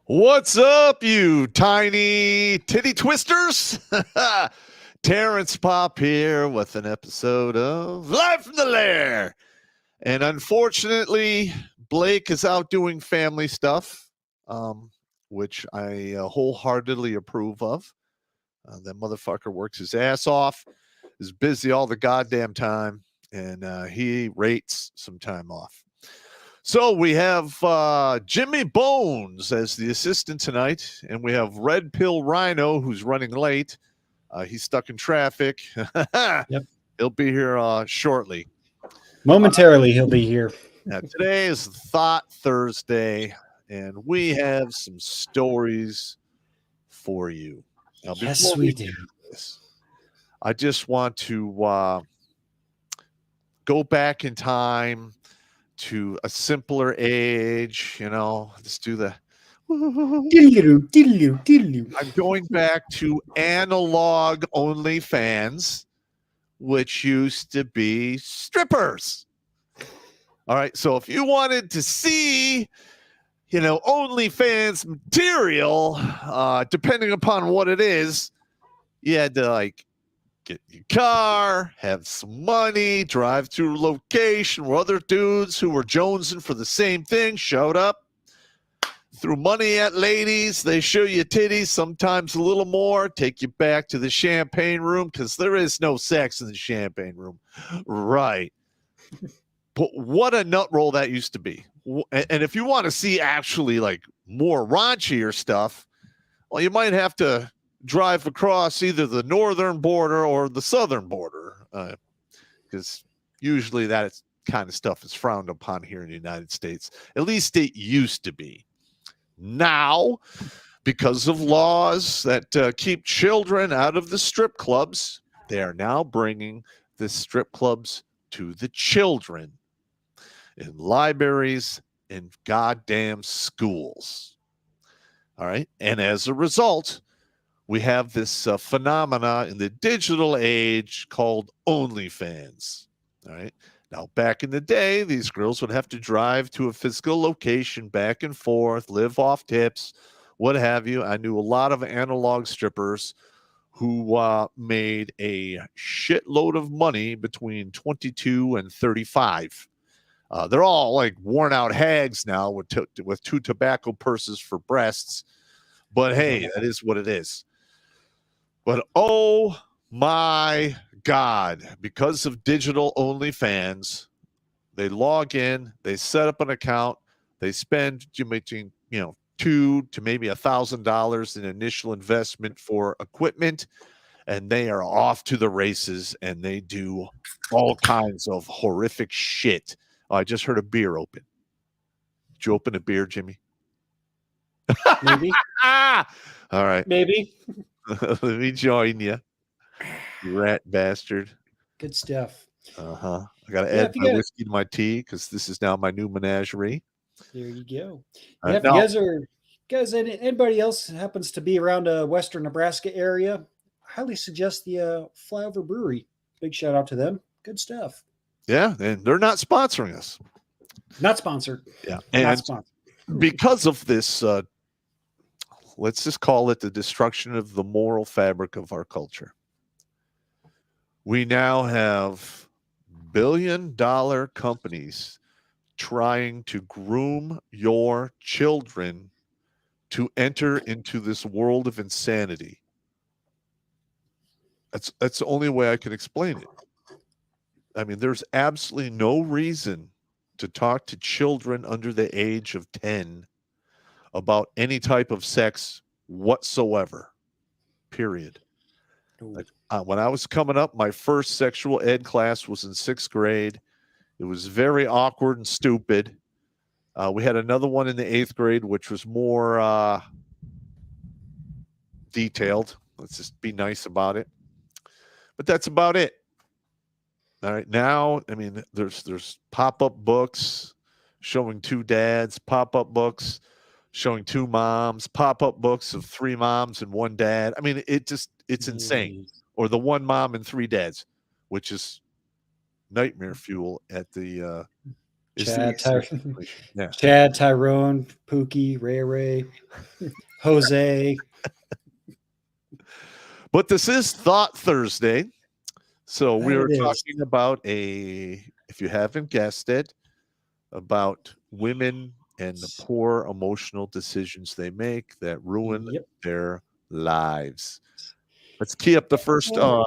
What's up, you tiny titty twisters? Terrence Pop here with an episode of Live from the Lair. And unfortunately, Blake is out doing family stuff, which I wholeheartedly approve of. That motherfucker works his ass off, is busy all the goddamn time, and he rates some time off. So we have Jimmy Bones as the assistant tonight, and we have Red Pill Rhino, who's running late. He's stuck in traffic. Yep. He'll be here shortly. Momentarily, he'll be here. Now, today is Thought Thursday, and we have some stories for you. Now, Yes, we do. I just want to go back in time to a simpler age, let's do the. Diddle-oo, diddle-oo, diddle-oo. I'm going back to analog OnlyFans, which used to be strippers. All right. So if you wanted to see, OnlyFans material, depending upon what it is, you had to get your car, have some money, drive to a location where other dudes who were jonesing for the same thing showed up, threw money at ladies. They show you titties, sometimes a little more, take you back to the champagne room because there is no sex in the champagne room. Right. But what a nut roll that used to be. And if you want to see actually more raunchier stuff, well, you might have to drive across either the northern border or the southern border, because usually that kind of stuff is frowned upon here in the United States. At least it used to be. Now, because of laws that keep children out of the strip clubs, they are now bringing the strip clubs to the children in libraries and goddamn schools. All right. And as a result, we have this phenomena in the digital age called OnlyFans. All right. Now, back in the day, these girls would have to drive to a physical location back and forth, live off tips, what have you. I knew a lot of analog strippers who made a shitload of money between 22 and 35. They're all worn out hags now with two tobacco purses for breasts. But hey, that is what it is. But oh my God, because of digital OnlyFans, they log in, they set up an account, they spend between $200 to maybe $1,000 in initial investment for equipment, and they are off to the races and they do all kinds of horrific shit. Oh, I just heard a beer open. Did you open a beer, Jimmy? Maybe. All right. Maybe. Let me join you rat bastard. Good stuff. I gotta add my whiskey to my tea because this is now my new menagerie. There you go. Right, if you guys, anybody else happens to be around a Western Nebraska area, I highly suggest the Flyover Brewery. Big shout out to them. Good stuff. Yeah, and they're not sponsoring us. Not sponsored. Yeah, and not sponsored. Because of this, let's just call it the destruction of the moral fabric of our culture. We now have billion-dollar companies trying to groom your children to enter into this world of insanity. That's the only way I can explain it. I mean, there's absolutely no reason to talk to children under the age of 10 about any type of sex whatsoever, period. When I was coming up, my first sexual ed class was in 6th grade. It was very awkward and stupid. We had another one in the 8th grade, which was more detailed. Let's just be nice about it. But that's about it. All right. Now, I mean, there's pop-up books showing 2 dads, pop-up books showing 2 moms, pop-up books of 3 moms and 1 dad. I mean, it's insane. Or the 1 mom and 3 dads, which is nightmare fuel at the Chad, yeah. Chad, Tyrone, Pookie, Ray, Jose. But this is Thought Thursday. So we were talking about if you haven't guessed it, about women and the poor emotional decisions they make that ruin their lives. Let's key up the first. Hang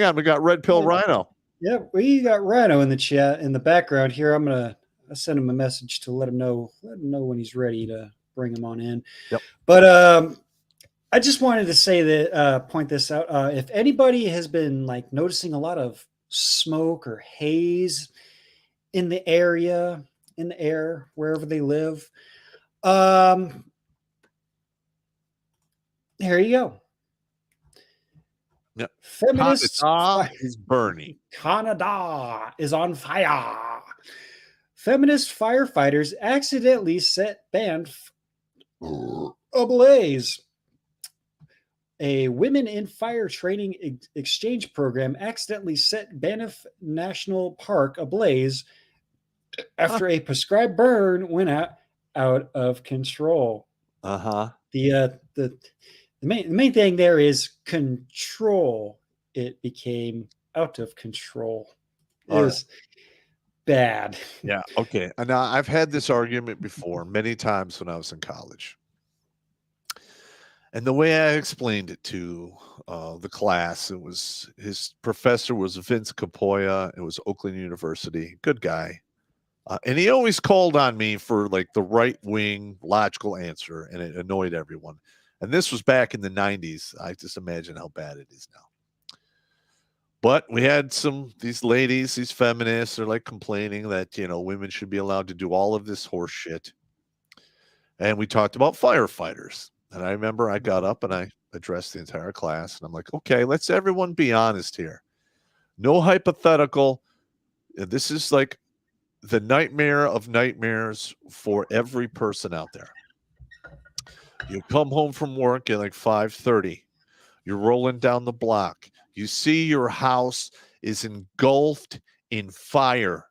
on. We got Red Pill Rhino. Yeah, we got Rhino in the chat in the background here. I'm going to send him a message to let him know when he's ready to bring him on in. Yep. But I just wanted to say that, point this out. If anybody has been noticing a lot of smoke or haze in the area, in the air, wherever they live, here you go. Yeah. Feminist Canada is burning. Canada is on fire. Feminist firefighters accidentally set band ablaze. A Women in Fire Training Exchange program accidentally set Banff National Park ablaze after a prescribed burn went out of control. Uh-huh. The main thing there is control. It became out of control. It All was bad. Yeah. Okay. And now I've had this argument before many times when I was in college. And the way I explained it to the class, it was his professor was Vince Capoya. It was Oakland University. Good guy. And he always called on me for like the right wing logical answer, and it annoyed everyone. And this was back in the 90s. I just imagine how bad it is now. But we had these ladies, these feminists, they're like complaining that, women should be allowed to do all of this horse shit. And we talked about firefighters. And I remember I got up and I addressed the entire class. And I'm like, okay, let's everyone be honest here. No hypothetical. This is like the nightmare of nightmares for every person out there. You come home from work at like 5:30. You're rolling down the block. You see your house is engulfed in fire.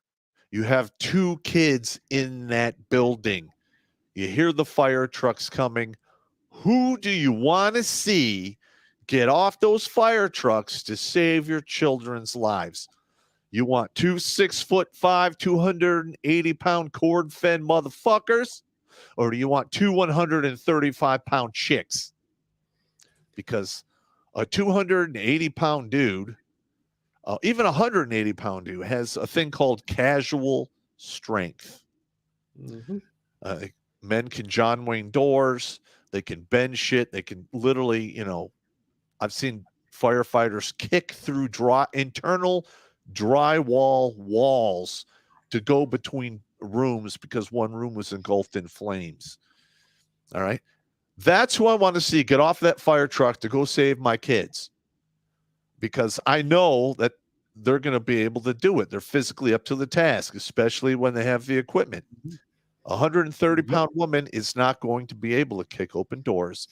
You have 2 kids in that building. You hear the fire trucks coming. Who do you want to see get off those fire trucks to save your children's lives? You want 2 6'5", 280-pound cord-fed motherfuckers? Or do you want 2 135-pound chicks? Because a 280-pound dude, even a 180-pound dude, has a thing called casual strength. Mm-hmm. Men can John Wayne doors. They can bend shit. They can literally, I've seen firefighters kick through internal drywall walls to go between rooms because one room was engulfed in flames. All right. That's who I want to see get off that fire truck to go save my kids, because I know that they're going to be able to do it. They're physically up to the task, especially when they have the equipment. A 130-pound woman is not going to be able to kick open doors,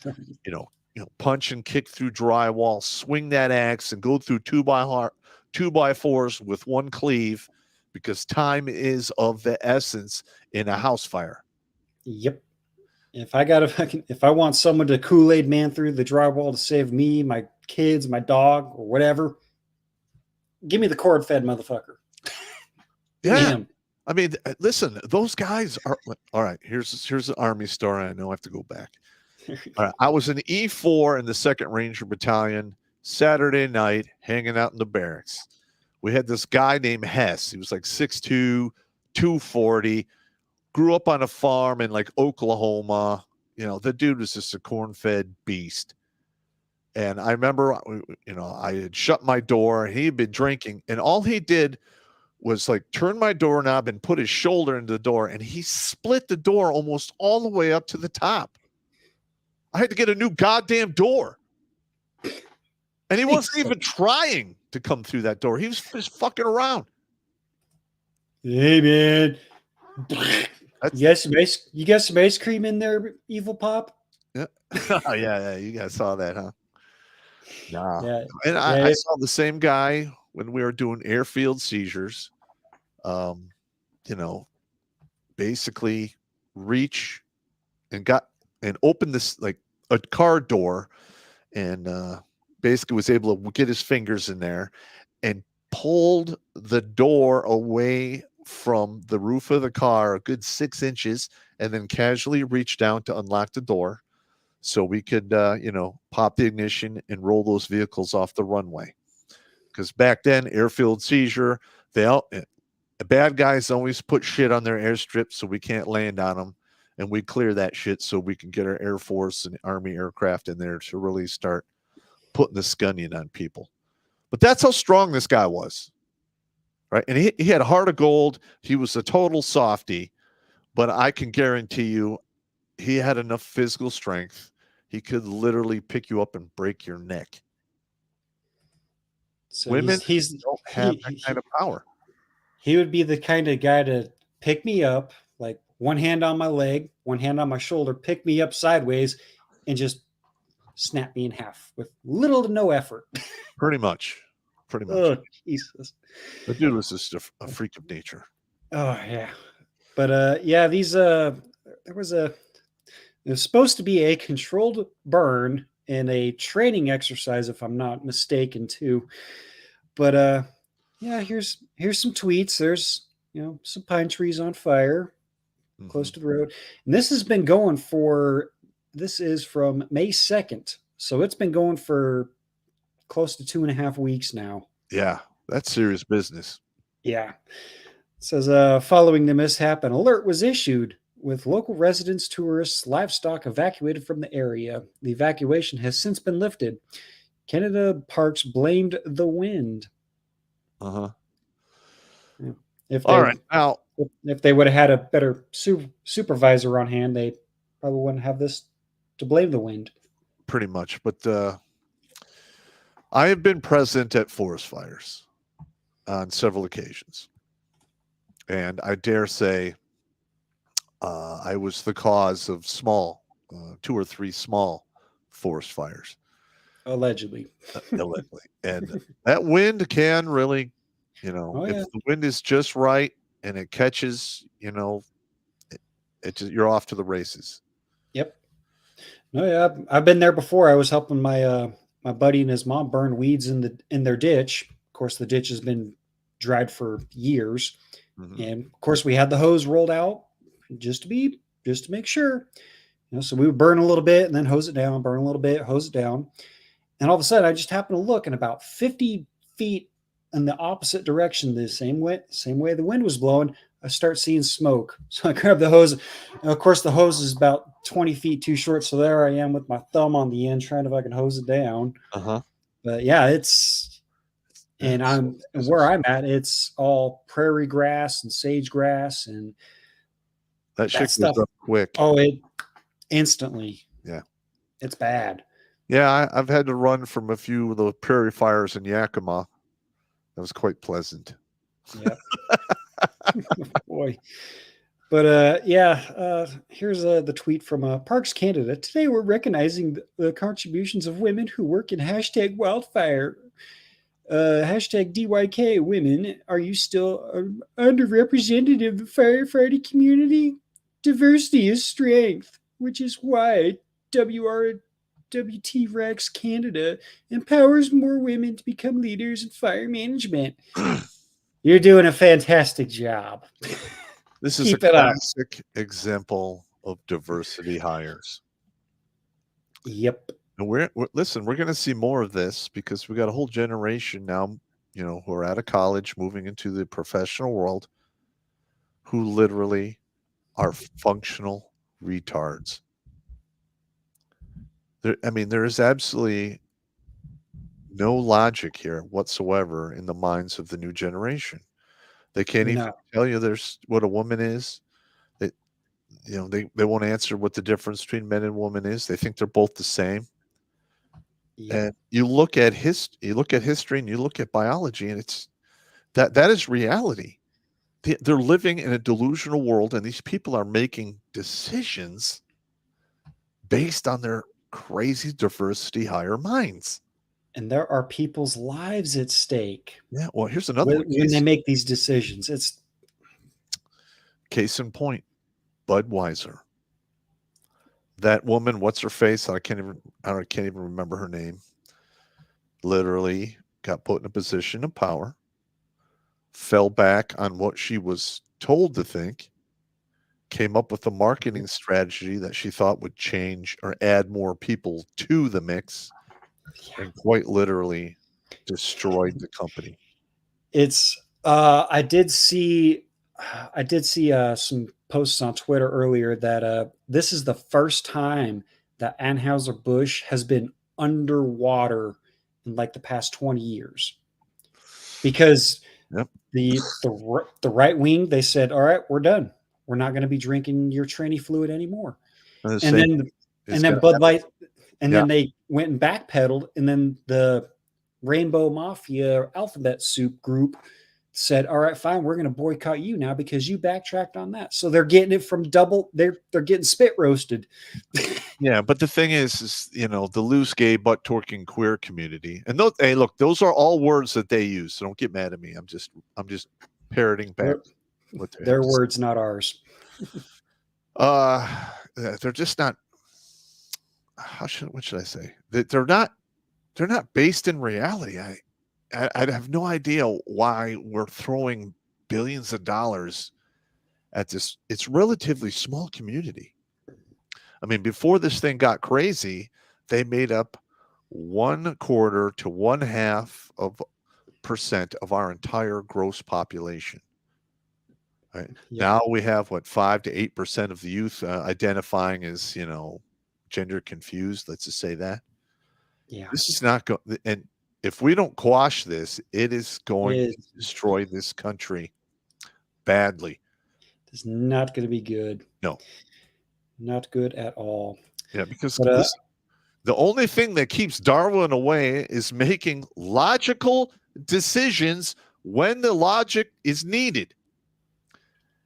punch and kick through drywall, swing that axe, and go through 2x4s with one cleave, because time is of the essence in a house fire. Yep. If I want someone to Kool-Aid man through the drywall to save me, my kids, my dog, or whatever, give me the cord-fed motherfucker. Yeah. I mean, listen, those guys are all right. Here's an Army story. I know I have to go back. All right. I was in E4 in the 2nd Ranger Battalion Saturday night, hanging out in the barracks. We had this guy named Hess. He was like 6'2", 240, grew up on a farm in like Oklahoma. The dude was just a corn-fed beast. And I remember, I had shut my door. He had been drinking, and all he did was like turn my doorknob and put his shoulder into the door, and he split the door almost all the way up to the top. I had to get a new goddamn door. And he wasn't even trying to come through that door. He was just fucking around. Hey, man. You got some ice cream in there, Evil Pop? Yeah. Oh, yeah. You guys saw that, huh? Nah. Yeah. And I saw the same guy when we were doing airfield seizures. Basically reach and open this like a car door, and basically was able to get his fingers in there and pulled the door away from the roof of the car a good 6 inches, and then casually reached down to unlock the door so we could, pop the ignition and roll those vehicles off the runway. Because back then, airfield seizure, bad guys always put shit on their airstrips so we can't land on them, and we clear that shit so we can get our Air Force and Army aircraft in there to really start putting the scunion on people. But that's how strong this guy was, right? And he had a heart of gold. He was a total softy, but I can guarantee you he had enough physical strength. He could literally pick you up and break your neck. So Women he's don't have that kind of power. he would be the kind of guy to pick me up, like one hand on my leg, one hand on my shoulder, pick me up sideways, and just snap me in half with little to no effort. Pretty much. Oh, Jesus. The dude was just a freak of nature. Oh, yeah. But yeah, there was supposed to be a controlled burn and a training exercise, if I'm not mistaken, too. But yeah, here's some tweets. There's some pine trees on fire close to the road, and this has been going for. This is from May 2nd, so it's been going for close to 2.5 weeks now. Yeah, that's serious business. Yeah. It says, following the mishap, an alert was issued with local residents, tourists, livestock evacuated from the area. The evacuation has since been lifted. Canada Parks blamed the wind. Uh-huh. If they would have had a better supervisor on hand, they probably wouldn't have this to blame the wind. Pretty much. But I have been present at forest fires on several occasions. And I dare say I was the cause of 2 or 3 small forest fires. Allegedly. Allegedly. And that wind can really, if the wind is just right and it catches, you're off to the races. Yep. No, yeah, I've been there before. I was helping my buddy and his mom burn weeds in their ditch. Of course, the ditch has been dried for years. Mm-hmm. And of course, we had the hose rolled out just to make sure. So we would burn a little bit and then hose it down, burn a little bit, hose it down. And all of a sudden, I just happened to look, and about 50 feet in the opposite direction, the same way the wind was blowing, I start seeing smoke. So I grab the hose. And of course, the hose is about 20 feet too short. So there I am with my thumb on the end, trying to if I can hose it down. Uh-huh. But yeah, where I'm at, it's all prairie grass and sage grass, and that shit goes up quick. Oh, it instantly. Yeah. It's bad. Yeah, I've had to run from a few of the prairie fires in Yakima. That was quite pleasant. Yeah. Boy. But here's the tweet from Parks Canada. Today we're recognizing the contributions of women who work in #wildfire. #DYK women. Are you still underrepresented in the firefighting community? Diversity is strength, which is why WT Rex Canada empowers more women to become leaders in fire management. You're doing a fantastic job. This is a classic example of diversity hires. Yep. And we're going to see more of this because we got a whole generation now, who are out of college, moving into the professional world, who literally are functional retards. There is absolutely no logic here whatsoever in the minds of the new generation. They can't even tell you what a woman is. They won't answer what the difference between men and women is. They think they're both the same. Yep. And you look at history and you look at biology, and it's that is reality. They're living in a delusional world, and these people are making decisions based on their crazy diversity higher minds. And there are people's lives at stake. Yeah. Well, here's another one. When they make these decisions. It's case in point, Budweiser. That woman, what's her face? I can't even remember her name. Literally got put in a position of power, fell back on what she was told to think, came up with a marketing strategy that she thought would change or add more people to the mix, and quite literally destroyed the company. It's I did see some posts on Twitter earlier that this is the first time that Anheuser-Busch has been underwater in like the past 20 years, because the right wing, they said, all right, we're done. We're not going to be drinking your tranny fluid anymore. And then Bud Light, and then they went and backpedaled, and then the Rainbow Mafia alphabet soup group said, all right, fine, we're going to boycott you now because you backtracked on that. So they're getting it from double. They're getting spit roasted. Yeah, but the thing is, the loose gay butt twerking queer community, and those, hey, look, those are all words that they use. So don't get mad at me. I'm just parroting back what they Their have to say. words, not ours. They're just not. What should I say? They're not based in reality. I have no idea why we're throwing billions of dollars at this. It's relatively small community. I mean, before this thing got crazy, they made up 1/4 to 1/2% of our entire gross population. Right. Yep. Now we have 5 to 8% of the youth identifying as, gender confused. Let's just say that. Yeah. This is not going, and if we don't quash this, it is going to destroy this country badly. It's not going to be good. No, not good at all. Yeah, because the only thing that keeps Darwin away is making logical decisions when the logic is needed.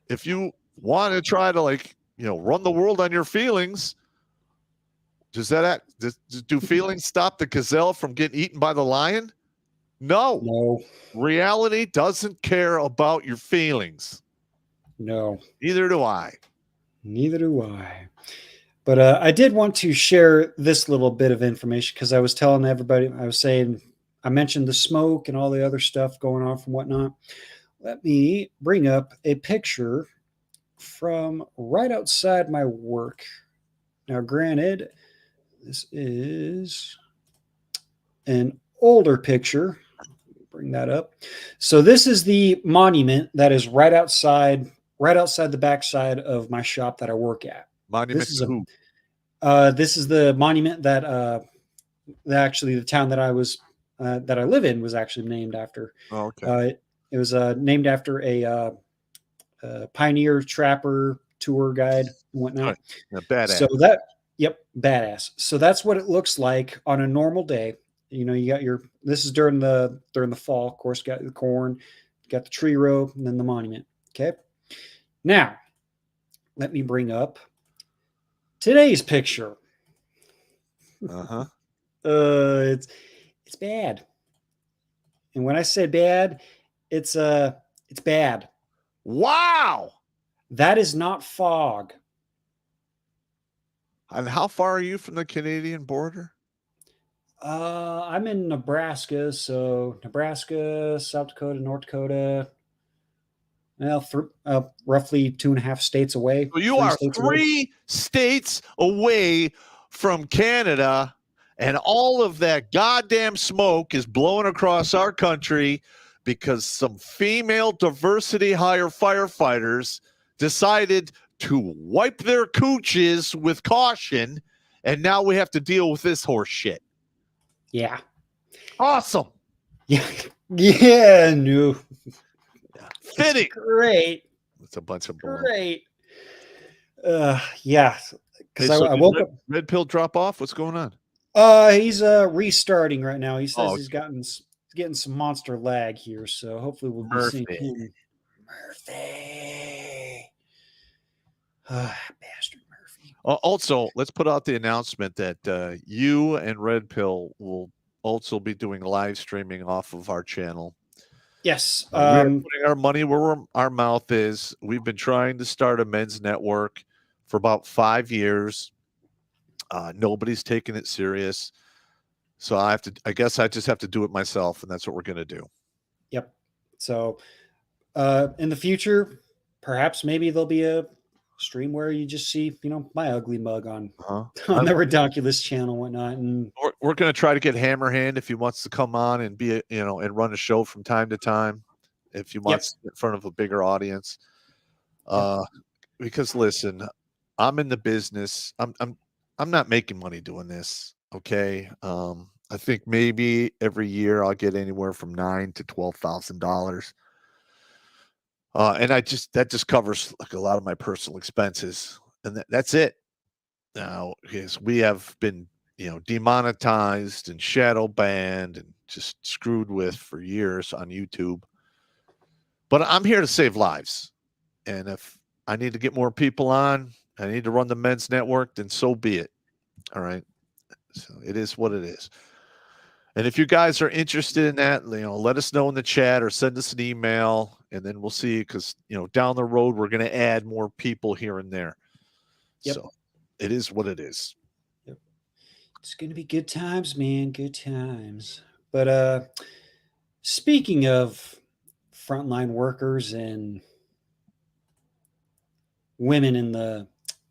If you want to try to run the world on your feelings, do feelings stop the gazelle from getting eaten by the lion? No. Reality doesn't care about your feelings. No. Neither do I. But I did want to share this little bit of information because I was telling everybody, I mentioned the smoke and all the other stuff going on from whatnot. Let me bring up a picture from right outside my work. Now, granted, this is an older picture. Bring that up. So this is the monument that is right outside the backside of my shop that I work at. Monument to who? This is the monument that actually the town that I live in was actually named after. Oh, okay. It was named after a pioneer trapper tour guide and whatnot. Yeah, badass. So badass. So that's what it looks like on a normal day. You got this is during the fall, of course, got the corn, got the tree row, and then the monument. Okay. Now, let me bring up today's picture. It's bad. And when I say bad, it's bad. Wow. That is not fog. And how far are you from the Canadian border? I'm in Nebraska, so Nebraska, South Dakota, North Dakota. Well, roughly 2.5 states away. So you are 3 states away from Canada, and all of that goddamn smoke is blowing across our country because some female diversity hire firefighters decided to wipe their cooches with caution, and now we have to deal with this horse shit. Yeah. Awesome. Yeah. Yeah. No. Fitting. Great. It's a bunch of balloons. Great. Yeah. Because I woke up. Red pill drop off. What's going on? He's restarting right now. He says he's getting some monster lag here, so hopefully we'll be seeing him. Murphy. Bastard Murphy. Also, let's put out the announcement that you and Red Pill will also be doing live streaming off of our channel. Yes. We're putting our money where our mouth is. We've been trying to start a men's network for about 5 years. Nobody's taking it serious. So I guess I just have to do it myself, and that's what we're going to do. Yep. So in the future, perhaps maybe there'll be a stream where you just see, my ugly mug on the Redonkulas channel and whatnot. And we're going to try to get Hammerhand if he wants to come on and be, and run a show from time to time, if he wants in front of a bigger audience. Because listen, I'm in the business. I'm not making money doing this. Okay. I think maybe every year I'll get anywhere from $9,000 to $12,000. And that just covers like a lot of my personal expenses, and that's it. Now, because we have been, demonetized and shadow banned and just screwed with for years on YouTube. But I'm here to save lives. And if I need to get more people on, I need to run the men's network, then so be it. All right. So it is what it is. And if you guys are interested in that, let us know in the chat or send us an email, and then we'll see. Because down the road we're going to add more people here and there. Yep. So it is what it is. Yep. It's going to be good times, man. Good times. But speaking of frontline workers and women in the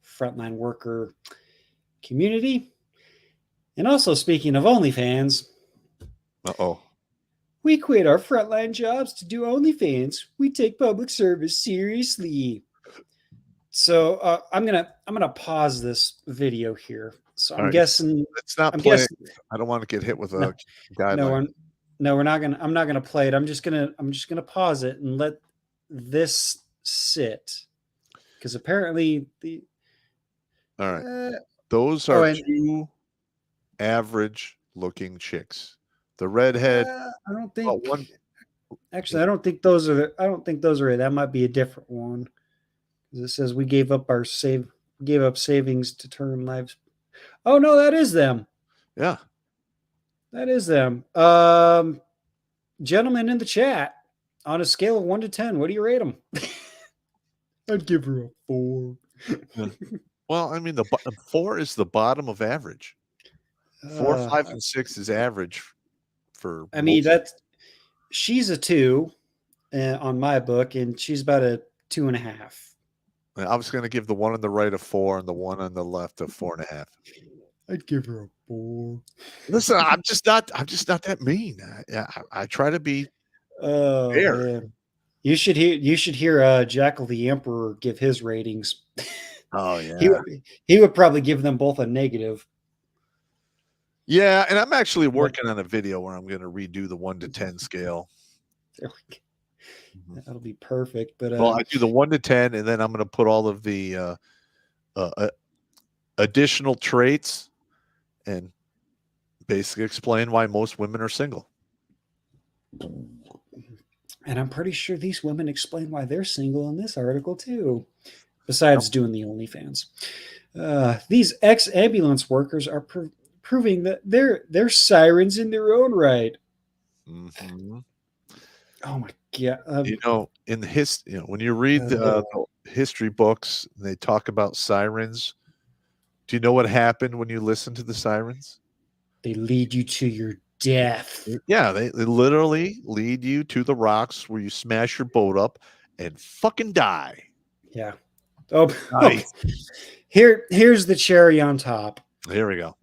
frontline worker community, and also speaking of OnlyFans, we quit our frontline jobs to do OnlyFans. We take public service seriously. So I'm gonna pause this video here. So I'm guessing it's not playing. I don't want to get hit with a guideline. No, we're not gonna. I'm not gonna play it. I'm just gonna pause it and let this sit, because apparently the. All right, those are two average-looking chicks. The redhead. I don't think. Actually, I don't think those are. I don't think those are it. That might be a different one. It says we gave up savings to turn lives. Oh no, that is them. Yeah, that is them. Gentlemen in the chat, on a scale of 1 to 10, what do you rate them? I'd give her a 4. Well, I mean, the 4 is the bottom of average. 4, 5, and 6 is average for. I mean, she's a 2 on my book, and she's about a 2.5. I was going to give the one on the right a 4 and the one on the left a 4.5. I'd give her a 4. Listen, I'm just not that mean. I try to be fair. Man. You should hear Jackal the Emperor give his ratings. Oh yeah. He would probably give them both a negative. Yeah, and I'm actually working on a video where I'm going to redo the 1 to 10 scale. There we go. That'll be perfect. But well, I do the 1 to 10, and then I'm going to put all of the additional traits and basically explain why most women are single. And I'm pretty sure these women explain why they're single in this article too, besides doing the OnlyFans. These ex-ambulance workers are proving that they're sirens in their own right. Mm-hmm. Oh my god! In the when you read the history books, they talk about sirens. Do you know what happened when you listen to the sirens? They lead you to your death. Yeah, they literally lead you to the rocks where you smash your boat up and fucking die. Yeah. Oh, here's the cherry on top. Here we go.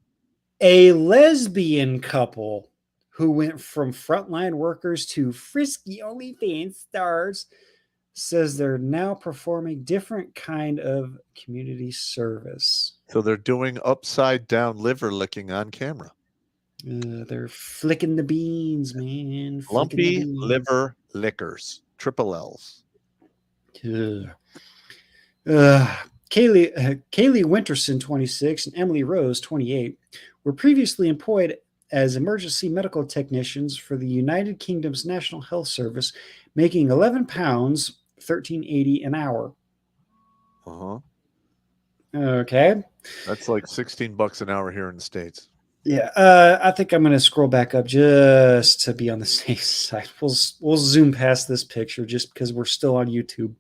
A lesbian couple who went from frontline workers to frisky OnlyFans stars says they're now performing different kind of community service. So they're doing upside down liver licking on camera. They're flicking the beans, man. Lumpy liver lickers. Triple L's. Kaylee Winterson, 26, and Emily Rose, 28, were previously employed as emergency medical technicians for the United Kingdom's National Health Service, making £11, $13.80 an hour. Uh-huh. Okay. That's like $16 an hour here in the States. Yeah, I think I'm going to scroll back up just to be on the safe side. We'll zoom past this picture just because we're still on YouTube.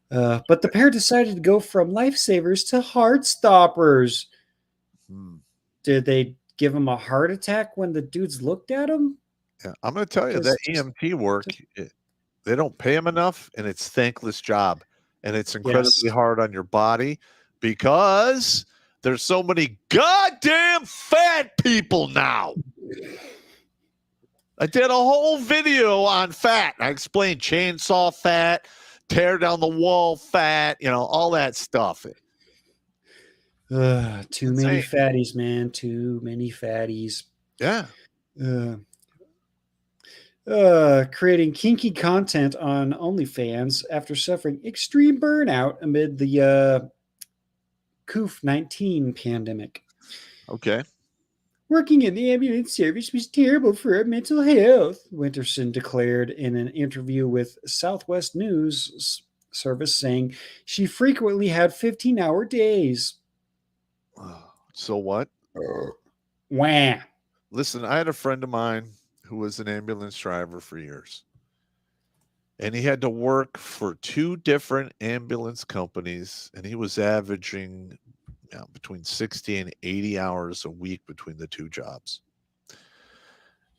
But the pair decided to go from lifesavers to heart stoppers. Did they give him a heart attack when the dudes looked at him? Yeah, I'm going to tell you that EMT work, they don't pay them enough, and it's a thankless job. And it's incredibly hard on your body because there's so many goddamn fat people now. I did a whole video on fat. I explained chainsaw fat, tear down the wall fat, all that stuff. Too many fatties, man. Too many fatties. Yeah. Creating kinky content on OnlyFans after suffering extreme burnout amid the COVID-19 pandemic. Okay. Working in the ambulance service was terrible for our mental health, Winterson declared in an interview with Southwest News Service, saying she frequently had 15-hour days. So what? Wah. Listen, I had a friend of mine who was an ambulance driver for years. And he had to work for 2 different ambulance companies, and he was averaging between 60 and 80 hours a week between the 2 jobs.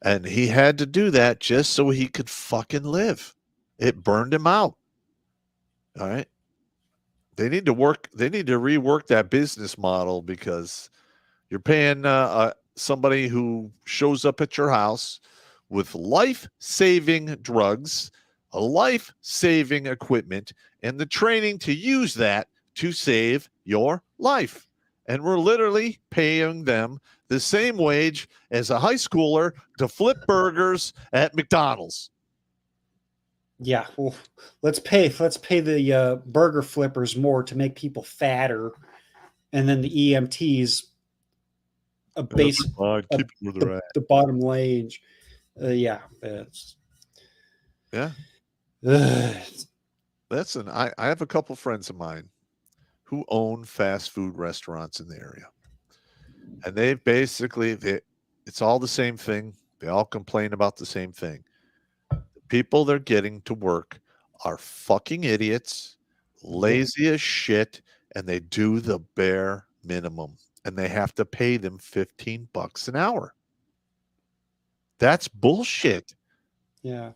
And he had to do that just so he could fucking live. It burned him out. All right. They need to rework that business model, because you're paying somebody who shows up at your house with life-saving drugs, a life-saving equipment, and the training to use that to save your life. And we're literally paying them the same wage as a high schooler to flip burgers at McDonald's. Yeah, well, let's pay the burger flippers more to make people fatter, and then the EMTs a base Keep it where they're at. the bottom wage. Yeah, that's Yeah. ugh. Listen, I have a couple friends of mine who own fast food restaurants in the area. And it's all the same thing. They all complain about the same thing. The people they're getting to work are fucking idiots, lazy as shit, and they do the bare minimum. And they have to pay them $15 an hour. That's bullshit. Yeah.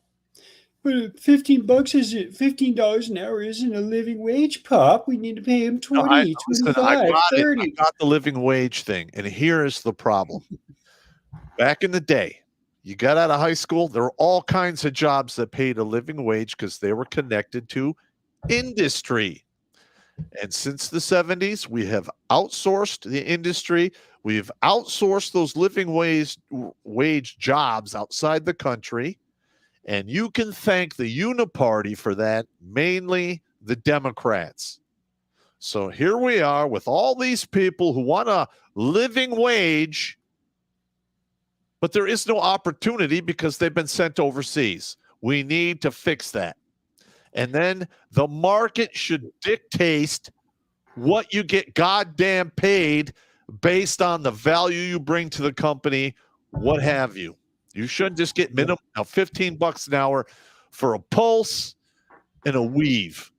But $15 isn't $15 an hour isn't a living wage, Pop. We need to pay him 20, 25, I 30. got the living wage thing. And here is the problem. Back in the day, you got out of high school, there were all kinds of jobs that paid a living wage because they were connected to industry. And since the 70s, we have outsourced the industry. We've outsourced those living wage jobs outside the country. And you can thank the Uniparty for that, mainly the Democrats. So here we are with all these people who want a living wage, but there is no opportunity because they've been sent overseas. We need to fix that. And then the market should dictate what you get goddamn paid based on the value you bring to the company, what have you. You shouldn't just get minimum $15 an hour for a pulse and a weave.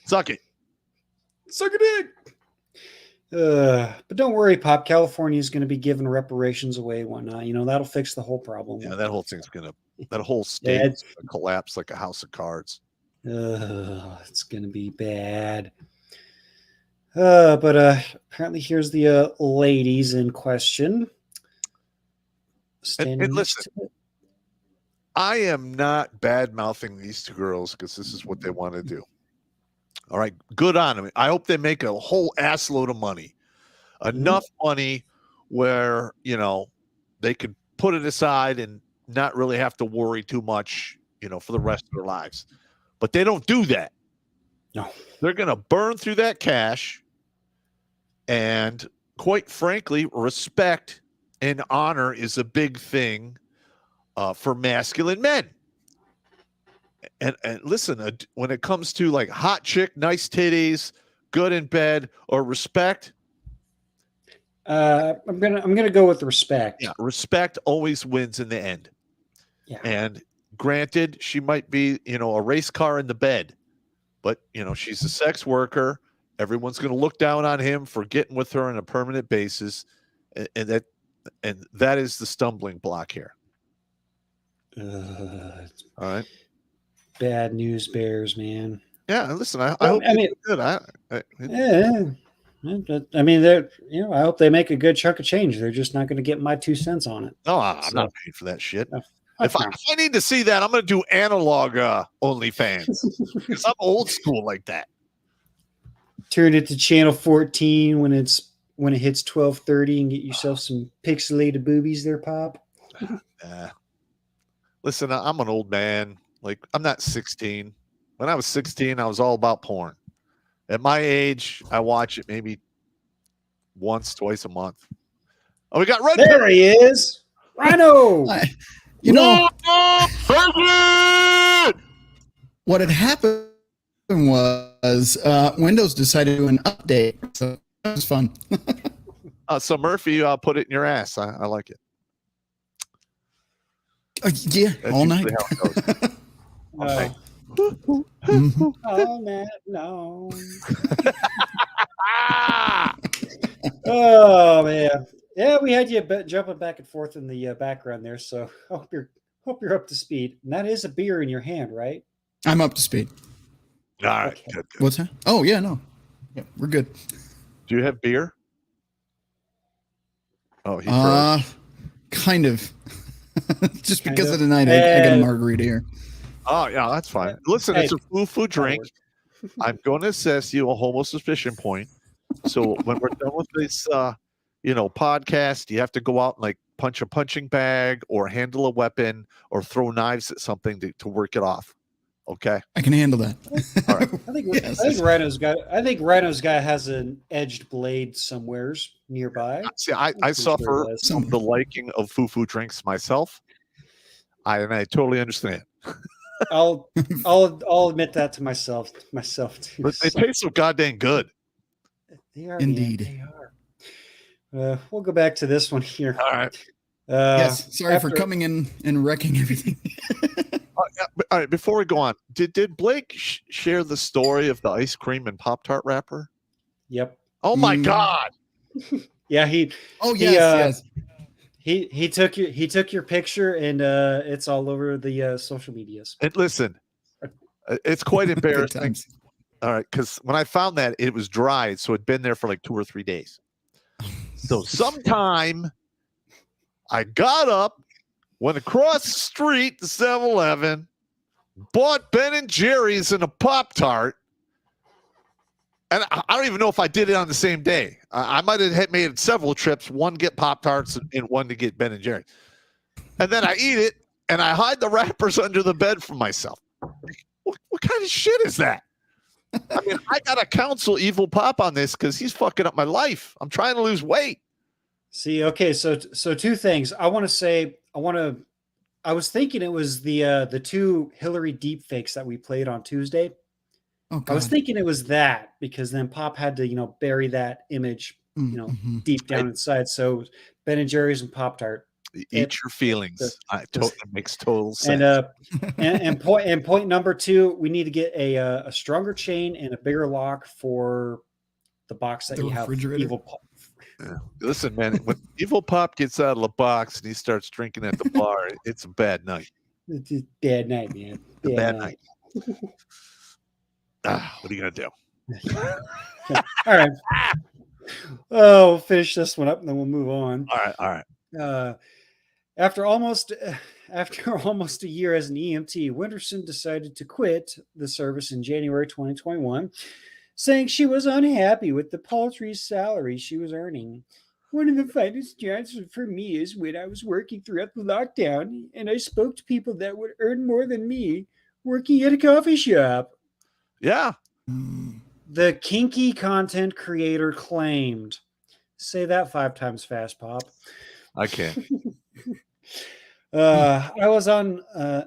Suck it. Suck it in. But don't worry, Pop. California is going to be giving reparations away and whatnot. That'll fix the whole problem. Yeah, that whole state is gonna collapse like a house of cards. It's going to be bad. But apparently here's the ladies in question. And listen, I am not bad-mouthing these 2 girls because this is what they want to do. All right, good on them. I hope they make a whole ass load of money. Enough money where, they could put it aside and not really have to worry too much, for the rest of their lives. But they don't do that. No. They're going to burn through that cash. And quite frankly, respect and honor is a big thing for masculine men. And listen, when it comes to like hot chick, nice titties, good in bed, or respect, I'm gonna go with respect. Yeah, respect always wins in the end. Yeah. And granted, she might be, a race car in the bed, but she's a sex worker. Everyone's going to look down on him for getting with her on a permanent basis, and that is the stumbling block here. All right. Bad news bears, man. Yeah, listen, I hope it's good. I mean, they're I hope they make a good chunk of change. They're just not going to get my 2 cents on it. No, I'm not paying for that shit. If I need to see that, I'm going to do analog OnlyFans because I'm old school like that. Turn it to channel 14 when it hits 12:30 and get yourself some pixelated boobies there, Pop. Listen, I'm an old man. Like, I'm not 16. When I was 16, I was all about porn. At my age, I watch it maybe once, twice a month. Oh, we got Red. There he is. Rhino. You know, what had happened was Windows decided to do an update. So that was fun. So Murphy, put it in your ass. I like it. Yeah, That's all night. usually how it goes. Okay. All night long. Oh man, yeah, we had you jumping back and forth in the background there. So I hope you're up to speed. And that is a beer in your hand, right? I'm up to speed. All right. Okay. Good. What's that? Oh yeah, no, yeah, we're good. Do you have beer? Oh, he froze. Kind of. Just Kind because of. of the night, I got a margarita here. Oh, yeah, that's fine. Listen, Hey. it's a food drink. I'm going to assess you a homo suspicion point. So when we're done with this, podcast, you have to go out and like punch a punching bag or handle a weapon or throw knives at something to work it off. Okay. I can handle that. All right. Yes. I think Rhino's guy has an edged blade somewheres nearby. See, I pretty suffer sure it is. from the liking of foo drinks myself. I totally understand. I'll admit that to myself too. But they taste so goddamn good. They are, Indeed. man, they are. We'll go back to this one here. All right. Yes. Sorry for after- coming in and wrecking everything. All right. Before we go on, did Blake share the story of the ice cream and Pop-Tart wrapper? Yep. Oh my Mm. God. Yeah, he Oh yes, yes. he took your picture and it's all over the social medias. And listen, it's quite Good embarrassing. times. All right, because when I found that, it was dried, so it'd been there for like 2 or 3 days. So sometime I got up, went across the street to 7-Eleven, bought Ben and Jerry's and a Pop-Tart, and I don't even know if I did it on the same day. I might have made several trips, one to get Pop-Tarts and one to get Ben and Jerry's. And then I eat it, and I hide the wrappers under the bed for myself. What kind of shit is that? I mean, I got to counsel Evil Pop on this because he's fucking up my life. I'm trying to lose weight. See, okay, so two things. I was thinking it was the 2 Hillary deep fakes that we played on Tuesday. Oh, I was God. thinking it was that because then Pop had to, bury that image, Mhm. deep down inside. So Ben and Jerry's and Pop-Tart. Eat your feelings. It makes total sense. And point number 2, we need to get a stronger chain and a bigger lock for the box that The you have. refrigerator? Evil Pop. Yeah. Listen, man, when Evil Pop gets out of the box and he starts drinking at the bar, it's a bad night. It's a bad night, man. Bad night. What are you going to do? All right. Oh, we'll finish this one up and then we'll move on. All right. After almost a year as an EMT, Winterson decided to quit the service in January 2021, saying she was unhappy with the paltry salary she was earning. One of the finest jobs for me is when I was working throughout the lockdown, and I spoke to people that would earn more than me working at a coffee shop. Yeah. The kinky content creator claimed. Say that 5 times fast, Pop. I can't. I was on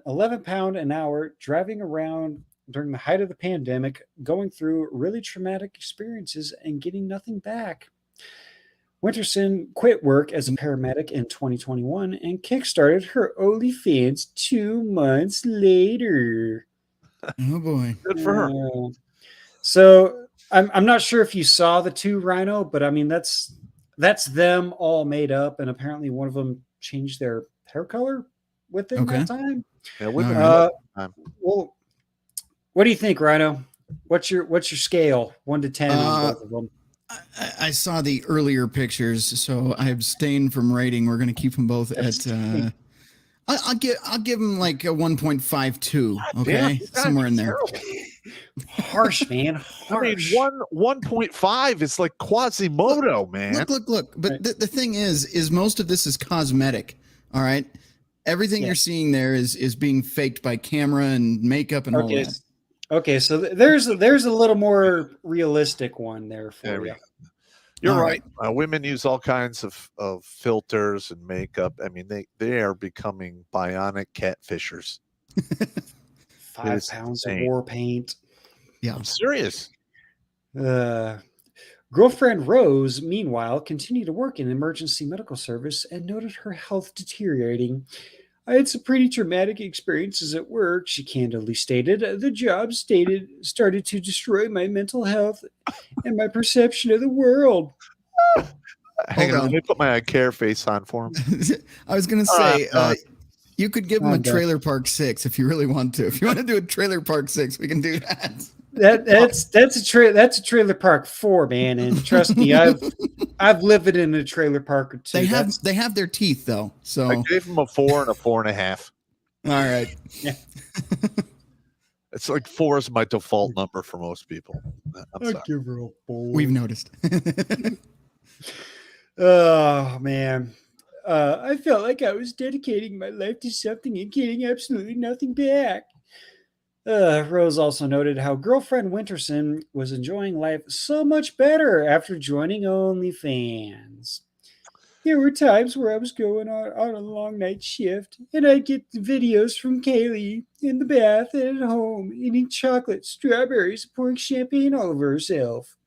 11 pound an hour driving around during the height of the pandemic, going through really traumatic experiences and getting nothing back. Winterson quit work as a paramedic in 2021 and kickstarted her OnlyFans 2 months later. Oh boy. Good for her. So I'm not sure if you saw the 2, Rhino, but I mean that's them all made up, and apparently one of them changed their hair color within that time. Yeah, Well, what do you think, Rhino? What's your scale, 1 to 10 on both of them? I saw the earlier pictures, so I abstained from rating. We're going to keep them both at. I'll give them like a 1.52. Okay, somewhere in there. Harsh, man. Harsh. I mean, 1.5 is like Quasimodo, man. Look. But the thing is most of this is cosmetic. All right, everything you're seeing there is being faked by camera and makeup and all that. Okay, so there's a little more realistic one there for you. You're All right. Women use all kinds of filters and makeup. I mean, they are becoming bionic catfishers. 5 It's pounds of insane. war paint. Yeah. I'm serious. Girlfriend Rose, meanwhile, continued to work in emergency medical service and noted her health deteriorating. I had some pretty traumatic experiences at work, she candidly stated. The job started to destroy my mental health and my perception of the world. Hang on, on. let me put my care face on for him. I was gonna All say right, you could give him a I'm done. Trailer Park 6 if you really want to. If you want to do a Trailer Park 6, we can do that. That's a trailer park 4, man, and trust me, I've lived in a trailer park or two. They have their teeth though. So I gave him a 4 and a 4.5. all right. Yeah. It's like 4 is my default number for most people. I'm sorry. give her a 4. We've noticed. Oh man. I felt like I was dedicating my life to something and getting absolutely nothing back. Rose also noted how girlfriend Winterson was enjoying life so much better after joining OnlyFans. There were times where I was going on a long night shift, and I'd get the videos from Kaylee in the bath and at home, eating chocolate, strawberries, pouring champagne all over herself.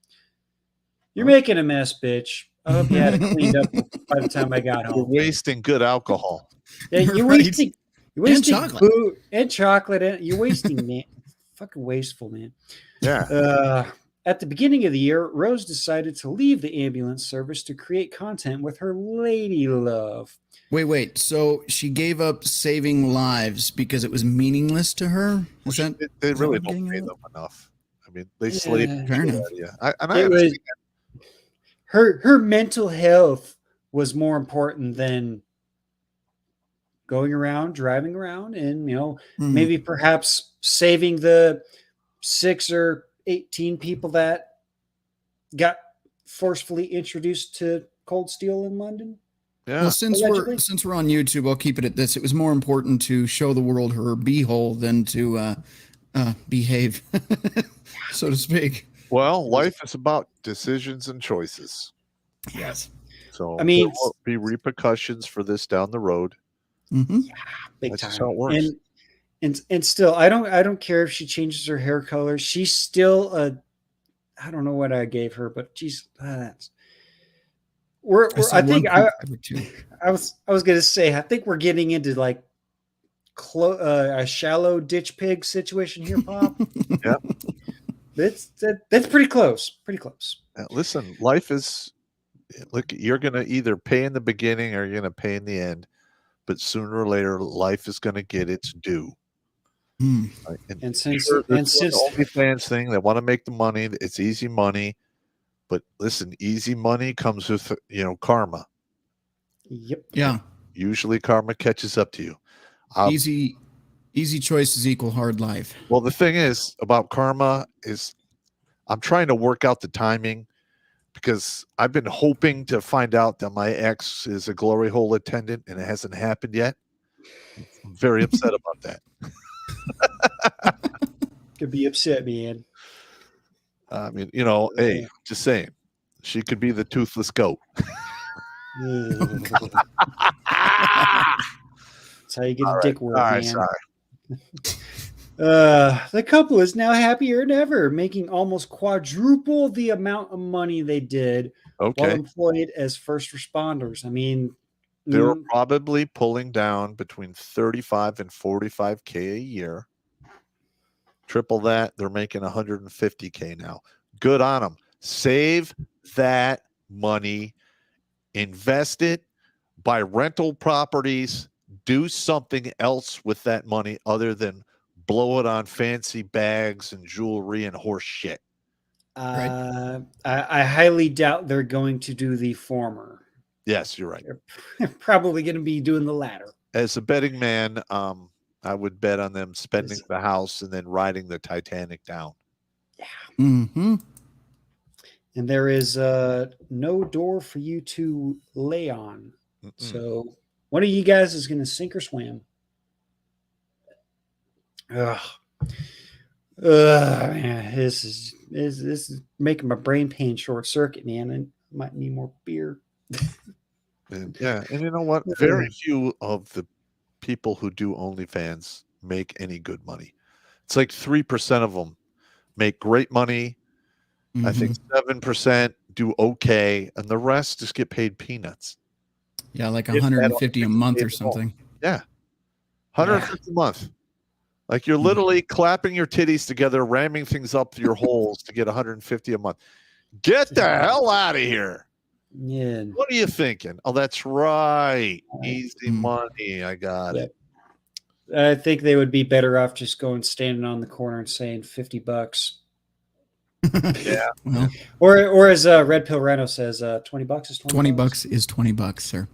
You're making a mess, bitch. I hope you had it cleaned up by the time I got You're home. wasting good alcohol. Yeah, you're Right. wasting. You're wasting chocolate. food and chocolate. And you're wasting, man. Fucking wasteful, man. Yeah. At the beginning of the year, Rose decided to leave the ambulance service to create content with her lady love. Wait. So she gave up saving lives because it was meaningless to her? Is that They is that really what I'm don't getting pay at? them enough. I mean, they slave Yeah. the Fair shit enough. out of you. I It was understand. her mental health was more important than going around, driving around, and maybe perhaps saving the 6 or 18 people that got forcefully introduced to cold steel in London. Yeah. Well, since Allegedly. we're on YouTube, I'll keep it at this. It was more important to show the world her beehole than to behave, so to speak. Well, life is about decisions and choices. Yes. So I mean, there will be repercussions for this down the road. Mm-hmm. big That's time. just how it works. And still, I don't care if she changes her hair color. She's still I don't know what I gave her, but she's that's. I think I was gonna say I think we're getting into like a shallow ditch pig situation here, Pop. Yeah. That's pretty close. Pretty close. Listen, life is look, you're going to either pay in the beginning or you're going to pay in the end, but sooner or later, life is going to get its due. Right? And since sure, and this since OnlyFans thing, they want to make the money. It's easy money, but listen, easy money comes with karma. Yep. Yeah. Usually, karma catches up to you. Easy choices equal hard life. Well, the thing is about karma is I'm trying to work out the timing because I've been hoping to find out that my ex is a glory hole attendant and it hasn't happened yet. I'm very upset about that. Could be upset, man. I mean, hey, just saying, she could be the toothless goat. That's how you get a dick word, All right, man. sorry. The couple is now happier than ever, making almost quadruple the amount of money they did while Okay. employed as first responders. I mean, They're probably pulling down between 35 and 45K a year. Triple that, they're making 150K now. Good on them. Save that money, invest it, buy rental properties, do something else with that money other than blow it on fancy bags and jewelry and horse shit. I highly doubt they're going to do the former. Yes, you're right. They're probably going to be doing the latter. As a betting man, I would bet on them spending the house and then riding the Titanic down. Yeah. Mm-hmm. And there is no door for you to lay on. Mm-mm. So one of you guys is going to sink or swim. Ugh. Man, this is making my brain pain short circuit, man. And Might need more beer. And you know what? Very few of the people who do OnlyFans make any good money. It's like 3% of them make great money. I think 7% do okay, and the rest just get paid peanuts. Yeah, like 150 a month or something. Yeah, 150 a month. Like you're literally clapping your titties together, ramming things up through your holes to get 150 a month. Get the hell out of here. Yeah. What are you thinking? Oh, that's right. Easy money. I got it. I think they would be better off just going standing on the corner and saying $50. Yeah. Well, or as Red Pill Rhino says, $20 is $20. $20 is $20, sir.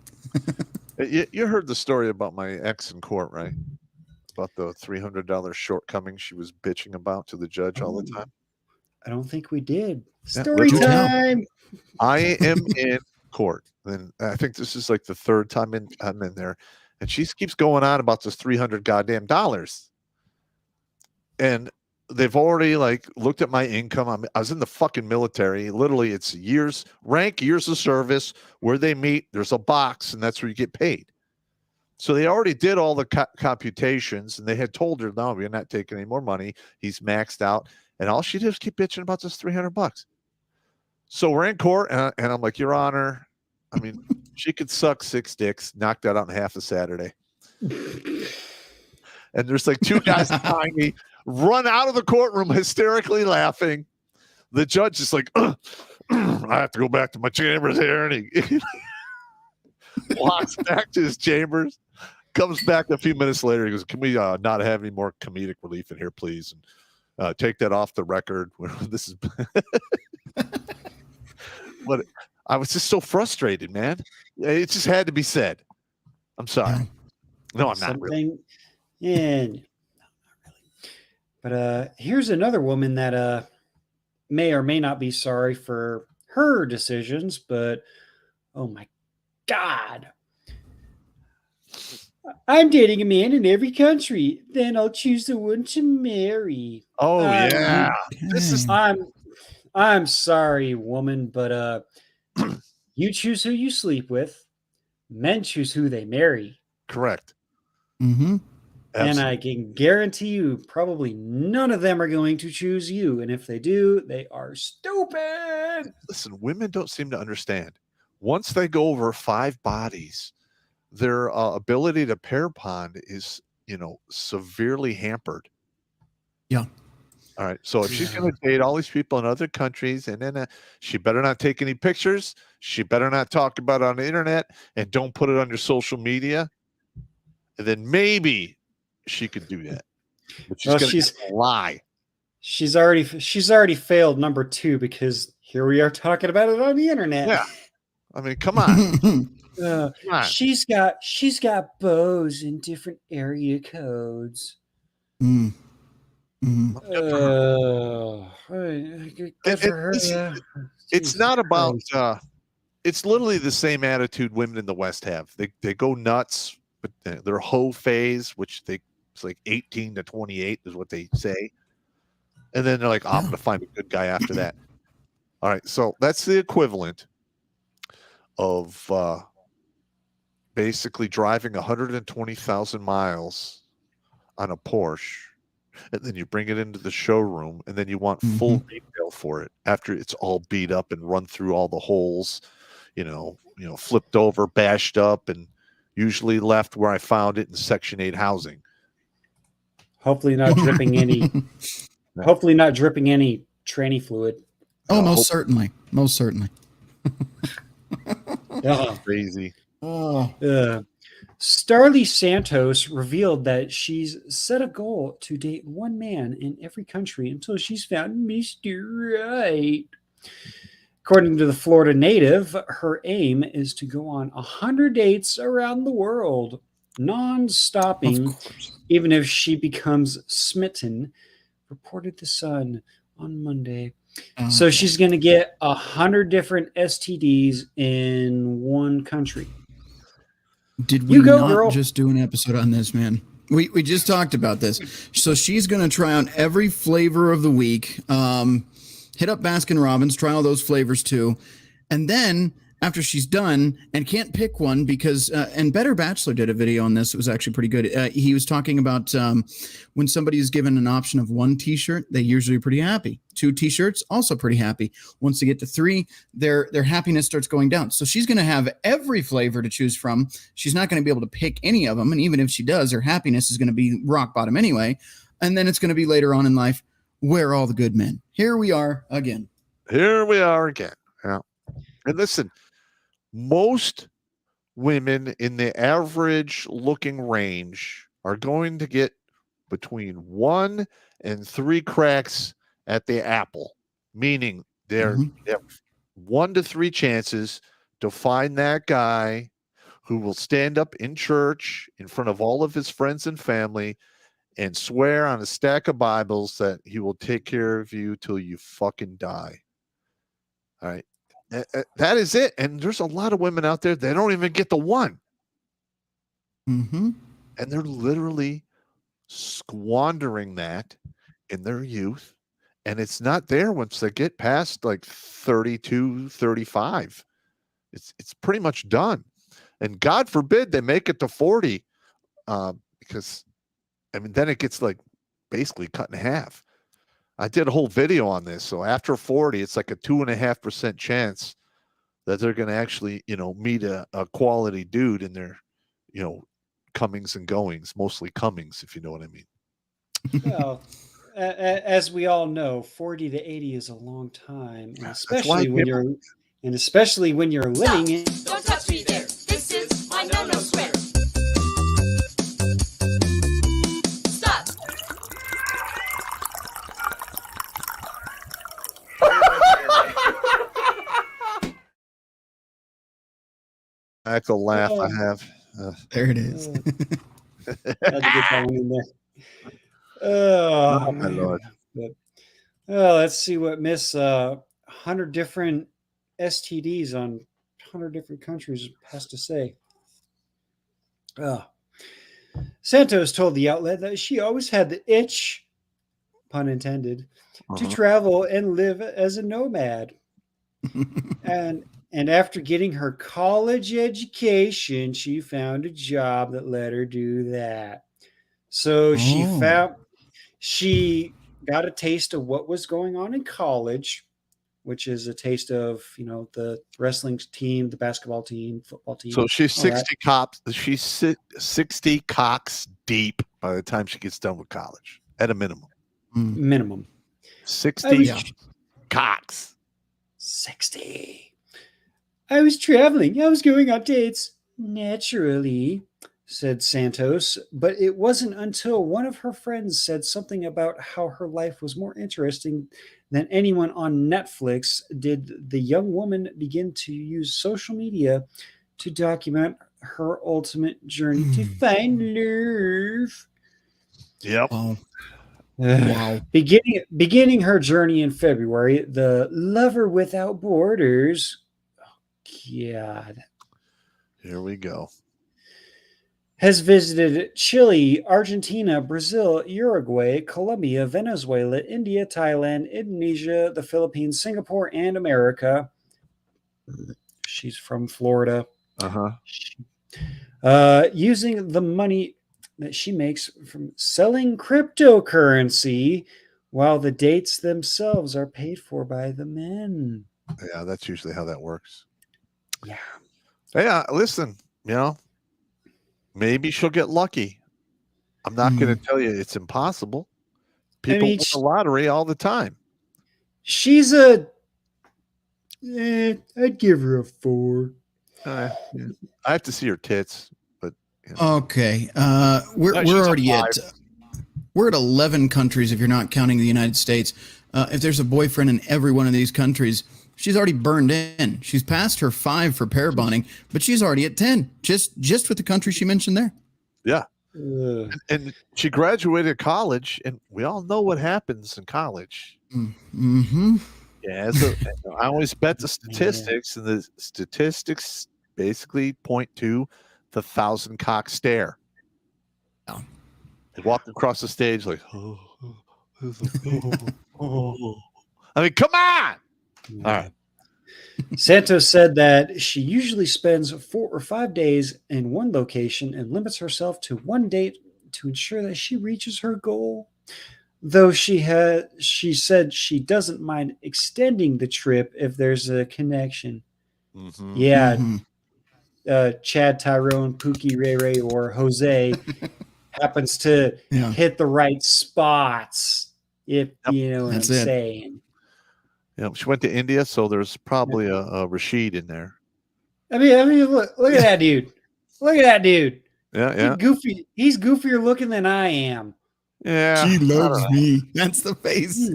You heard the story about my ex in court, right? About the $300 shortcoming she was bitching about to the judge all the time. I don't think we did. Yeah, Story time. I am in court, and I think this is like the third time I'm in there, and she keeps going on about this $300 goddamn dollars, and they've already like looked at my income. I was in the fucking military. Literally, it's years of service. Where they meet, there's a box, and that's where you get paid. So they already did all the computations, and they had told her, no, we're not taking any more money. He's maxed out. And all she did was keep bitching about this $300. So we're in court, and I'm like, Your Honor, I mean, she could suck 6 dicks, knock that out in half a Saturday. And there's like 2 guys behind me, run out of the courtroom hysterically laughing. The judge is like, I have to go back to my chambers here. And he walks back to his chambers, comes back a few minutes later. He goes, can we not have any more comedic relief in here, please? And take that off the record. This is, but I was just so frustrated, man. It just had to be said. I'm sorry. No, I'm not really. Yeah, not really. But here's another woman that may or may not be sorry for her decisions, but oh my God. I'm dating a man in every country. Then I'll choose the one to marry. Oh yeah. This is I'm sorry, woman, but you choose who you sleep with. Men choose who they marry. Correct. Mm-hmm. And I can guarantee you, probably none of them are going to choose you. And if they do, they are stupid. Listen, women don't seem to understand. Once they go over 5 bodies, their ability to pair bond is, severely hampered. Yeah. All right. So if she's going to date all these people in other countries, and then she better not take any pictures. She better not talk about it on the internet, and don't put it on your social media. And then maybe she could do that. But she's going to lie. She's already failed number 2 because here we are talking about it on the internet. Yeah. I mean, come on. She's got bows in different area codes. Mm. Mm-hmm. It's not about it's literally the same attitude women in the West have. They go nuts, but their hoe phase, which it's like 18 to 28 is what they say. And then they're like, I'm going to find a good guy after that. All right. So that's the equivalent of basically driving 120,000 miles on a Porsche, and then you bring it into the showroom, and then you want full retail for it after it's all beat up and run through all the holes, flipped over, bashed up, and usually left where I found it in Section 8 housing. Hopefully not dripping any. Hopefully not dripping any tranny fluid. Oh, most certainly. Crazy. Oh. Starlee Santos revealed that she's set a goal to date one man in every country until she's found Mr. Right. According to the Florida native, her aim is to go on 100 dates around the world, non-stopping, even if she becomes smitten, reported The Sun on Monday. So she's going to get 100 different STDs in one country. Did we not just do an episode on this, man? We just talked about this. So she's going to try on every flavor of the week. Hit up Baskin Robbins, try all those flavors too. And then after she's done and can't pick one because, and Better Bachelor did a video on this. It was actually pretty good. He was talking about when somebody is given an option of one t-shirt, they usually are pretty happy. 2 t-shirts, also pretty happy. Once they get to 3, their happiness starts going down. So she's going to have every flavor to choose from. She's not going to be able to pick any of them. And even if she does, her happiness is going to be rock bottom anyway. And then it's going to be later on in life, where are all the good men? Here we are again. Here we are again. Yeah. And listen, most women in the average looking range are going to get between 1 and 3 cracks at the apple, meaning they have 1 to 3 chances to find that guy who will stand up in church in front of all of his friends and family and swear on a stack of Bibles that he will take care of you till you fucking die. All right. That is it. And there's a lot of women out there, they don't even get the one. Mm-hmm. And they're literally squandering that in their youth. And it's not there once they get past like 32, 35. It's pretty much done. And God forbid they make it to 40. Because, I mean, then it gets like basically cut in half. I did a whole video on this. So after 40, it's like a 2.5% chance that they're going to actually, meet a quality dude in their, comings and goings, mostly comings, if you know what I mean. Well, as we all know, 40 to 80 is a long time, and especially when you're living in. Don't touch me there. This is my no-no square. Stop. That's a laugh I have. There it is. Had to get that one in there. Oh, my Lord. But, let's see what Miss 100 different STDs on 100 different countries has to say. Santos told the outlet that she always had the itch, pun intended, to travel and live as a nomad. And after getting her college education, she found a job that let her do that. So she got a taste of what was going on in college, which is a taste of, the wrestling team, the basketball team, football team. So she's 60 cops. She's 60 cocks deep by the time she gets done with college, at a minimum. Minimum. 60 cocks. 60. I was traveling. I was going on dates. Naturally, said Santos. But it wasn't until one of her friends said something about how her life was more interesting than anyone on Netflix did the young woman begin to use social media to document her ultimate journey to find love. Yep. Wow. Beginning her journey in February, the Lover Without Borders. God. Here we go. Has visited Chile, Argentina, Brazil, Uruguay, Colombia, Venezuela, India, Thailand, Indonesia, the Philippines, Singapore, and America. She's from Florida. Using the money that she makes from selling cryptocurrency, while the dates themselves are paid for by the men. Yeah, that's usually how that works. Yeah. Listen, maybe she'll get lucky. I'm not going to tell you it's impossible. People win the lottery all the time. She's I'd give her a 4. I have to see her tits, but okay. We're already we're at 11 countries if you're not counting the United States. If there's a boyfriend in every one of these countries, she's already burned in. She's past her 5 for pair bonding, but she's already at 10 just with the country she mentioned there. Yeah. And she graduated college, and we all know what happens in college. Mm-hmm. Yeah, I always bet the statistics, and the statistics basically point to the 1,000-cock stare. Oh. They walk across the stage like, I mean, come on! All right. Santos said that she usually spends 4 or 5 days in one location and limits herself to one date to ensure that she reaches her goal. Though she said she doesn't mind extending the trip if there's a connection. Mhm. Yeah, Mhm. Chad, Tyrone, Pookie, Ray Ray, or Jose happens to Yeah. hit the right spots, if Yep. you know what That's I'm it. saying. She went to India, so there's probably a Rashid in there. I mean, look at that dude. Look at that dude. Yeah, He's yeah, goofy. He's goofier looking than I am. yeah. She I don't loves know. me. That's the face.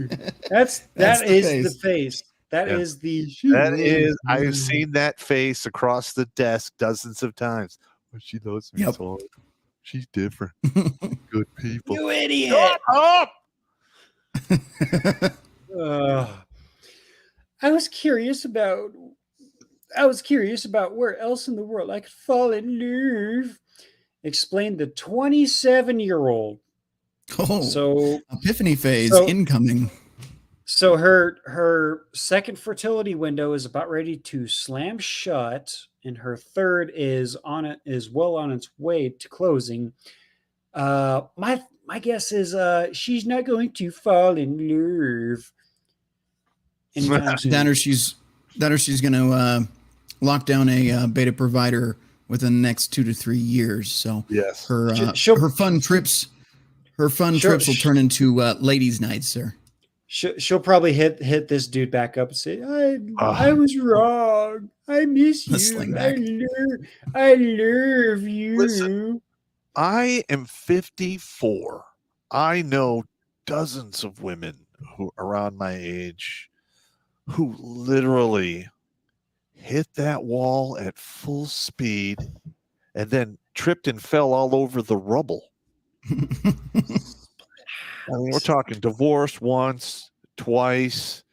That's That's that the is the face. face. That Yeah. is the. That is, I've seen that face across the desk dozens of times. But she loves me Yep. so. She's different. Good people. You idiot. Shut up! I was curious about where else in the world I could fall in love, explained the 27-year-old. Oh, So epiphany phase so- incoming. so her second fertility window is about ready to slam shut, and her third is well on its way to closing. My guess is she's not going to fall in love anytime soon. That or she's going to lock down a beta provider within the next 2 to 3 years. So Yes. her fun trips will turn into ladies' nights, sir. She'll probably hit this dude back up and say, I was wrong. I miss The you. sling I back. love you. Listen. I am 54. I know dozens of women who around my age who literally hit that wall at full speed and then tripped and fell all over the rubble. I mean, we're talking divorce once, twice.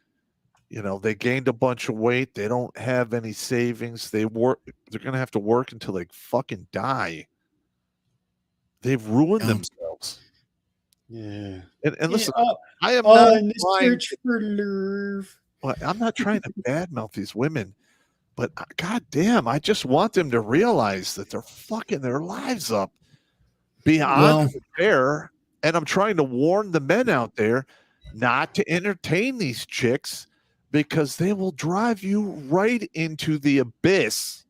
They gained a bunch of weight. They don't have any savings. They're going to have to work until they fucking die. They've ruined themselves. Yeah. And listen, Yeah, I am all not in the trying. search for love. Well, I'm not trying to badmouth these women, but goddamn, I just want them to realize that they're fucking their lives up beyond repair. And I'm trying to warn the men out there not to entertain these chicks because they will drive you right into the abyss.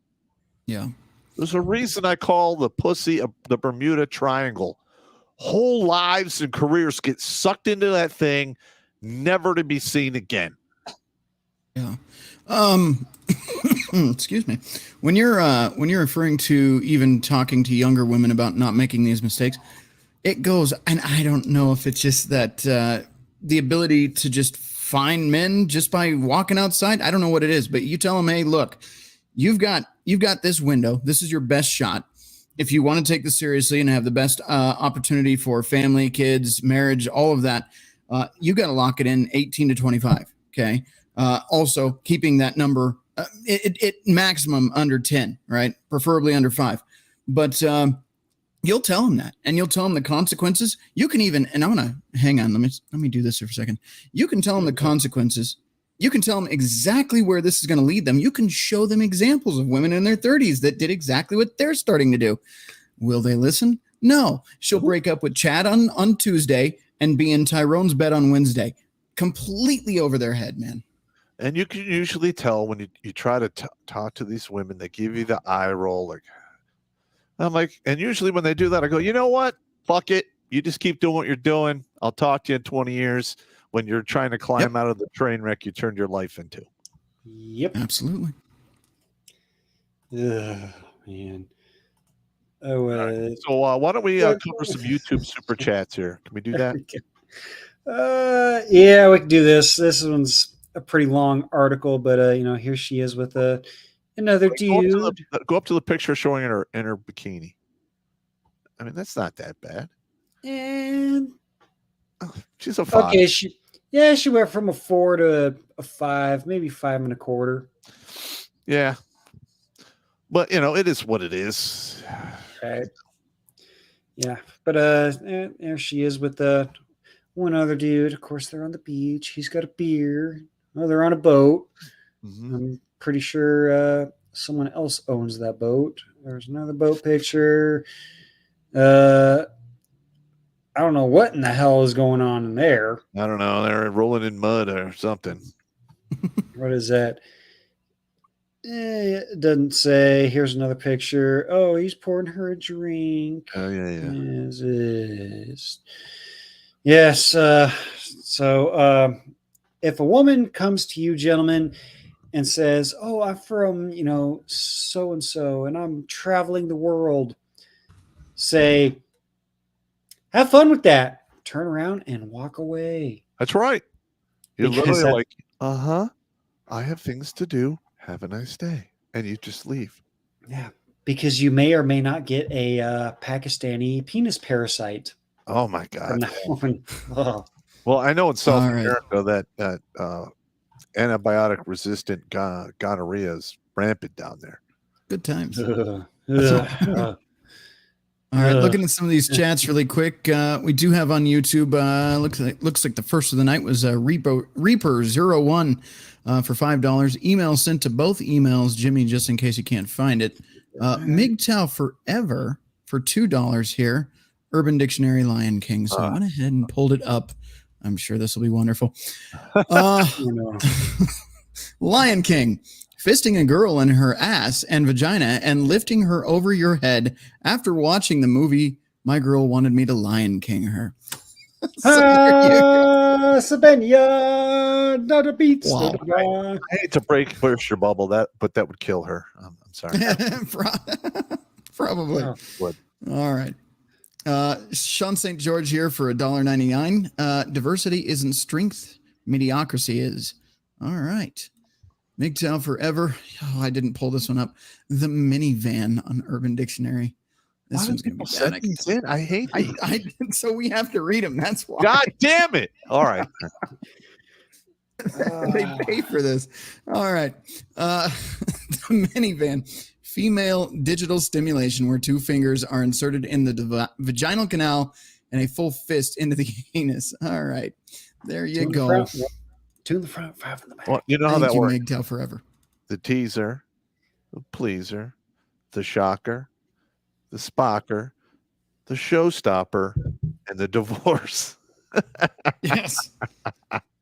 Yeah. There's a reason I call the pussy the Bermuda Triangle. Whole lives and careers get sucked into that thing, never to be seen again. Yeah. Excuse me. When you're referring to even talking to younger women about not making these mistakes, it goes, and I don't know if it's just that the ability to just find men just by walking outside. I don't know what it is, but you tell them, hey, look, you've got this window. This is your best shot. If you want to take this seriously and have the best opportunity for family, kids, marriage, all of that, you got to lock it in 18 to 25. Okay. Also keeping that number, it maximum under 10, right? Preferably under 5. But you'll tell them that, and you'll tell them the consequences. You can even, and I'm gonna hang on. Let me do this for a second. You can tell them the consequences. You can tell them exactly where this is going to lead them. You can show them examples of women in their 30s that did exactly what they're starting to do. Will they listen? No. She'll break up with Chad on Tuesday and be in Tyrone's bed on Wednesday. Completely over their head, man. And you can usually tell when you try to talk to these women, they give you the eye roll. Like, I'm like, and usually when they do that, I go, you know what? Fuck it. You just keep doing what you're doing. I'll talk to you in 20 years when you're trying to climb out of the train wreck you turned your life into. Yep. Absolutely. Ugh, man. Oh, Right. So why don't we cover some YouTube super chats here? Can we do that? Yeah, we can do this. This one's a pretty long article, but here she is with another dude. Go up to the picture showing her in her bikini. I mean, that's not that bad. And she's a 5. Okay, she went from a 4 to a 5, maybe 5.25. Yeah, but it is what it is. Okay. Yeah, but there she is with one other dude. Of course, they're on the beach. He's got a beer. Oh, they're on a boat. Mm-hmm. pretty sure someone else owns that boat. There's another boat picture. I don't know what in the hell is going on in there. I don't know. They're rolling in mud or something. What is that? It doesn't say. Here's another picture. Oh, he's pouring her a drink. Oh, yeah. Yes. So if a woman comes to you, gentlemen, and says, "Oh, I'm from, so and so, and I'm traveling the world," say, "Have fun with that." Turn around and walk away. That's right. You're Because literally like, I have things to do. Have a nice day. And you just leave. Yeah, because you may or may not get a Pakistani penis parasite. Oh, my God. Oh. Well, I know in South All right. America that antibiotic-resistant gonorrhea is rampant down there. Good times. Ugh. All right, Ugh. looking at some of these chats really quick. We do have on YouTube. Looks like the first of the night was Reaper01 for $5. Email sent to both emails, Jimmy, just in case you can't find it. MGTOW Forever for $2 here. Urban Dictionary Lion King. So I went ahead and pulled it up. I'm sure this will be wonderful. Lion King. Fisting a girl in her ass and vagina and lifting her over your head. After watching the movie, my girl wanted me to Lion King her. Sabenya, not a beat. Wow. I hate to burst your bubble, but that would kill her. I'm sorry. Probably. Oh. Would. All right. Sean St. George here for $1.99. Diversity isn't strength. Mediocrity is. All right. MGTOW Forever. Oh, I didn't pull this one up. The minivan on Urban Dictionary. This one's going to be bad. These in? I hate these. So we have to read them. That's why. God damn it. All right. They pay for this. All right. The minivan. Female digital stimulation where two fingers are inserted in the vaginal canal and a full fist into the anus. All right. There you go. Two in the front, five in the back. Well, you know how that works. MGTOW Forever. The teaser, the pleaser, the shocker, the spocker, the showstopper, and the divorce. Yes.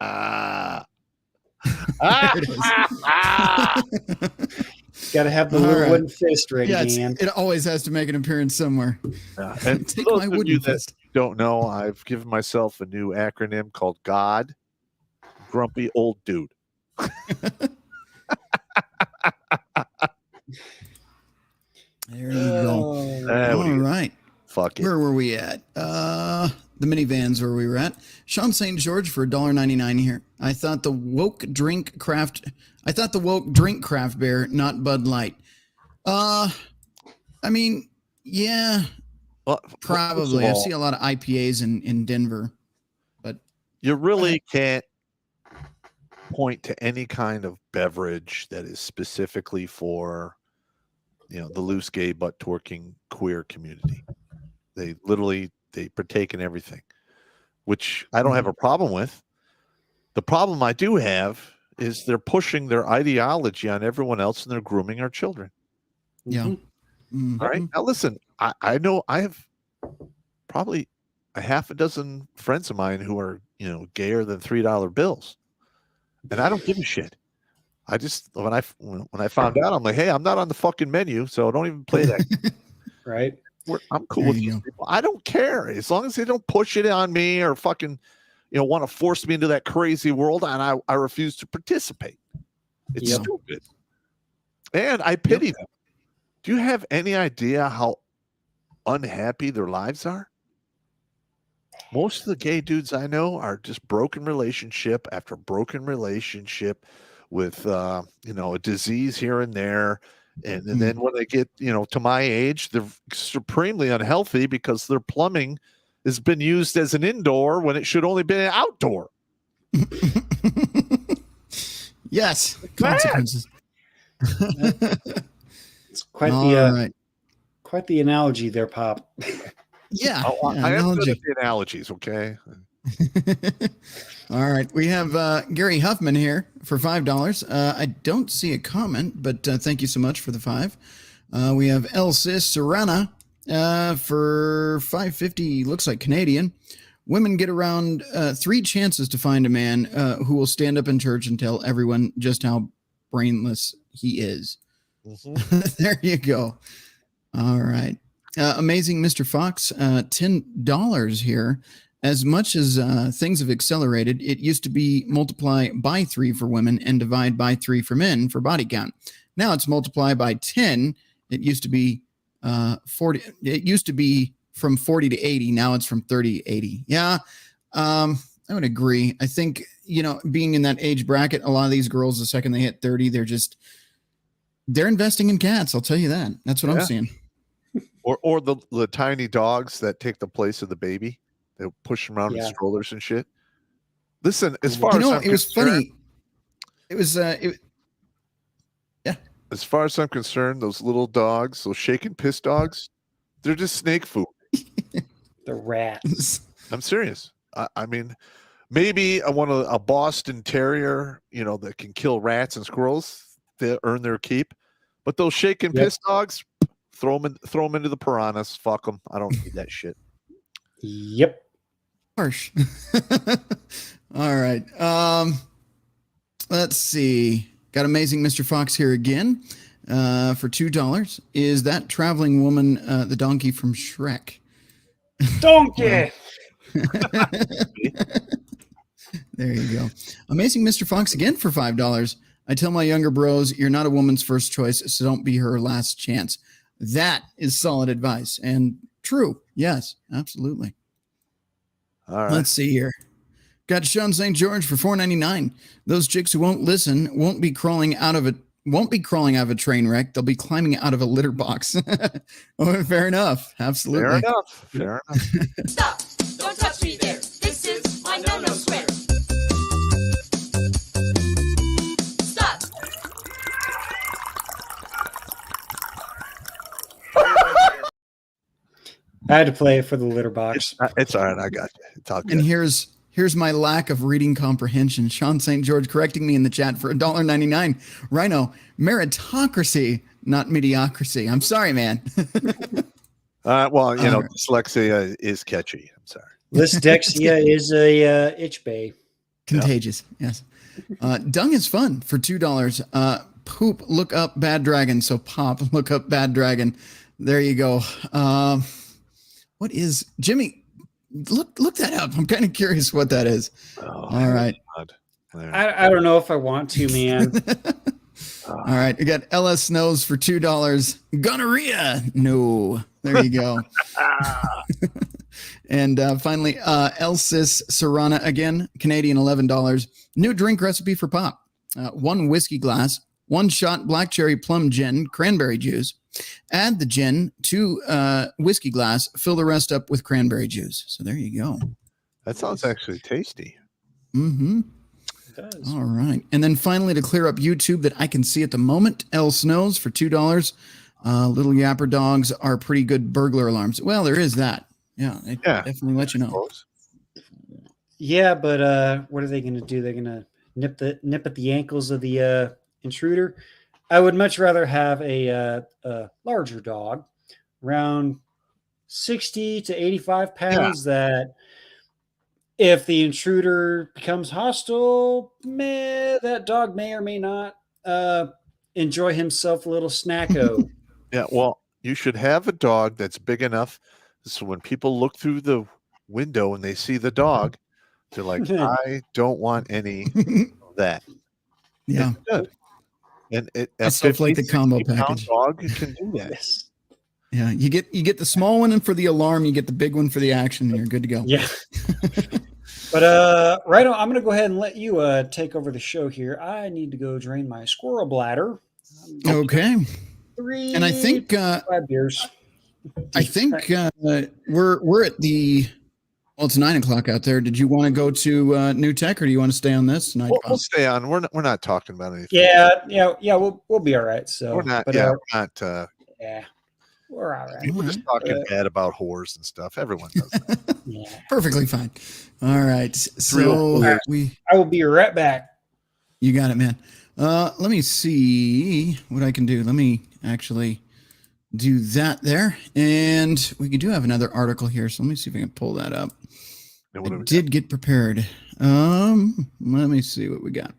Ah. There it is. Got to have the All little right. wooden fist ready, Yeah, man. it always has to make an appearance somewhere. Yeah. And Take for my those of wooden you that fist. don't know, I've given myself a new acronym called GOD, Grumpy Old Dude. There you go. There we All go. right. Fuck it. Where were we at? The minivans where we were at. Sean St. George for $1.99 here. I thought the woke drink craft beer, not Bud Light. I mean, yeah, Well, probably. I see a lot of IPAs in Denver, but you really can't point to any kind of beverage that is specifically for, the loose gay butt twerking queer community. They partake in everything, which I don't have a problem with. The problem I do have is they're pushing their ideology on everyone else and they're grooming our children. yeah. Mhm. All right. Now listen, I know I have probably a half a dozen friends of mine who are, gayer than $3 bills. And I don't give a shit. I just when I found out, I'm like, hey, I'm not on the fucking menu, so don't even play that. Right? I'm cool There with you these go. people. I don't care as long as they don't push it on me or fucking, want to force me into that crazy world, and I refuse to participate. It's Yep. stupid, and I pity them. Do you have any idea how unhappy their lives are? Most of the gay dudes I know are just broken relationship after broken relationship with, a disease here and there. And then when they get, to my age, they're supremely unhealthy because their plumbing has been used as an indoor when it should only be an outdoor. Yes. Consequences. It's quite All the right. quite the analogy there, Pop. Yeah. Oh, yeah, I am good analogy. at the analogies, okay? All right. We have Gary Huffman here for $5. I don't see a comment, but thank you so much for the 5. We have El Sis Serrana for $5.50. Looks like Canadian. Women get around 3 chances to find a man who will stand up in church and tell everyone just how brainless he is. There you go. All right. Amazing Mr. Fox, $10 here. As much as things have accelerated, it used to be multiply by 3 for women and divide by 3 for men for body count. Now it's multiply by 10. It used to be 40. It used to be from 40 to 80. Now it's from 30 to 80. Yeah, I would agree. I think, being in that age bracket, a lot of these girls, the second they hit 30, they're investing in cats. I'll tell you that. That's what I'm seeing. Or the tiny dogs that take the place of the baby. They push them around in strollers and shit. Listen, as far as I'm it was concerned, funny. It was as far as I'm concerned, those little dogs, those shake and piss dogs, they're just snake food. The rats. I'm serious. I mean, maybe I want a Boston Terrier, that can kill rats and squirrels. They earn their keep. But those shake and piss dogs, throw them into the piranhas. Fuck them. I don't need that shit. Yep. Harsh. All right. Let's see. Got amazing Mr. Fox here again for $2. Is that traveling woman the donkey from Shrek? Donkey. There you go. Amazing Mr. Fox again for $5. I tell my younger bros, you're not a woman's first choice, so don't be her last chance. That is solid advice and true. Yes, absolutely. All right. Let's see here. Got Sean St. George for $4.99. Those chicks who won't listen won't be crawling out of a train wreck. They'll be climbing out of a litter box. Oh, fair enough. Absolutely. Fair enough. Stop! Don't touch me there. This is my no-no square. Stop! I had to play it for the litter box. It's all right. I got you. It's all good. And here's my lack of reading comprehension. Sean St. George correcting me in the chat for $1.99. Rhino, meritocracy, not mediocrity. I'm sorry, man. Dyslexia is catchy. I'm sorry. Dyslexia is a itch bay. Contagious. Yes. Dung is fun for $2. Poop, look up Bad Dragon. So pop, look up Bad Dragon. There you go. What is Jimmy? Look that up. I'm kind of curious what that is. Oh, all right. I don't know if I want to, man. All right. We got LS Snows for $2. Gonorrhea. No. There you go. And finally, Elsis Serrana again, Canadian $11. New drink recipe for pop. 1 whiskey glass, 1 shot black cherry plum gin, cranberry juice. Add the gin to whiskey glass. Fill the rest up with cranberry juice. So there you go. That sounds actually tasty. Mm-hmm. It does. All right. And then finally, to clear up YouTube that I can see at the moment, L Snows for $2. Little yapper dogs are pretty good burglar alarms. Well, there is that. Yeah, they definitely let you know. Yeah, but what are they going to do? They're going to nip at the ankles of the intruder. I would much rather have a larger dog, around 60 to 85 pounds, that if the intruder becomes hostile, that dog may or may not enjoy himself a little snacko. Yeah, well, you should have a dog that's big enough so when people look through the window and they see the dog, they're like, I don't want any of that. Yeah. It's good. And stuff like the combo package. Dog can do that. Yes. Yeah, you get the small one and for the alarm, you get the big one for the action, and you're good to go. Yeah. But Rhino, I'm going to go ahead and let you take over the show here. I need to go drain my squirrel bladder. Okay. 3 and I think 5 beers. I think we're at the. Well, it's 9:00 out there. Did you want to go to New Tech, or do you want to stay on this? We'll stay on. We're not talking about anything. Yeah. We'll be all right. So we're not. but, we're not. yeah. We're all right. People just talking bad about whores and stuff. Everyone does that. Yeah. Perfectly fine. All right. Real So whores. I will be right back. You got it, man. Let me see what I can do. Let me actually do that there. And we do have another article here. So let me see if I can pull that up. And what do I we did get prepared. Let me see what we got.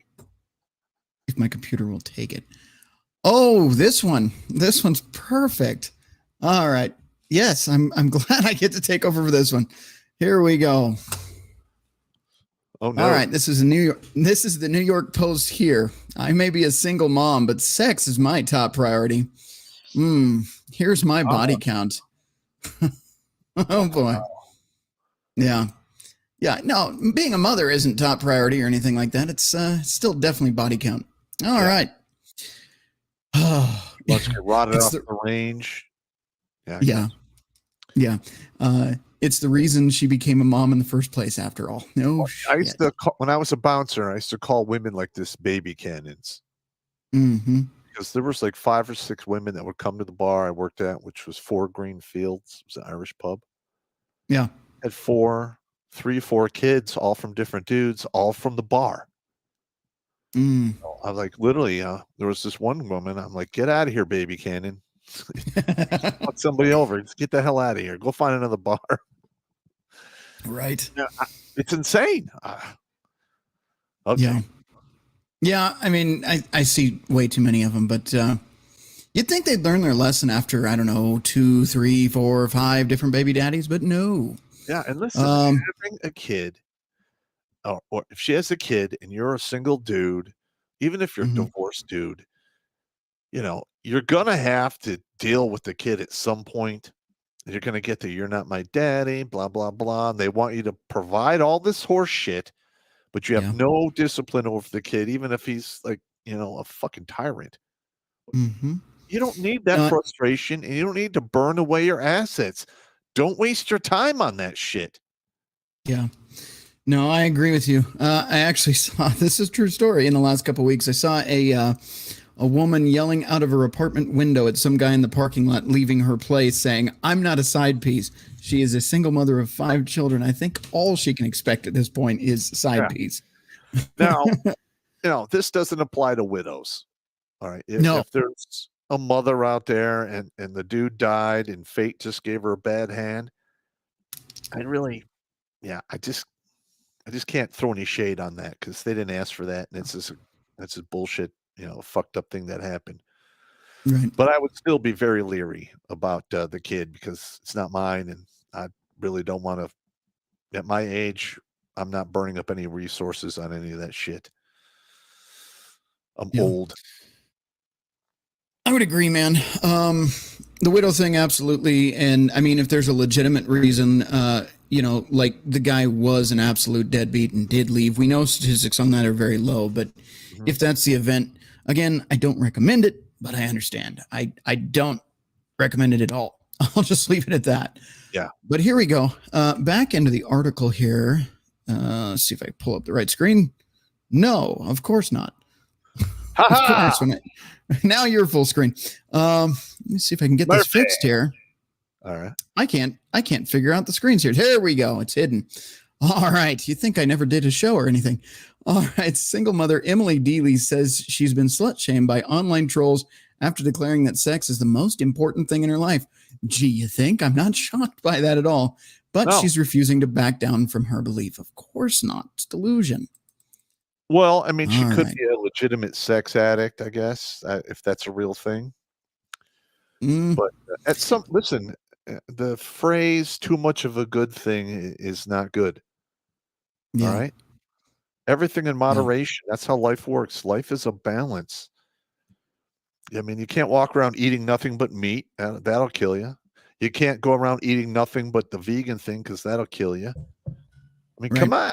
If my computer will take it. Oh, this one. This one's perfect. All right. Yes, I'm glad I get to take over for this one. Here we go. Oh no! All right, this is the New York Post here. I may be a single mom, but sex is my top priority. Here's my body count. Oh boy. Yeah. Yeah. No, being a mother isn't top priority or anything like that. It's still definitely body count. All right. Oh, Let's get rotted It's off the- the range. yeah. Yeah. It's the reason she became a mom in the first place, after all. No, I used to call, when I was a bouncer, I used to call women like this baby cannons. Mm-hmm. Because there was like 5 or 6 women that would come to the bar I worked at, which was 4 Green Fields. It was an Irish pub. Yeah. Had 4 kids, all from different dudes, all from the bar. Mm. I was like, literally, there was this one woman. I'm like, get out of here, baby cannon. Fuck somebody over. Just get the hell out of here. Go find another bar. Right. Yeah, it's insane. Okay. Yeah. Yeah. I mean, I see way too many of them, but you'd think they'd learn their lesson after, I don't know, 2, 3, 4, 5 different baby daddies, but no. Yeah, and listen, having a kid, or if she has a kid and you're a single dude, even if you're a divorced dude, you're gonna have to deal with the kid at some point. You're gonna get to "you're not my daddy," blah blah blah. And they want you to provide all this horse shit, but you have no discipline over the kid, even if he's like, a fucking tyrant. Mm-hmm. You don't need that frustration, and you don't need to burn away your assets. Don't waste your time on that shit. Yeah. No, I agree with you. I actually saw, this is a true story, in the last couple of weeks. I saw a woman yelling out of her apartment window at some guy in the parking lot leaving her place saying, "I'm not a side piece." She is a single mother of 5 children. I think all she can expect at this point is side piece. Now, this doesn't apply to widows. All right. If there's a mother out there and the dude died and fate just gave her a bad hand, I just can't throw any shade on that because they didn't ask for that. And that's a bullshit, fucked up thing that happened. Right. But I would still be very leery about the kid because it's not mine. And I really don't want to, at my age, I'm not burning up any resources on any of that shit. I'm old. I would agree, man. The widow thing, absolutely. And I mean, if there's a legitimate reason, like the guy was an absolute deadbeat and did leave, we know statistics on that are very low. But if that's the event, again, I don't recommend it, but I understand. I don't recommend it at all. I'll just leave it at that. Yeah. But here we go. Back into the article here. Let's see if I pull up the right screen. No, of course not. Of course, now you're full screen. Let me see if I can get this fixed here. All right. I can't figure out the screens here. There we go. It's hidden. All right. You think I never did a show or anything? All right. Single mother Emily Deely says she's been slut shamed by online trolls after declaring that sex is the most important thing in her life. Gee, you think? I'm not shocked by that at all. But she's refusing to back down from her belief. Of course not. It's delusion. Well, I mean, she could be a legitimate sex addict, I guess, if that's a real thing. But listen, the phrase "too much of a good thing" is not good. Yeah. All right. Everything in moderation. That's how life works. Life is a balance. I mean, you can't walk around eating nothing but meat. That'll kill you. You can't go around eating nothing but the vegan thing because that'll kill you. I mean, come on.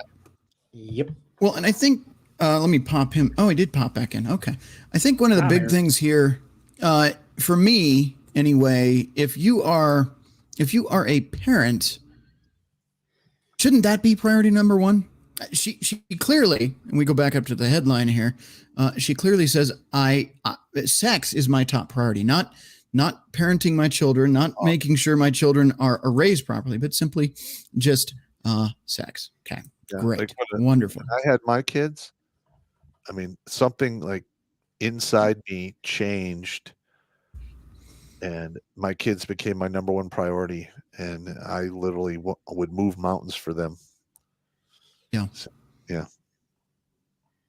Yep. Well, and I think, let me pop him. Oh, he did pop back in. Okay. I think one of the big things here, for me anyway, if you are a parent, shouldn't that be priority number one? She clearly, and we go back up to the headline here. She clearly says, sex is my top priority, not not parenting my children, not making sure my children are raised properly, but simply just sex. Okay, great, like wonderful. when I had my kids, I mean, something like inside me changed, and my kids became my number one priority, and I literally would move mountains for them. Yeah. So, yeah.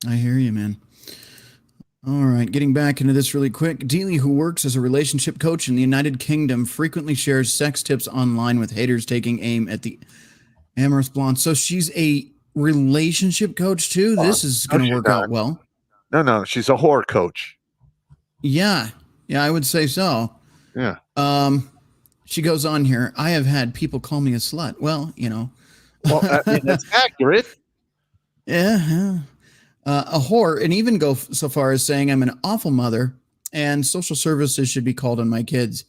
I hear you, man. All right, getting back into this really quick. Dealey, who works as a relationship coach in the United Kingdom, frequently shares sex tips online with haters taking aim at the amorous blonde. So she's a relationship coach too? This is going to work out well. No, she's a whore coach. Yeah, I would say so. Yeah. She goes on here, I have had people call me a slut. Well, Well, I mean, that's accurate. Yeah. A whore, and even go so far as saying I'm an awful mother and social services should be called on my kids.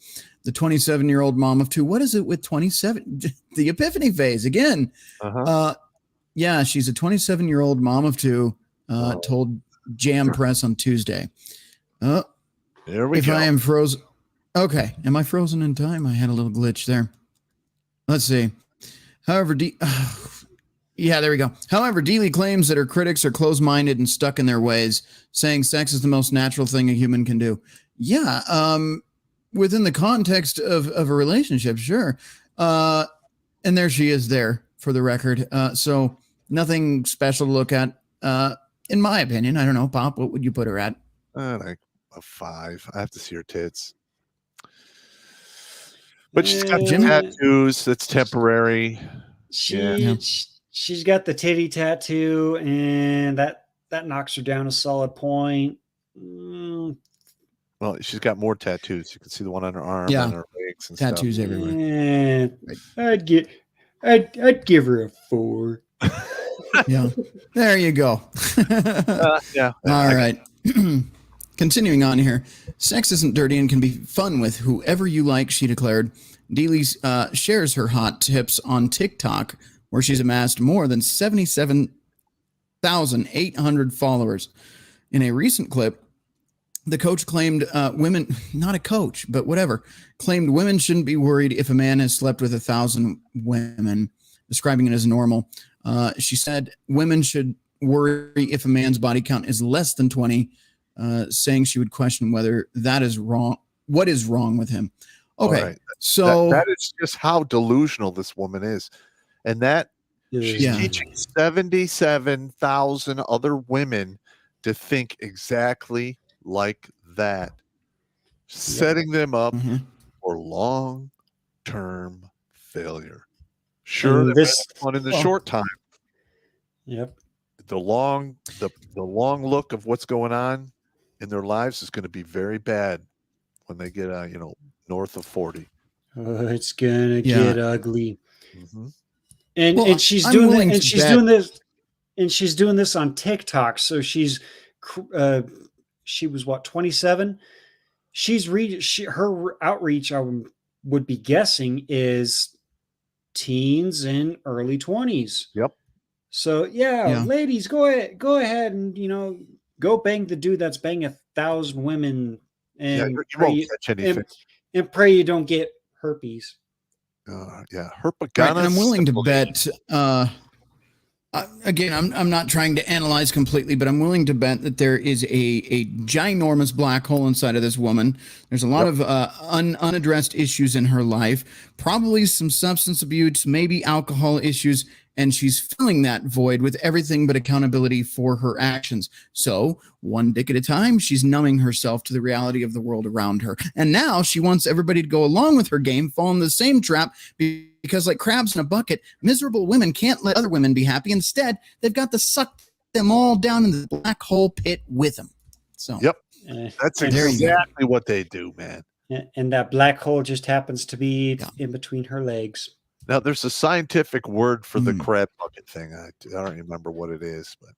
The 27-year-old mom of two. What is it with 27? The epiphany phase again. Yeah, she's a 27-year-old mom of two, told Jam Press on Tuesday. There we go. If I am frozen. Okay. Am I frozen in time? I had a little glitch there. Let's see. However, yeah, there we go. However, Dealey claims that her critics are closed-minded and stuck in their ways, saying sex is the most natural thing a human can do. Yeah, within the context of a relationship, sure. And there she is there, for the record. So nothing special to look at, in my opinion. I don't know, Pop, what would you put her at? Like a 5. I have to see her tits. But she's got tattoos. That's temporary. She's got the titty tattoo, and that knocks her down a solid point. Well, she's got more tattoos. You can see the one on her arm and her legs and tattoos stuff. everywhere. I'd give her a 4. Yeah, there you go. Yeah. All right. Continuing on here, sex isn't dirty and can be fun with whoever you like, she declared. Dealey shares her hot tips on TikTok, where she's amassed more than 77,800 followers. In a recent clip, the coach claimed women, not a coach, but whatever, claimed women shouldn't be worried if a man has slept with 1,000 women, describing it as normal. She said women should worry if a man's body count is less than 20, saying she would question whether that is wrong. What is wrong with him? Okay, right. So that is just how delusional this woman is, and that she's teaching 77,000 other women to think exactly like that, setting them up for long-term failure. Sure, this fun in the short time. Yep. The long look of what's going on in their lives is going to be very bad when they get north of 40. It's gonna get ugly. Mm-hmm. And she's doing this on TikTok. So she was what, 27? Her outreach, I would be guessing, is teens and early 20s. Yep. So ladies, go ahead and go bang the dude that's banging 1,000 women, and you won't catch anything. And pray you don't get herpes. Herpagana. Right, and I'm willing to bet. Again, I'm not trying to analyze completely, but I'm willing to bet that there is a ginormous black hole inside of this woman. There's a lot of unaddressed issues in her life, probably some substance abuse, maybe alcohol issues, and she's filling that void with everything but accountability for her actions. So, one dick at a time, she's numbing herself to the reality of the world around her. And now she wants everybody to go along with her game, fall in the same trap, because like crabs in a bucket, miserable women can't let other women be happy. Instead, they've got to suck them all down in the black hole pit with them. So, that's exactly what they do, man. And that black hole just happens to be in between her legs. Now, there's a scientific word for the crab bucket thing. I don't remember what it is, but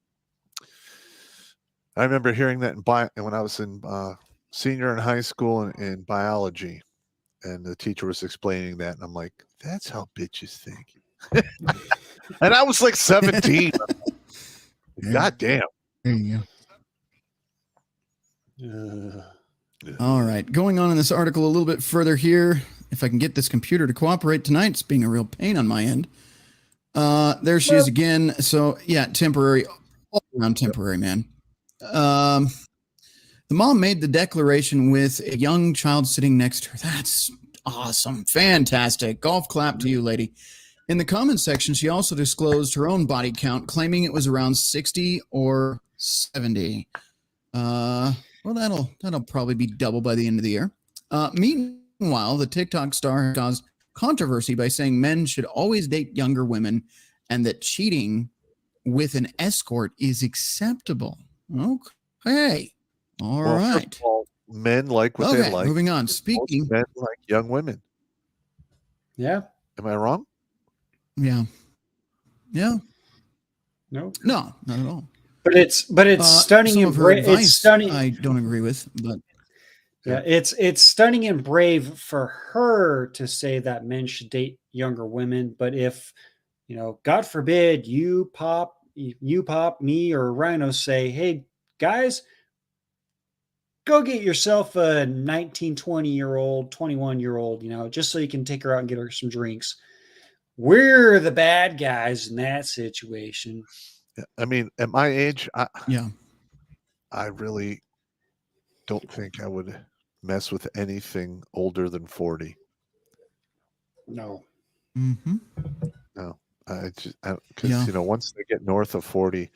I remember hearing that when I was in senior in high school in biology, and the teacher was explaining that, and I'm like, that's how bitches think. And I was like 17. God damn. There you go. All right. Going on in this article a little bit further here. If I can get this computer to cooperate tonight, it's being a real pain on my end. There she is again. So yeah, temporary, all around temporary, man. The mom made the declaration with a young child sitting next to her. That's awesome. Fantastic. Golf clap to you, lady. In the comments section, she also disclosed her own body count, claiming it was around 60 or 70. Well, that'll probably be double by the end of the year. Meanwhile, the TikTok star caused controversy by saying men should always date younger women and that cheating with an escort is acceptable. Okay. All right. First of all, men like what they like. Moving on. Speaking. Most men like young women. Yeah. Am I wrong? Yeah. No. No, not at all. But it's stunning some and of her brave. It's advice stunning. I don't agree with, but Yeah, it's stunning and brave for her to say that men should date younger women. But if, God forbid, you pop, me or Rhino say, hey, guys, go get yourself a 19, 20-year-old, 21-year-old, just so you can take her out and get her some drinks. We're the bad guys in that situation. I mean, at my age, yeah. I really don't think I would mess with anything older than 40. No. Mm-hmm. No. Because once they get north of 40,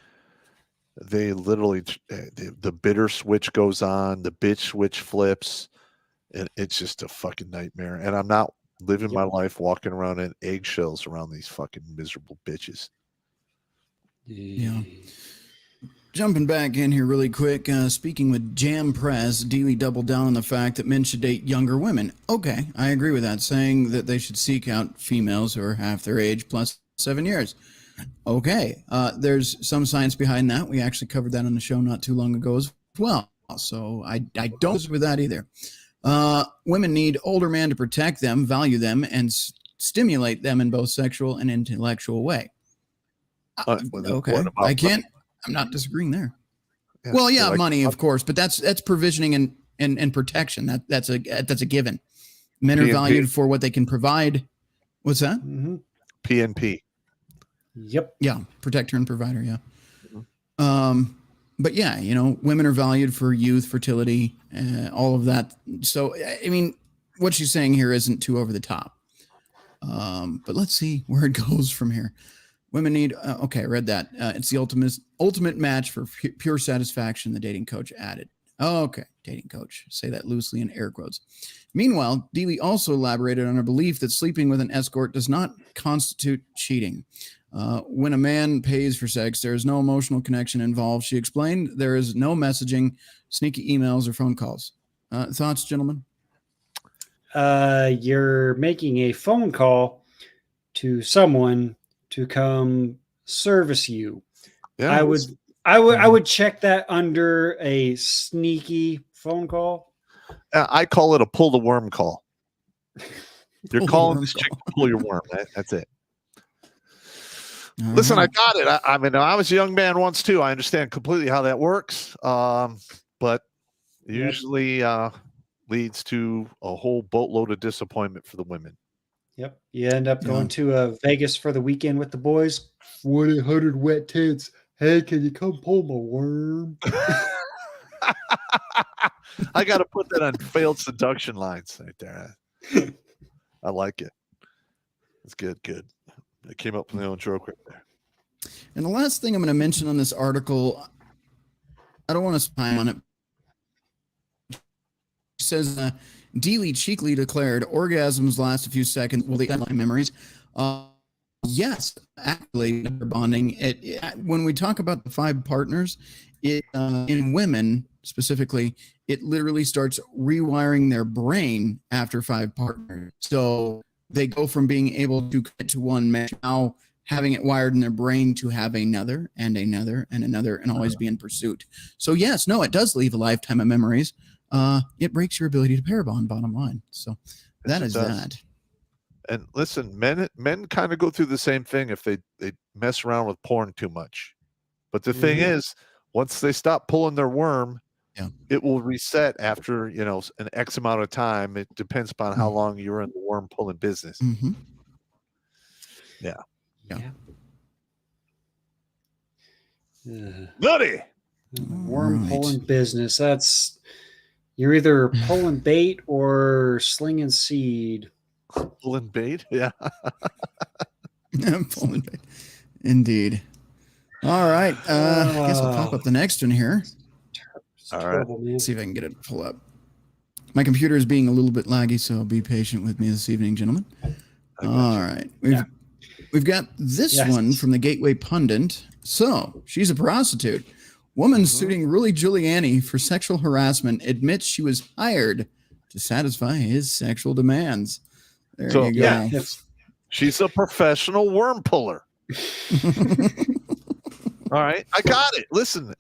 they literally the bitter switch goes on, the bitch switch flips, and it's just a fucking nightmare. And I'm not living my life walking around in eggshells around these fucking miserable bitches. Yeah. Jumping back in here really quick, speaking with Jam Press, Dealey doubled down on the fact that men should date younger women. Okay, I agree with that, saying that they should seek out females who are half their age plus 7 years. Okay, there's some science behind that. We actually covered that on the show not too long ago as well. So I don't agree with that either. Women need older men to protect them, value them, and stimulate them in both sexual and intellectual way. Okay, I'm not disagreeing there. Yeah, well, yeah, money, of course, but that's provisioning and protection. That's a given. Men are valued for what they can provide. What's that? Mm-hmm. PNP. Yep. Yeah, protector and provider. Yeah. Mm-hmm. But yeah, women are valued for youth, fertility, all of that. So, I mean, what she's saying here isn't too over the top. But let's see where it goes from here. Women need, okay, I read that. It's the ultimate match for pure satisfaction, the dating coach added. Okay, dating coach. Say that loosely in air quotes. Meanwhile, Dealey also elaborated on her belief that sleeping with an escort does not constitute cheating. When a man pays for sex, there is no emotional connection involved. She explained there is no messaging, sneaky emails, or phone calls. Thoughts, gentlemen? You're making a phone call to someone to come service you. Yeah, I would check that under a sneaky phone call. I call it a pull the worm call. You're calling this chick to pull your worm. That's it. Listen, I got it. I mean, I was a young man once too. I understand completely how that works. But usually leads to a whole boatload of disappointment for the women. Yep. You end up going to Vegas for the weekend with the boys. 1-800 wet tits. Hey, can you come pull my worm? I got to put that on failed seduction lines right there. I like it. It's good. I came up with my own joke right there. And the last thing I'm going to mention on this article, I don't want to spy on it. It says, Dealey cheekily declared orgasms last a few seconds. Will they have memories? Yes, actually, bonding. When we talk about the 5 partners, in women specifically, it literally starts rewiring their brain after 5 partners. So they go from being able to commit to one man, now having it wired in their brain to have another and another and another and always be in pursuit. So yes, no, it does leave a lifetime of memories. It breaks your ability to pair bond, bottom line. So that is that. And listen, men kind of go through the same thing if they mess around with porn too much. But the thing is, once they stop pulling their worm, it will reset after, an X amount of time. It depends upon how long you're in the worm pulling business. Mm-hmm. Yeah. Nutty. Worm pulling business. That's you're either pulling bait or slinging seed. Pulling bait. Yeah. Pulling bait. Indeed. All right. I guess I'll pop up the next one here. All Terrible, man. Let's see if I can get it to pull up. My computer is being a little bit laggy, so be patient with me this evening, gentlemen. All right. We've got this one from the Gateway Pundit. So she's a prostitute. Woman suing Rudy Giuliani for sexual harassment admits she was hired to satisfy his sexual demands. There you go. Yeah, she's a professional worm puller. All right. I got it. Listen,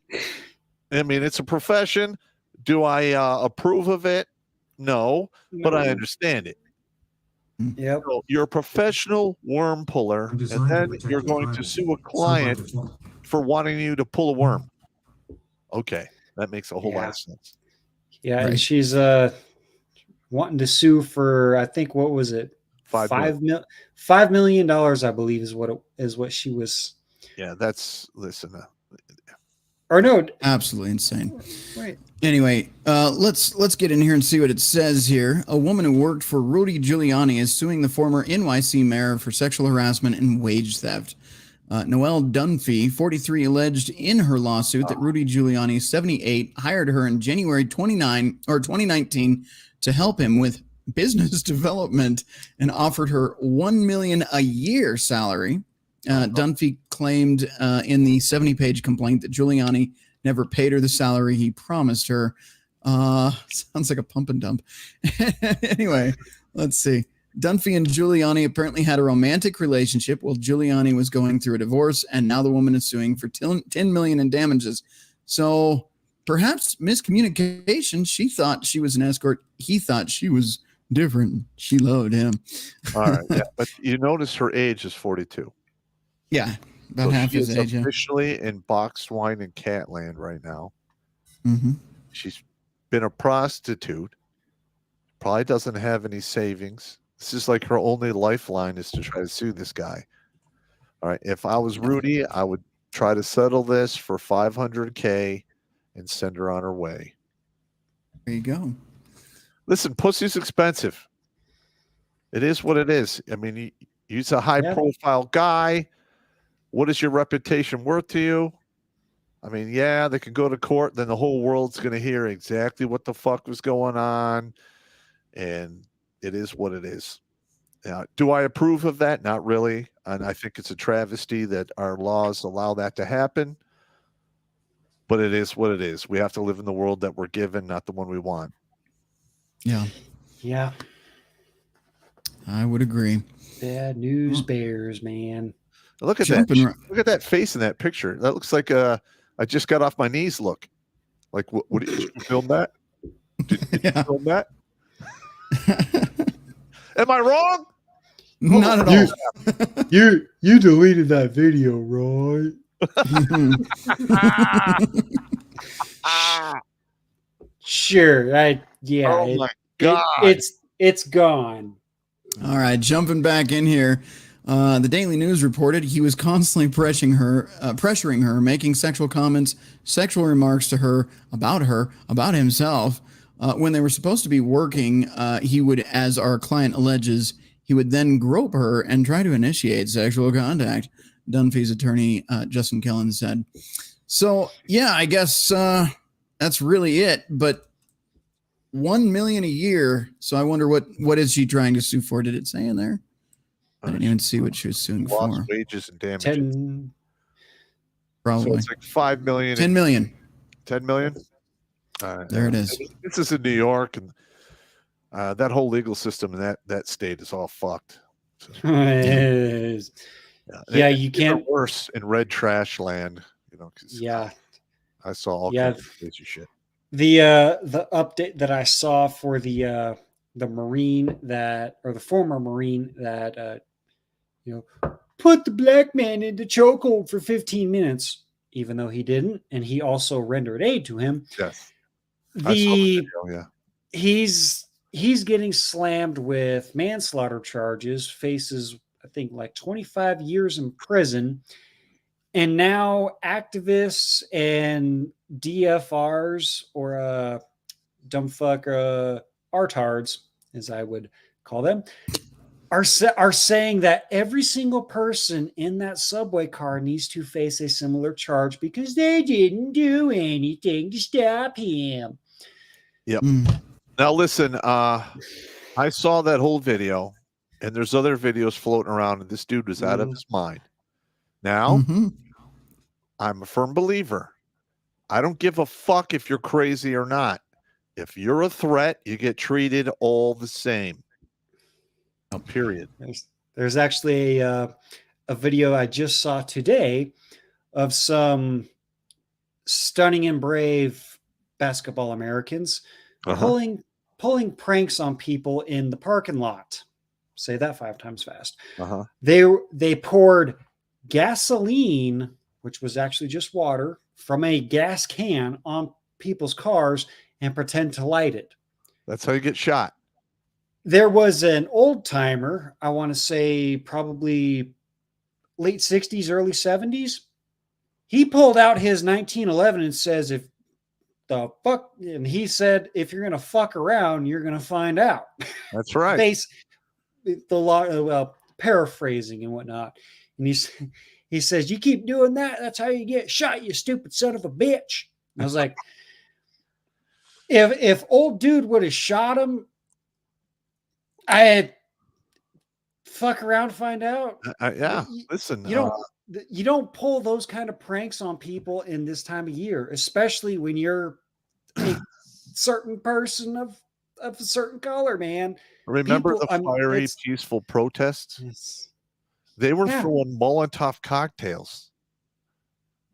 I mean, it's a profession. Do I approve of it? No, but I understand it. Yep. So you're a professional worm puller, and then you're going to sue a client for wanting you to pull a worm. Okay, that makes a whole lot of sense. Yeah, and she's wanting to sue for, I think, what was it? $5 million, I believe, is what she was. Yeah, that's or no, absolutely insane. Right. Anyway, let's get in here and see what it says here. A woman who worked for Rudy Giuliani is suing the former NYC mayor for sexual harassment and wage theft. Noelle Dunphy, 43, alleged in her lawsuit that Rudy Giuliani, 78, hired her in January 2019 to help him with business development and offered her $1 million a year salary. Dunphy claimed in the 70-page complaint that Giuliani never paid her the salary he promised her. Sounds like a pump and dump. Anyway, let's see. Dunphy and Giuliani apparently had a romantic relationship while Giuliani was going through a divorce, and now the woman is suing for $10 million in damages. So perhaps miscommunication. She thought she was an escort. He thought she was different. She loved him. all right. Yeah, but you notice her age is 42. Yeah, about half his age. Officially in boxed wine and cat land right now. Mm-hmm. She's been a prostitute. Probably doesn't have any savings. This is like her only lifeline is to try to sue this guy. All right. If I was Rudy, I would try to settle this for $500K and send her on her way. There you go. Listen, pussy's expensive. It is what it is. I mean, he's a high-profile guy. What is your reputation worth to you? I mean, yeah, they could go to court. Then the whole world's going to hear exactly what the fuck was going on. And it is what it is. Now, do I approve of that? Not really. And I think it's a travesty that our laws allow that to happen. But it is what it is. We have to live in the world that we're given, not the one we want. Yeah. Yeah. I would agree. Bad news bears, man. Look at that. Look at that face in that picture. That looks like I just got off my knees look. Like, what did you film that? Did you film that? Am I wrong? Not at all. You deleted that video, right? Sure. Oh my God. It's gone. All right, jumping back in here. The Daily News reported he was constantly pressuring her, making sexual comments, sexual remarks to her, about himself. When they were supposed to be working, he would, as our client alleges, he would then grope her and try to initiate sexual contact. Dunphy's attorney, Justin Kellen, said. So, yeah, I guess that's really it. But $1 million a year. So I wonder what is she trying to sue for? Did it say in there? I didn't even see what she was suing for. Lost wages and damages. Probably. So it's like $5 million. $10 million. $10 million. There it is. This is in New York, and that whole legal system in that state is all fucked. So, yeah, you can't. Worse in red trash land, Yeah, I saw all kinds of crazy shit. The update that I saw for the Marine the former Marine that put the black man into chokehold for 15 minutes, even though he didn't, and he also rendered aid to him. Yes. I saw the The video, yeah. he's getting slammed with manslaughter charges, faces I think like 25 years in prison, and now activists and DFRs or dumb fuck artards, as I would call them, are saying that every single person in that subway car needs to face a similar charge because they didn't do anything to stop him. Yep. Now listen, I saw that whole video, and there's other videos floating around, and this dude was out of his mind. Now, I'm a firm believer. I don't give a fuck if you're crazy or not. If you're a threat, you get treated all the same. Period. There's actually a video I just saw today of some stunning and brave basketball Americans pulling pranks on people in the parking lot. Say that 5 times fast. They poured gasoline, which was actually just water, from a gas can on people's cars and pretend to light it. That's how you get shot. There was an old timer, I want to say probably late 60s, early 70s. He pulled out his 1911 and says, if you're going to fuck around, you're going to find out. That's right. Paraphrasing and whatnot. And he says, you keep doing that, that's how you get shot, you stupid son of a bitch. And I was like, if old dude would have shot him, I had fuck around, find out. Listen, you don't pull those kind of pranks on people in this time of year, especially when you're a certain person of a certain color, man. Remember the fiery, peaceful protests? They were throwing Molotov cocktails,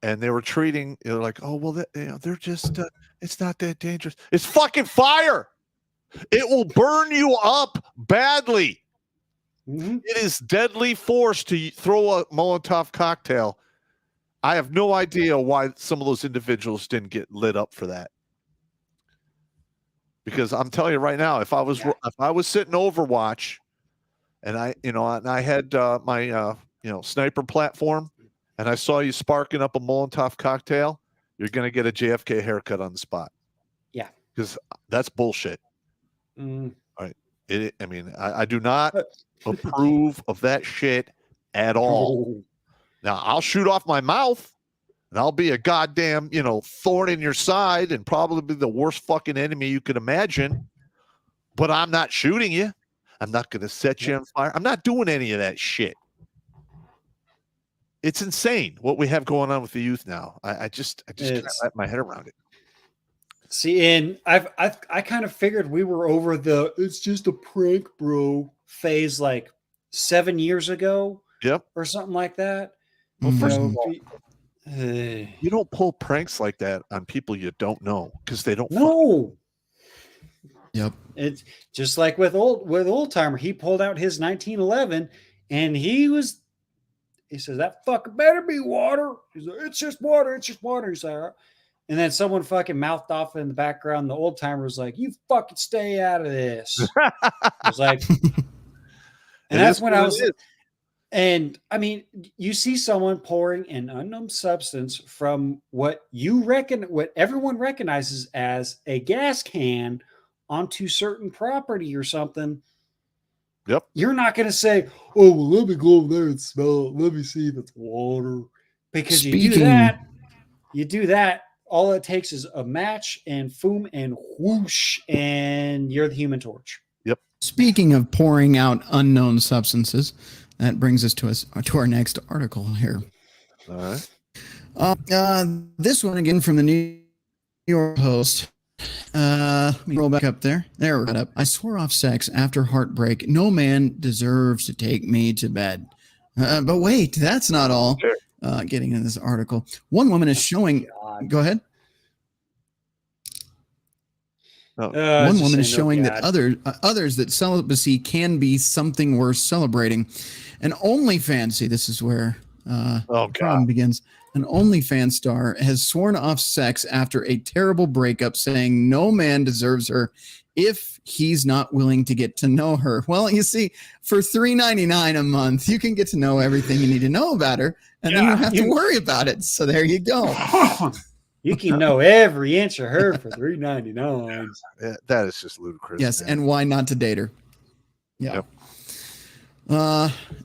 and they were treating it like, oh well, they're just it's not that dangerous. It's fucking fire. It will burn you up badly. It is deadly force to throw a Molotov cocktail. I have no idea why some of those individuals didn't get lit up for that. Because I'm telling you right now, if I was sitting Overwatch, and I had my sniper platform, and I saw you sparking up a Molotov cocktail, you're gonna get a JFK haircut on the spot. Yeah, because that's bullshit. All right. I do not approve of that shit at all. Now, I'll shoot off my mouth, and I'll be a goddamn, thorn in your side and probably the worst fucking enemy you could imagine. But I'm not shooting you. I'm not going to set you on fire. I'm not doing any of that shit. It's insane what we have going on with the youth now. I just can't wrap my head around it. See, and I kind of figured we were over the it's just a prank, bro phase like 7 years ago. Yep. Or something like that. Well, first of all, you don't pull pranks like that on people you don't know because they don't know. Yep. It's just like with old timer. He pulled out his 1911 and he says, that fucker better be water. He's like, it's just water. It's just water. He's like, and then someone fucking mouthed off in the background. The old timer was like, you fucking stay out of this. I was like, and that's when I was, and I mean, you see someone pouring an unknown substance from what everyone recognizes as a gas can onto certain property or something. Yep. You're not going to say, oh, well, let me go over there and smell it. Let me see if it's water. Because you do that, all it takes is a match and foom and whoosh, and you're the Human Torch. Yep. Speaking of pouring out unknown substances, that brings us to our next article here. All right. This one again from the New York Post. Let me roll back up there. There we're up. I swore off sex after heartbreak. No man deserves to take me to bed. But wait, that's not all. Getting into this article, one woman is showing. Go ahead. One woman is showing that others that celibacy can be something worth celebrating. And OnlyFans, see, this is where the problem begins. an OnlyFans star, has sworn off sex after a terrible breakup, saying no man deserves her if he's not willing to get to know her. Well, you see, for $3.99 a month, you can get to know everything you need to know about her, and then you don't have to worry about it. So there you go. You can know every inch of her for $3.99. That is just ludicrous. Yes, man. and why not to date her? Yeah. Yep.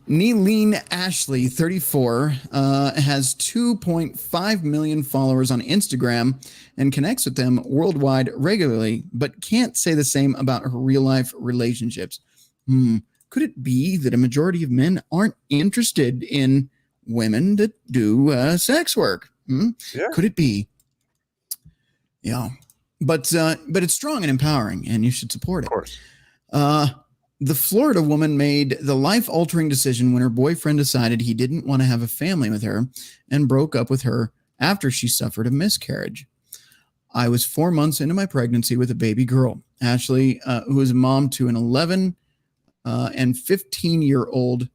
Neeleen Ashley, 34, has 2.5 million followers on Instagram and connects with them worldwide regularly, but can't say the same about her real life relationships. Could it be that a majority of men aren't interested in women that do sex work? Yeah. Could it be? Yeah, but it's strong and empowering, and you should support it. Of course. The Florida woman made the life-altering decision when her boyfriend decided he didn't want to have a family with her and broke up with her after she suffered a miscarriage. I was 4 months into my pregnancy with a baby girl. Ashley, who is a mom to an 11 and 15-year-old,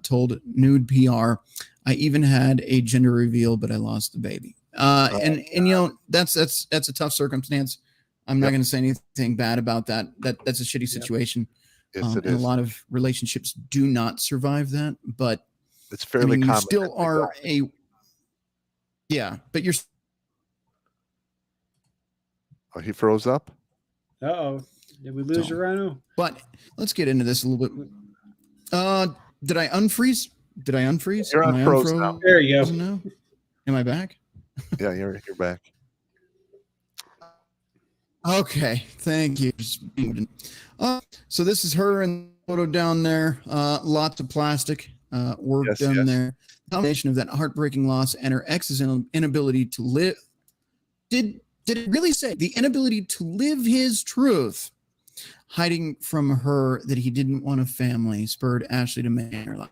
told Nude PR, I even had a gender reveal, but I lost the baby. And you know, that's a tough circumstance. I'm not going to say anything bad about that. That's a shitty situation. Yes, it and is. a lot of relationships do not survive that, but It's fairly you common. still are but you're. Oh, he froze up. Uh-oh. Did we lose No. your Rhino? But let's get into this a little bit. Did I unfreeze? Did I unfreeze? You're Am I unfrozen unfrozen now. There you go. now? Am I back? Yeah, you're back. Okay, thank you. So this is her in the photo down there. Lots of plastic work Yes, done yes. there. Combination of that heartbreaking loss and her ex's inability to live. Did it really say the inability to live his truth, hiding from her that he didn't want a family, spurred Ashley to make her life?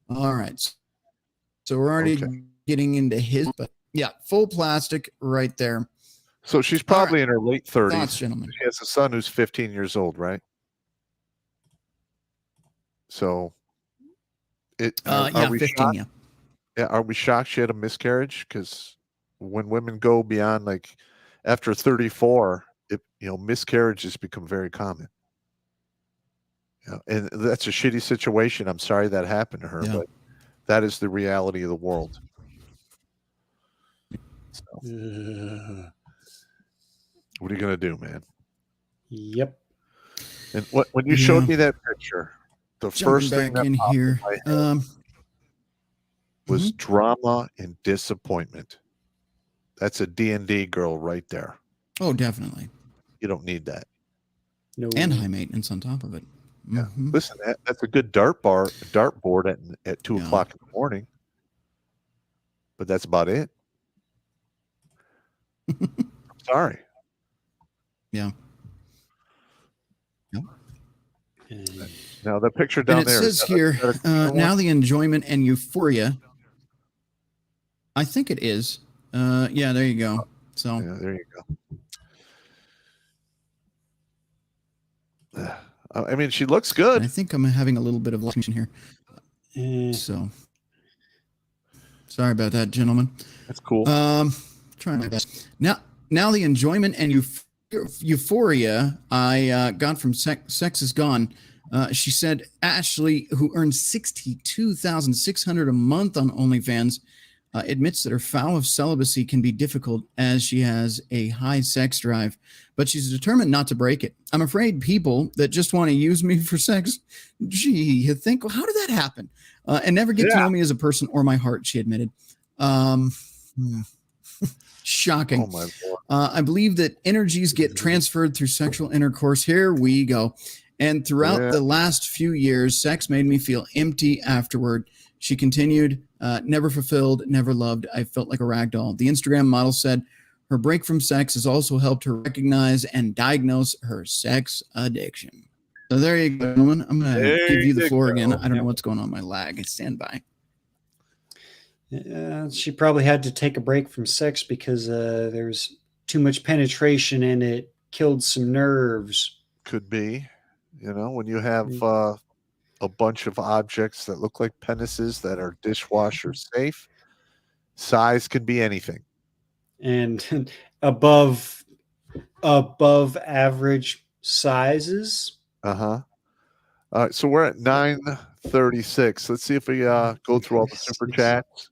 All right, so we're already getting into his, but yeah, full plastic right there. So she's probably in her late 30s. Thoughts, gentlemen? She has a son who's 15 years old, right? So Yeah, we 15. shocked? Yeah. Yeah, are we shocked she had a miscarriage? Because when women go beyond, like, after 34, miscarriages become very common. Yeah, and that's a shitty situation. I'm sorry that happened to her, Yeah. but that is the reality of the world. So, what are you gonna do, man? Yep. And when you showed me that picture, the first thing that in popped here in my head was drama and disappointment. That's a D&D girl right there. Oh, definitely. You don't need that. No. And high maintenance on top of it. Yeah. Listen, that's a good dartboard at 2 o'clock in the morning. But that's about it. I'm sorry. Yeah. Now the picture down And it there says is here, that a now the enjoyment and euphoria. I think it is. Yeah, there you go. So yeah, there you go. I mean, she looks good. I think I'm having a little bit of location here. So sorry about that, gentlemen. That's cool. Trying my best. Now the enjoyment and euphoria I got from Sex is Gone. She said Ashley, who earns $62,600 a month on OnlyFans, admits that her vow of celibacy can be difficult as she has a high sex drive, but she's determined not to break it. I'm afraid people that just want to use me for sex, you think, well, how did that happen? And never get to know me as a person or my heart, she admitted. Shocking. Oh my Lord. I believe that energies get transferred through sexual intercourse. Here we go. And throughout the last few years, sex made me feel empty afterward. She continued, never fulfilled, never loved. I felt like a rag doll. The Instagram model said her break from sex has also helped her recognize and diagnose her sex addiction. So there you go, gentlemen. I'm going to give you the floor again. I don't know what's going on my lag. Stand by. She probably had to take a break from sex because there was too much penetration and it killed some nerves. Could be. When you have a bunch of objects that look like penises that are dishwasher safe, Size can be anything. And above average sizes. Uh-huh. All right, so we're at 9:36. Let's see if we go through all the super chats.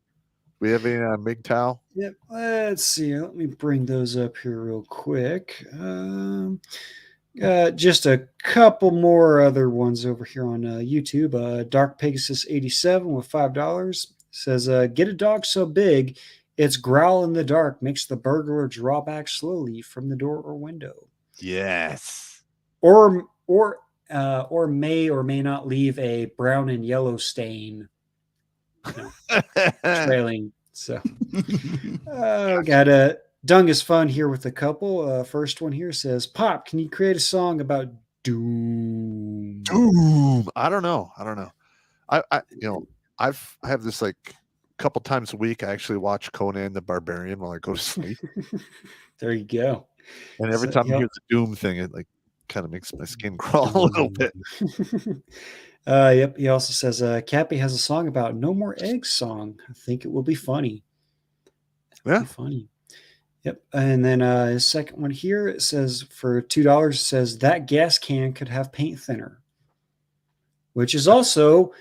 We have any MGTOW? Yep. Let's see. Let me bring those up here real quick. Just a couple more other ones over here on YouTube. Dark Pegasus 87 with $5 says, "Get a dog so big its growl in the dark makes the burglar draw back slowly from the door or window." Yes. Or may or may not leave a brown and yellow stain, trailing. So, got a Dungus fun here with a couple. First one here says, "Pop, can you create a song about doom?" Doom. I don't know. I have this like a couple times a week. I actually watch Conan the Barbarian while I go to sleep. There you go. And every time I hear the doom thing, it like kind of makes my skin crawl a little bit. Yep. He also says, "Cappy has a song about no more eggs song. I think it will be funny." Yeah. Funny. Yep. And then his second one here, it says for $2, it says that gas can could have paint thinner, which is also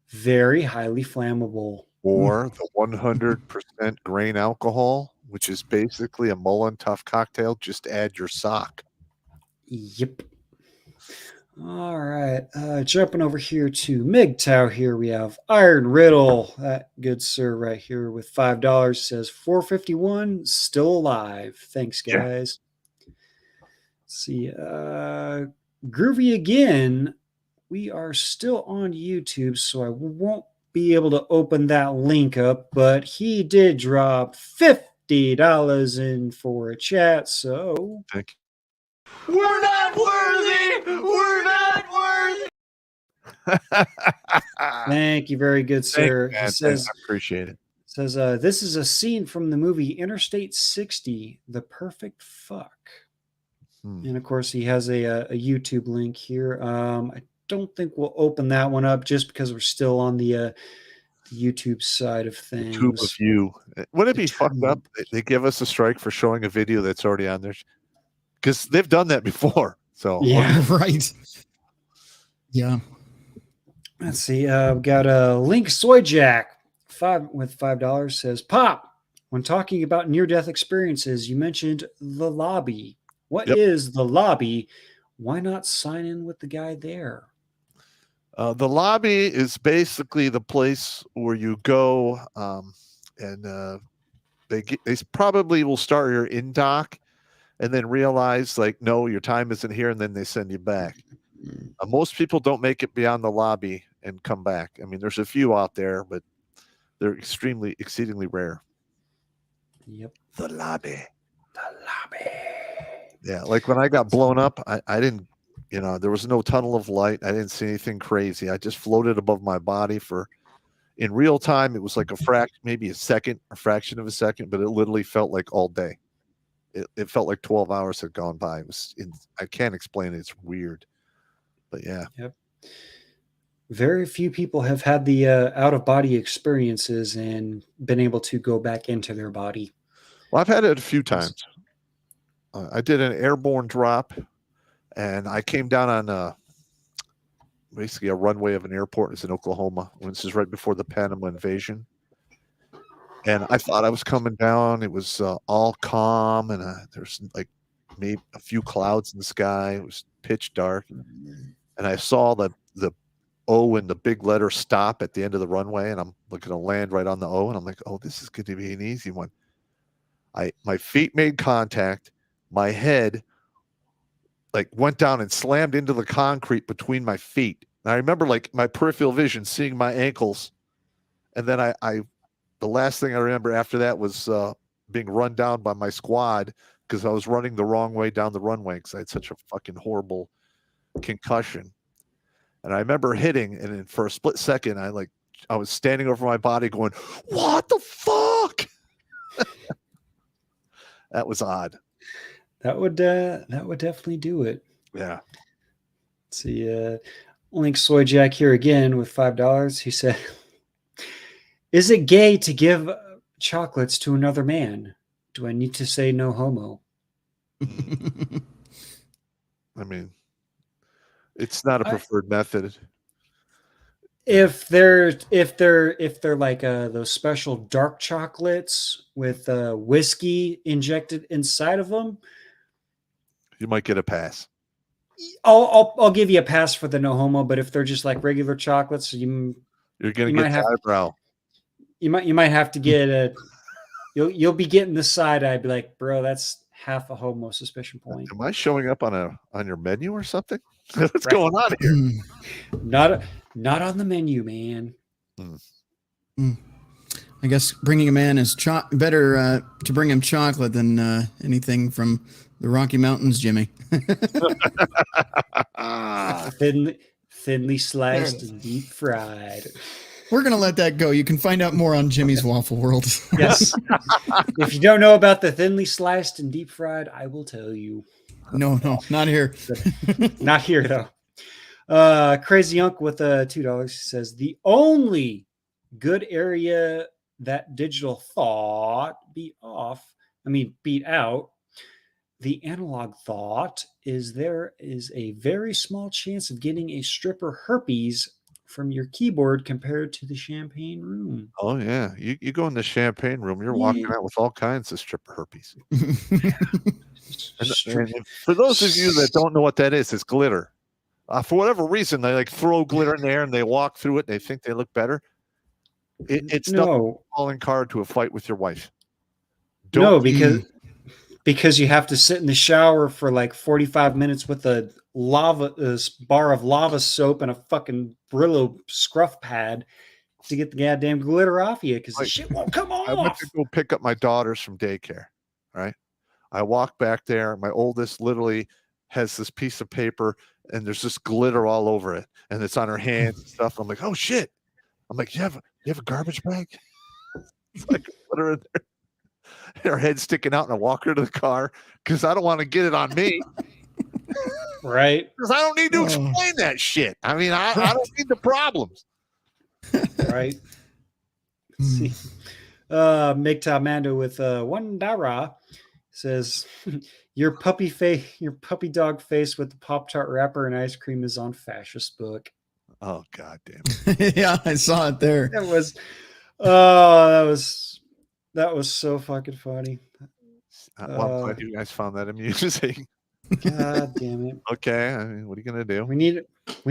very highly flammable. Or the 100% grain alcohol, which is basically a Mullen Tough cocktail. Just add your sock. Yep. All right. Jumping over here to MGTOW here, we have Iron Riddle. That good sir right here with $5 says 451 still alive. Thanks, guys. Yeah. See, Groovy again. We are still on YouTube, so I won't be able to open that link up, but he did drop $50 in for a chat, so Thank you. We're not worthy! We're not worthy! Thank you, very good, sir. He says, I appreciate it. Says, "This is a scene from the movie Interstate 60, The Perfect Fuck." And of course, he has a YouTube link here. I don't think we'll open that one up just because we're still on the YouTube side of things. Tube of you. Wouldn't it be fucked up? They give us a strike for showing a video that's already on there, because they've done that before. So yeah, right. Yeah. Let's see. We've got a Link Soy Jack with $5 says, "Pop, when talking about near-death experiences, you mentioned the lobby. What is the lobby? Why not sign in with the guy there?" The lobby is basically the place where you go, and they probably will start your in doc, and then realize like, no, your time isn't here, and then they send you back. Most people don't make it beyond the lobby and come back. I mean, there's a few out there, but they're exceedingly rare. Yep. The lobby. The lobby. Yeah, like when I got blown up, I didn't, there was no tunnel of light. I didn't see anything crazy. I just floated above my body in real time. It was like maybe a fraction of a second, but it literally felt like all day. It felt like 12 hours had gone by. I can't explain it. It's weird, but yeah. Yep. Very few people have had the out-of-body experiences and been able to go back into their body. Well, I've had it a few times. I did an airborne drop, and I came down on basically a runway of an airport. It's in Oklahoma. This is right before the Panama invasion. And I thought I was coming down. It was all calm, and there's like maybe a few clouds in the sky. It was pitch dark. And I saw the O and the big letter stop at the end of the runway, and I'm looking to land right on the O, and I'm like, oh, this is going to be an easy one. My feet made contact. My head like went down and slammed into the concrete between my feet. And I remember like my peripheral vision seeing my ankles. And then the last thing I remember after that was being run down by my squad because I was running the wrong way down the runway because I had such a fucking horrible concussion. And I remember hitting, and then for a split second, I was standing over my body going, what the fuck? That was odd. That would definitely do it. Yeah. Let's see. Link Soy Jack here again with $5. He said, "Is it gay to chocolates to another man, do I need to say no homo? I mean, it's not a preferred method. If they're like those special dark chocolates with whiskey injected inside of them, You might get a pass. I'll give you a pass for the no homo. But if they're just like regular chocolates, You're gonna you get might the have eyebrow. you might have to get you'll be getting the side eye. Be like, bro, that's half a homo suspicion point. Am I showing up on your menu or something? What's Right. going on here? Not on the menu, man. I guess bringing a man is better to bring him chocolate than anything from the Rocky Mountains, Jimmy. Thinly sliced and deep fried. We're going to let that go. You can find out more on Jimmy's Waffle World. Yes. If you don't know about the thinly sliced and deep fried, I will tell you. No, not here. Not here, though. Crazy Unk with $2 says, the only good area that digital thought beat out, the analog thought is there is a very small chance of getting a stripper herpes from your keyboard compared to the champagne room. Oh yeah, you go in the champagne room, you're walking out with all kinds of stripper herpes. And for those of you that don't know what that is, it's glitter. For whatever reason, they like throw glitter in there and they walk through it. And they think they look better. It's not a calling card to a fight with your wife. Because you have to sit in the shower for like 45 minutes with a bar of lava soap and a fucking Brillo scruff pad to get the goddamn glitter off you because the shit won't come off. I went to go pick up my daughters from daycare. Right. I walk back there. My oldest literally has this piece of paper and there's just glitter all over it, and it's on her hands and stuff. I'm like, oh shit! I'm like, you have a garbage bag? It's like glitter in there. Her head sticking out, and I walk her to the car because I don't want to get it on me. Right? Because I don't need to explain that shit. I mean, I don't need the problems. Right. See, Migta Mando with $1 says, your puppy dog face with the Pop-Tart wrapper and ice cream is on fascist book. Oh god damn it. Yeah, I saw it there. That was so fucking funny. Well, I'm glad you guys found that amusing. God damn it. Okay, I mean, what are you gonna do? We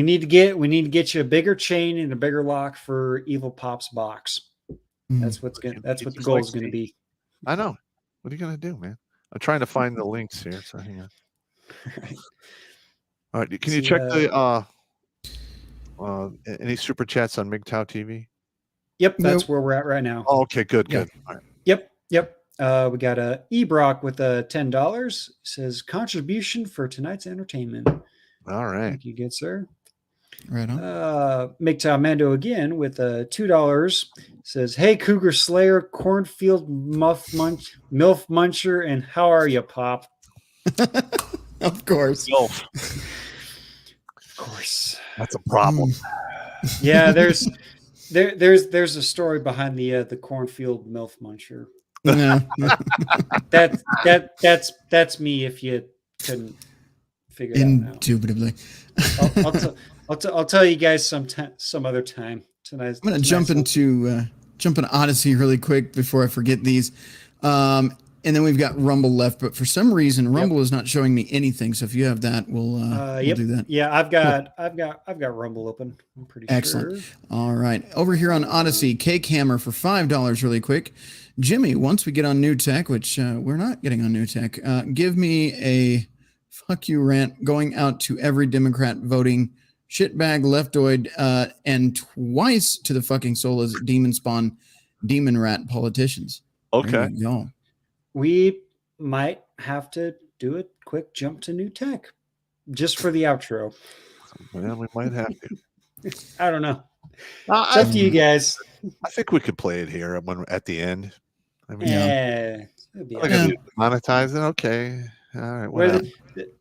need to get you a bigger chain and a bigger lock for Evil Pop's box. That's what the goal is gonna be. I know. What are you gonna do, man? I'm trying to find the links here, so hang on. All right, can you check the any super chats on MGTOW TV? Yep, that's where we're at right now. Oh, okay, good. All right. Yep. We got a Ebrock with $10. Says contribution for tonight's entertainment. All right. Thank you, good sir. Right on. MGTOW Mando again with $2. Says, hey, Cougar Slayer, Cornfield MILF Muncher, and how are you, Pop? Of course. Of course. That's a problem. Yeah, there's a story behind the Cornfield MILF Muncher. Yeah. That's me if you couldn't figure it out. Indubitably. I'll tell you guys some other time tonight. I'm going to jump into Odyssey really quick before I forget these. And then we've got Rumble left, but for some reason Rumble is not showing me anything. So if you have that, we'll do that. Yeah, I've got Rumble open. I'm pretty Excellent. sure. All right. Over here on Odyssey, Cake Hammer for $5 really quick. Jimmy, once we get on new tech, which we're not getting on new tech, give me a fuck you rant going out to every Democrat voting shitbag leftoid and twice to the fucking soul as demon spawn, demon rat politicians. Okay. We might have to do a quick jump to new tech just for the outro. Well, we might have to. I don't know. It's up to you guys. I think we could play it here at the end. I mean, monetize it. Okay. All right. Whatever.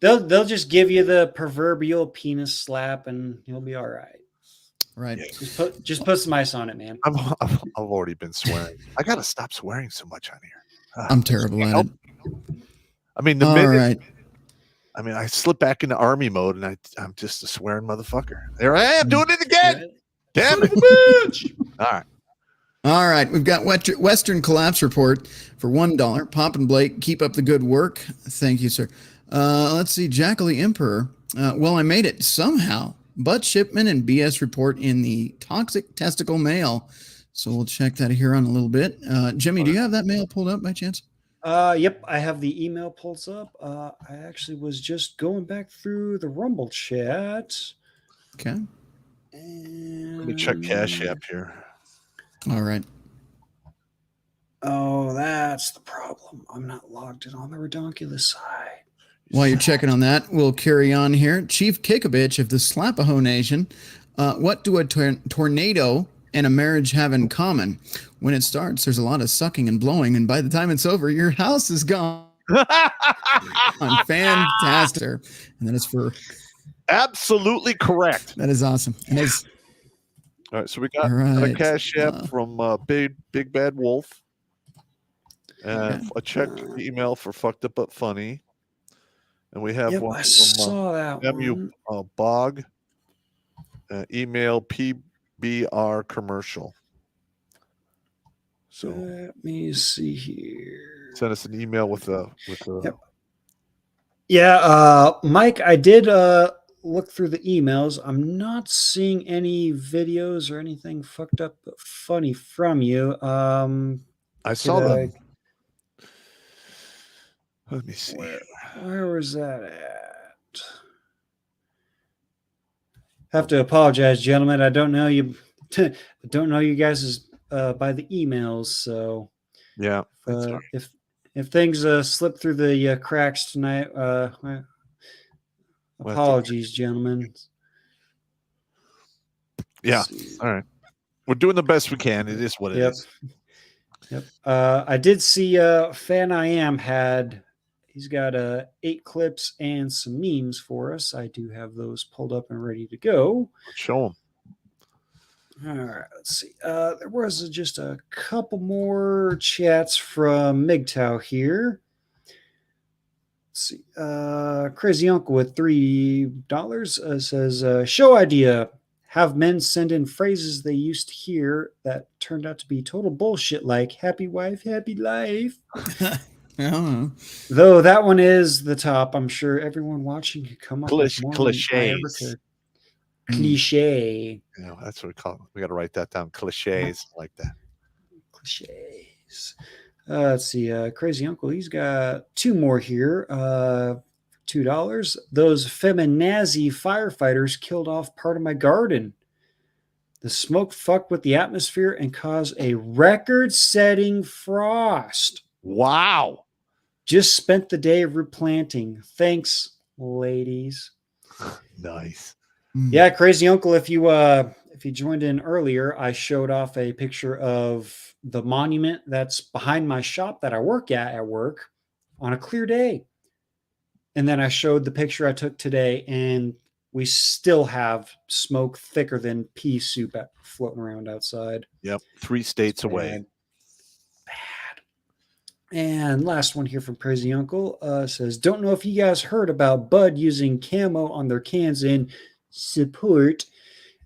They'll just give you the proverbial penis slap and you'll be all right. Right. Just put some ice on it, man. I've already been swearing. I gotta stop swearing so much on here. I'm terrible at it. I mean, the All minute right. I mean, I slip back into army mode, and I'm just a swearing motherfucker. There I am doing it again. Right? Damn it! All right. All right. We've got Western Collapse Report for $1. Pop and Blake, keep up the good work. Thank you, sir. Let's see. Jackal Emperor. Well, I made it somehow. Butt shipment and BS report in the toxic testicle mail. So we'll check that here on a little bit. Jimmy, do you have that mail pulled up by chance? Yep, I have the email pulled up. I actually was just going back through the Rumble chat. Okay. And Let me check Cash App here. All right. Oh, that's the problem. I'm not logged in on the Redonkulas side. While you're checking on that, we'll carry on here. Chief Kick-a-Bitch of the Slapaho Nation. What do a tornado and a marriage have in common? When it starts, there's a lot of sucking and blowing, and by the time it's over, your house is gone. Fantastic. And that is for... Absolutely correct. That is awesome. And that's, All right, so we got right. a Cash App from Big Bad Wolf. Okay. A check email for Fucked Up But Funny. And we have Yep, one I from saw that MU one. Bog. Email PBR commercial. So Let me see here. send us an email with a Yep. Yeah, Mike, I did look through the emails. I'm not seeing any videos or anything fucked up but funny from you. I saw did them. Let me see. Where was that at? Have to apologize, gentlemen. I don't know you. Don't know you guys by the emails. So Yeah. that's all right. if things slip through the cracks tonight, apologies, gentlemen. Yeah. All right. We're doing the best we can. It is what it is. Yep. I did see Fan I Am had. He's got 8 clips and some memes for us. I do have those pulled up and ready to go. Show them. All right, let's see. There was just a couple more chats from MGTOW here. Let's see. Crazy Uncle with $3 says, show idea. Have men send in phrases they used to hear that turned out to be total bullshit, like happy wife, happy life. Though that one is the top. I'm sure everyone watching could come up with more cliches. Cliche. Yeah, that's what we call it. We got to write that down. Cliches like that. Cliches. Let's see. Crazy Uncle, he's got 2 more here. $2. Those feminazi firefighters killed off part of my garden. The smoke fucked with the atmosphere and caused a record-setting frost. Wow. Just spent the day replanting. Thanks, ladies. Nice. Yeah, Crazy Uncle, if you joined in earlier, I showed off a picture of the monument that's behind my shop that I work at work on a clear day. And then I showed the picture I took today, and we still have smoke thicker than pea soup floating around outside. Yep. 3 states away. Bad. And last one here from Crazy Uncle says, don't know if you guys heard about Bud using camo on their cans in support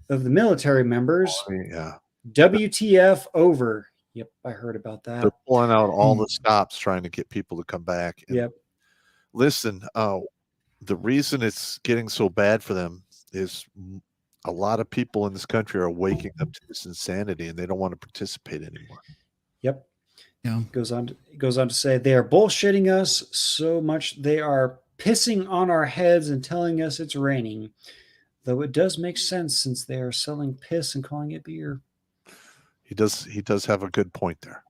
of the military members. Yeah. WTF over. Yep, I heard about that. They're pulling out all the stops trying to get people to come back. And Yep. Listen, the reason it's getting so bad for them is a lot of people in this country are waking up to this insanity, and they don't want to participate anymore. Yep. Yeah. Goes on to say they are bullshitting us so much they are pissing on our heads and telling us it's raining. Though it does make sense since they are selling piss and calling it beer. He does have a good point there.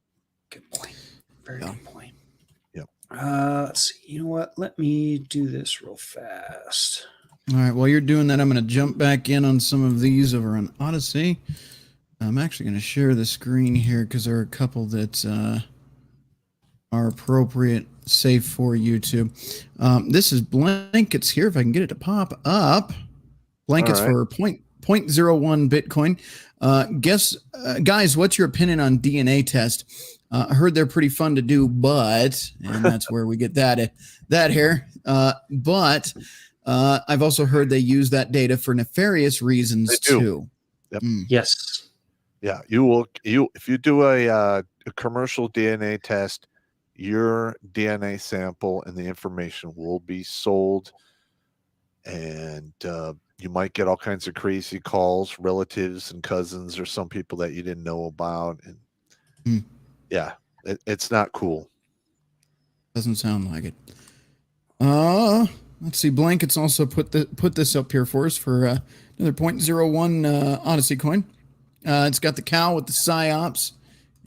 Good point. Very good point. Yep. Let's see. You know what? Let me do this real fast. All right. While you're doing that, I'm going to jump back in on some of these over on Odyssey. I'm actually going to share the screen here because there are a couple that are appropriate, safe for YouTube. This is Blankets here. If I can get it to pop up. Blankets All right. for 0.01 Bitcoin. Guys, what's your opinion on DNA test? I heard they're pretty fun to do, but, and that's where we get that here. But I've also heard they use that data for nefarious reasons too. Yep. Yes. Yeah, if you do a commercial DNA test, your DNA sample and the information will be sold, and you might get all kinds of crazy calls, relatives and cousins, or some people that you didn't know about, and yeah, it's not cool. Doesn't sound like it. Let's see. Blankets also put this up here for us for another 0.01 Odyssey coin. It's got the cow with the psyops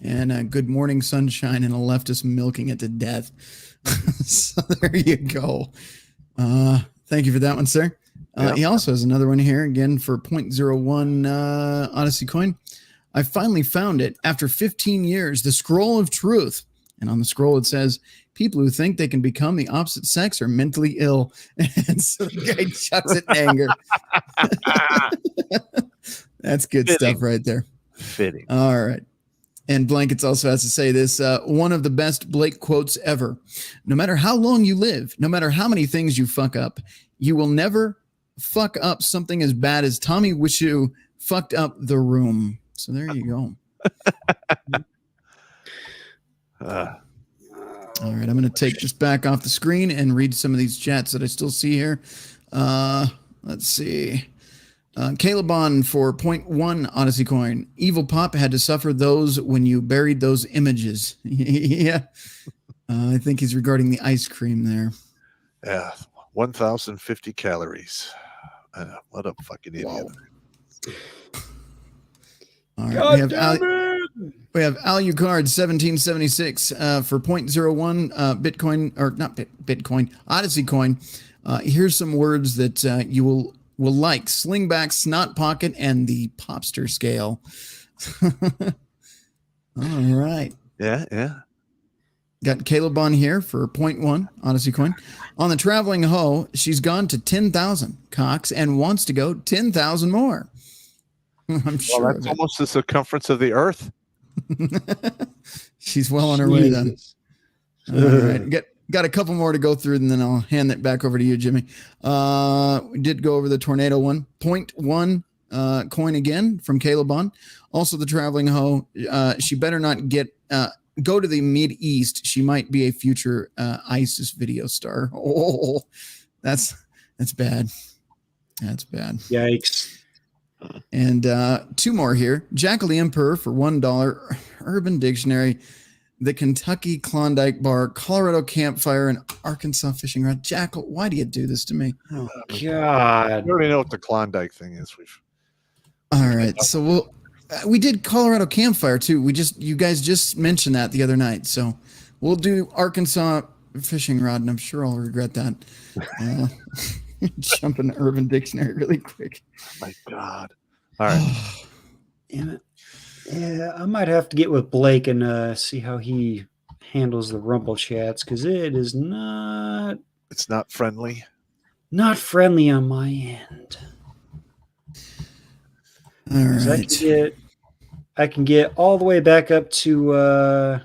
and good morning sunshine and a leftist milking it to death. So there you go. Thank you for that one, sir. He also has another one here again for 0.01 Odyssey coin. I finally found it after 15 years, the scroll of truth. And on the scroll, it says, people who think they can become the opposite sex are mentally ill. And so the guy chucks it in anger. That's good stuff right there. Fitting. All right. And Blankets also has to say this, one of the best Blake quotes ever. No matter how long you live, no matter how many things you fuck up, you will never fuck up something as bad as Tommy Wiseau fucked up The Room. So there you go. All right, I'm going to take this back off the screen and read some of these chats that I still see here. Let's see. Calebon for 0.1 Odyssey coin. Evil Pop had to suffer those when you buried those images. Yeah. I think he's regarding the ice cream there. Yeah. 1,050 calories. What a fucking idiot. Wow. All right. We have Alucard 1776 for 0.01 Bitcoin, or not Bitcoin, Odyssey coin. Here's some words that you will like: slingback, snot pocket, and the popster scale. All right. Yeah. Got Caleb on here for 0.1 Odyssey coin. On the traveling hoe, she's gone to 10,000 cocks and wants to go 10,000 more. I'm sure. Well, that's almost the circumference of the earth. She's well on her way then. All right. Got a couple more to go through, and then I'll hand that back over to you, Jimmy. We did go over the tornado one. 0.1 coin again from Calebon. Also the traveling hoe. She better not go to the Mid-East. She might be a future ISIS video star. Oh, that's bad. That's bad. Yikes. And two more here. Jackal the Emperor for $1. Urban Dictionary. The Kentucky Klondike Bar, Colorado Campfire, and Arkansas Fishing Rod. Jackal, why do you do this to me? Oh, God. You already know what the Klondike thing is. All right. So we did Colorado Campfire too. You guys just mentioned that the other night. So we'll do Arkansas Fishing Rod, and I'm sure I'll regret that. Jump in the Urban Dictionary really quick. Oh my God. All right. Damn it. Yeah, I might have to get with Blake and see how he handles the Rumble chats, because it is not friendly. Not friendly on my end. All right. I can get all the way back up to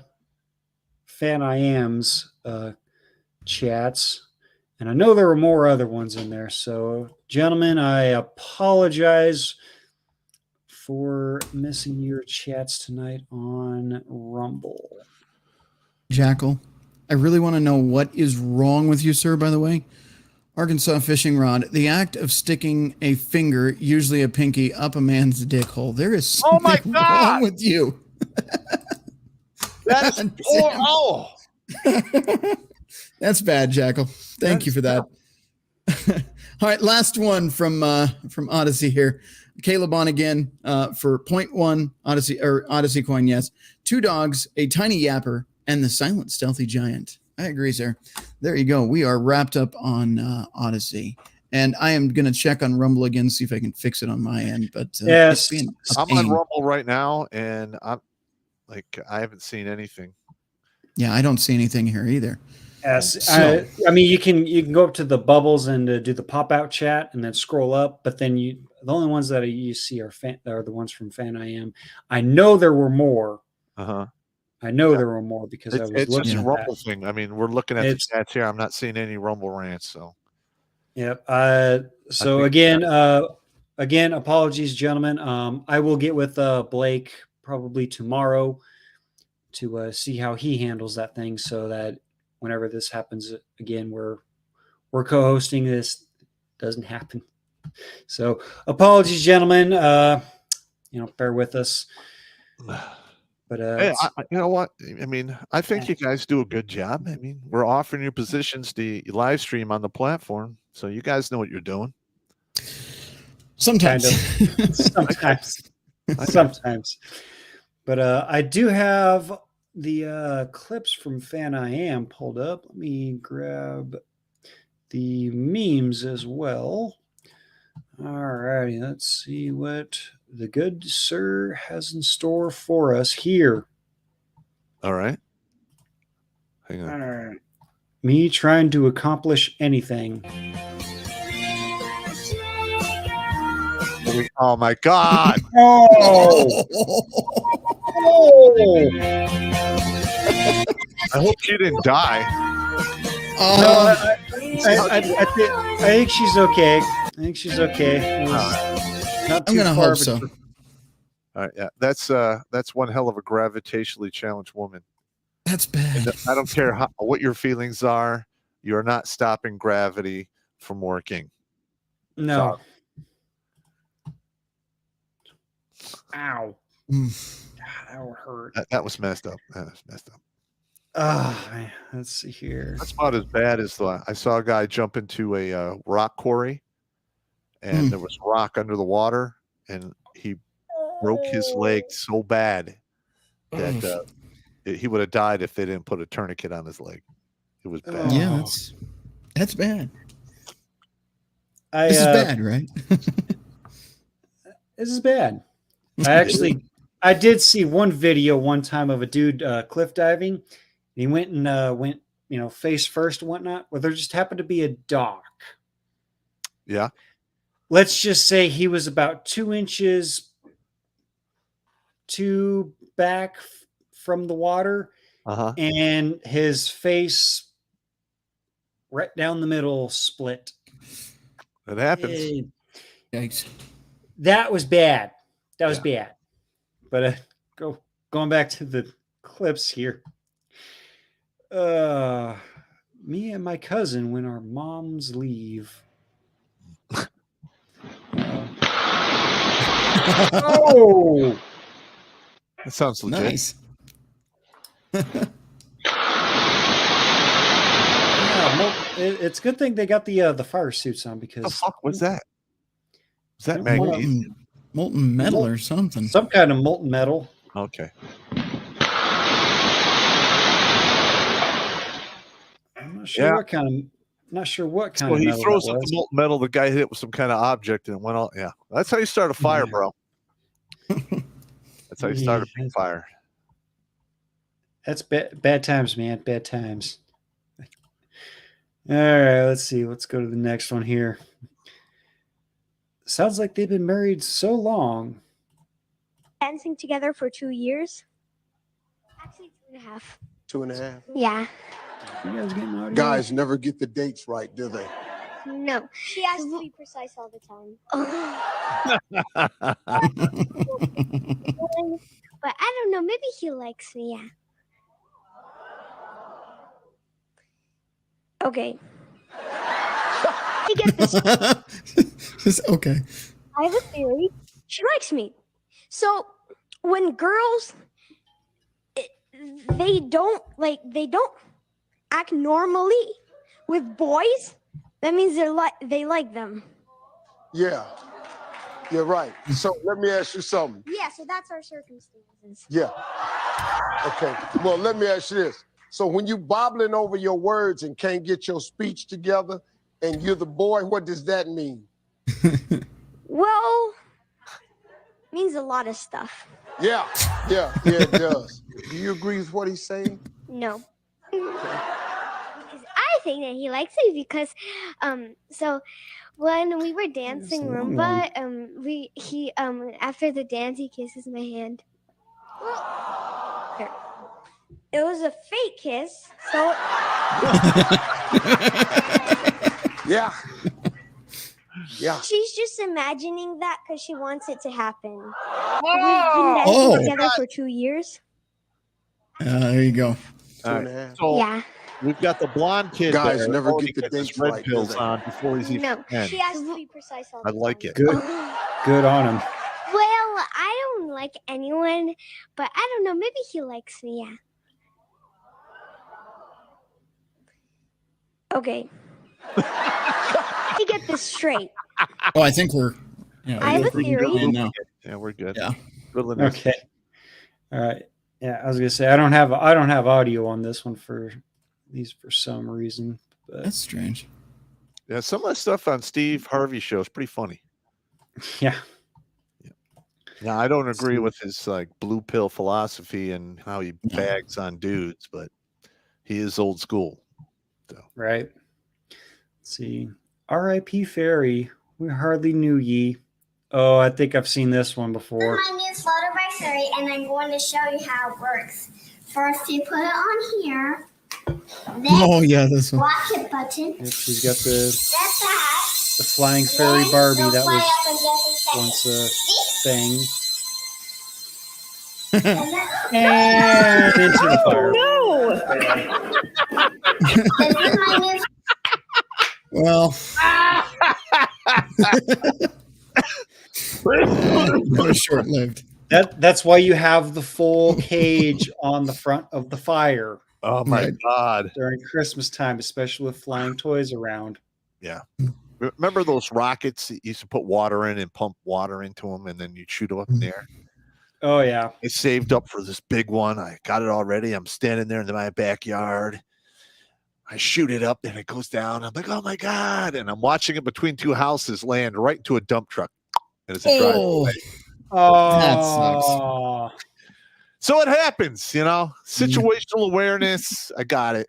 Fan I Am's chats. And I know there were more other ones in there. So, gentlemen, I apologize for missing your chats tonight on Rumble. Jackal, I really want to know what is wrong with you, sir, by the way. Arkansas Fishing Rod, the act of sticking a finger, usually a pinky, up a man's dick hole. There is something wrong with you. That's That's bad, Jackal. Thank you for that. All right, last one from Odyssey here. Caleb on again for 0.1 Odyssey coin. Yes, 2 dogs, a tiny yapper, and the silent stealthy giant. I agree, sir. There you go. We are wrapped up on Odyssey, and I am going to check on Rumble again, see if I can fix it on my end. But yes, I'm on Rumble right now, and I haven't seen anything. Yeah, I don't see anything here either. Yes, So- I mean you can go up to the bubbles and do the pop out chat and then scroll up, but then the only ones that you see are the ones from Fan I Am. I know there were more. Uh-huh. I know there were more because I was It's just looking a at Rumble that. thing. I mean, we're looking at the It's- stats here. I'm not seeing any Rumble rants. So Yep. So think- again, apologies, gentlemen. I will get with Blake probably tomorrow to see how he handles that thing, so that whenever this happens again, we're co-hosting this doesn't happen. So apologies, gentlemen. Bear with us. But hey, you know what? I mean, I think you guys do a good job. I mean, we're offering you positions to live stream on the platform, so you guys know what you're doing. Sometimes. sometimes. But I do have the clips from Fan I Am pulled up. Let me grab the memes as well. All righty, let's see what the good sir has in store for us here. All right. Hang All on. right. Me trying to accomplish anything. Oh my God! Oh! I hope she didn't die. No, I think she's okay. I think she's okay. It was not I'm too gonna far, hope but so. All right, yeah, that's one hell of a gravitationally challenged woman. That's bad. And I don't care what your feelings are. You're not stopping gravity from working. No. Ow. Mm. God, that would hurt. That was messed up. That was messed up. Let's see here. That's about as bad as I saw a guy jump into a rock quarry, and there was rock under the water, and he broke his leg so bad that he would have died if they didn't put a tourniquet on his leg. It was bad. Yeah, that's bad. I, This is bad, right? This is bad. I did see one video one time of a dude cliff diving. He went face first and whatnot, where there just happened to be a dock. Yeah. Let's just say he was about 2 inches back from the water, and his face right down the middle split. It happens. Yikes. That was bad. That was bad. But going back to the clips here. Me and my cousin when our moms leave. Oh, That sounds legit. Nice. it's a good thing they got the fire suits on, because What the fuck was that? Was that magnesium? Molten metal or something. some kind of molten metal. Okay. I'm not sure what kind of. Not sure what kind So of. he metal throws that up was. the molten metal. The guy hit it with some kind of object and it went all. Yeah, that's how you start a fire, bro. That's how you start a big fire. That's bad times, man. Bad times. All right, let's see. Let's go to the next one here. Sounds like they've been married so long. Dancing together for 2 years. Actually, 2.5. 2.5. Yeah. You guys getting audio? Guys never get the dates right, do they? No. She has to be precise all the time. But I don't know. Maybe he likes me. Yeah. Okay. To get this, Okay. I have a theory. She likes me. So when girls, they don't act normally with boys, that means they like them. Yeah. You're right. So let me ask you something. Yeah, so that's our circumstances. Yeah. Okay. Well, let me ask you this. So when you bobbling over your words and can't get your speech together and you're the boy, what does that mean? Well, means a lot of stuff. Yeah, it does. Do you agree with what he's saying? No. Because think that he likes me because, so when we were dancing Roomba, after the dance, he kisses my hand. Well, it was a fake kiss, so. Yeah. Yeah. She's just imagining that because she wants it to happen. We've been dancing together for 2 years. There you go. All right. So Yeah. we've got the blonde kid. Guys there. never Oh, get he the gets his dates red right, pills do they? on before he's even No, 10. she has to be precise all the I like time. it. Good on him. Well, I don't like anyone, but I don't know. Maybe he likes me. Yeah. Okay. To get this straight, Oh, I think we're. Yeah, I have a we're theory. good now. Yeah, we're good. Yeah. Good enough. Okay. All right. Yeah, I was gonna say I don't have audio on this one for some reason. But That's strange. Yeah, some of the stuff on Steve Harvey's show is pretty funny. yeah. Now, I don't agree with his like blue pill philosophy and how he No. bags on dudes, but he is old school. Right. Let's see. R.I.P. Fairy. We hardly knew ye. Oh, I think I've seen this one before. My new photo by Fairy, and I'm going to show you how it works. First, you put it on here. Then, Oh yeah, this one. watch it button. Yep, she's got the That's that. flying fairy Barbie Then that go fly was up and get the once a thing. And then, And into the fire. this is my new Well, that was short-lived. That's why you have the full cage on the front of the fire Oh my Right. God. during Christmas time, especially with flying toys around. Remember those rockets that you used to put water in and pump water into them and then you'd shoot them up in the air? Oh yeah. I saved up for this big one. I got it already. I'm standing there in my backyard. I shoot it up and it goes down. I'm like, oh my God. And I'm watching it between two houses land right into a dump truck. And it's a drive Oh, away. Oh, So it happens, you know, situational awareness. I got it.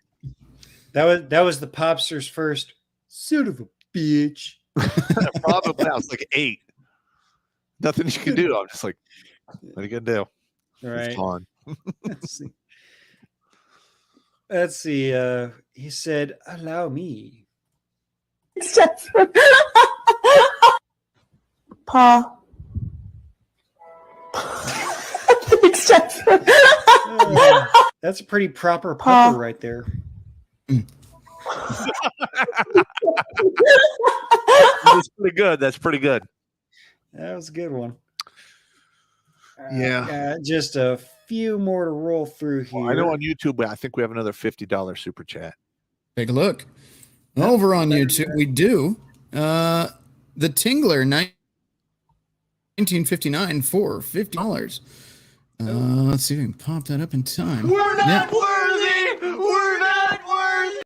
that was the popster's first son of a bitch. Probably I was like 8. Nothing you can do. I'm just like, what are you gonna do? Right. It's gone. Let's see. Let's see. He said, "Allow me." Pa. That's a pretty proper Pa. pupper right there. That's pretty good. That's pretty good. That was a good one. Yeah. Just a few more to roll through here. Well, I know on YouTube, I think we have another $50 super chat. take a look. Over on YouTube, we do. The Tingler, 1959 for $50. Let's see if we can pop that up in time. We're not Yeah. worthy. We're not worthy.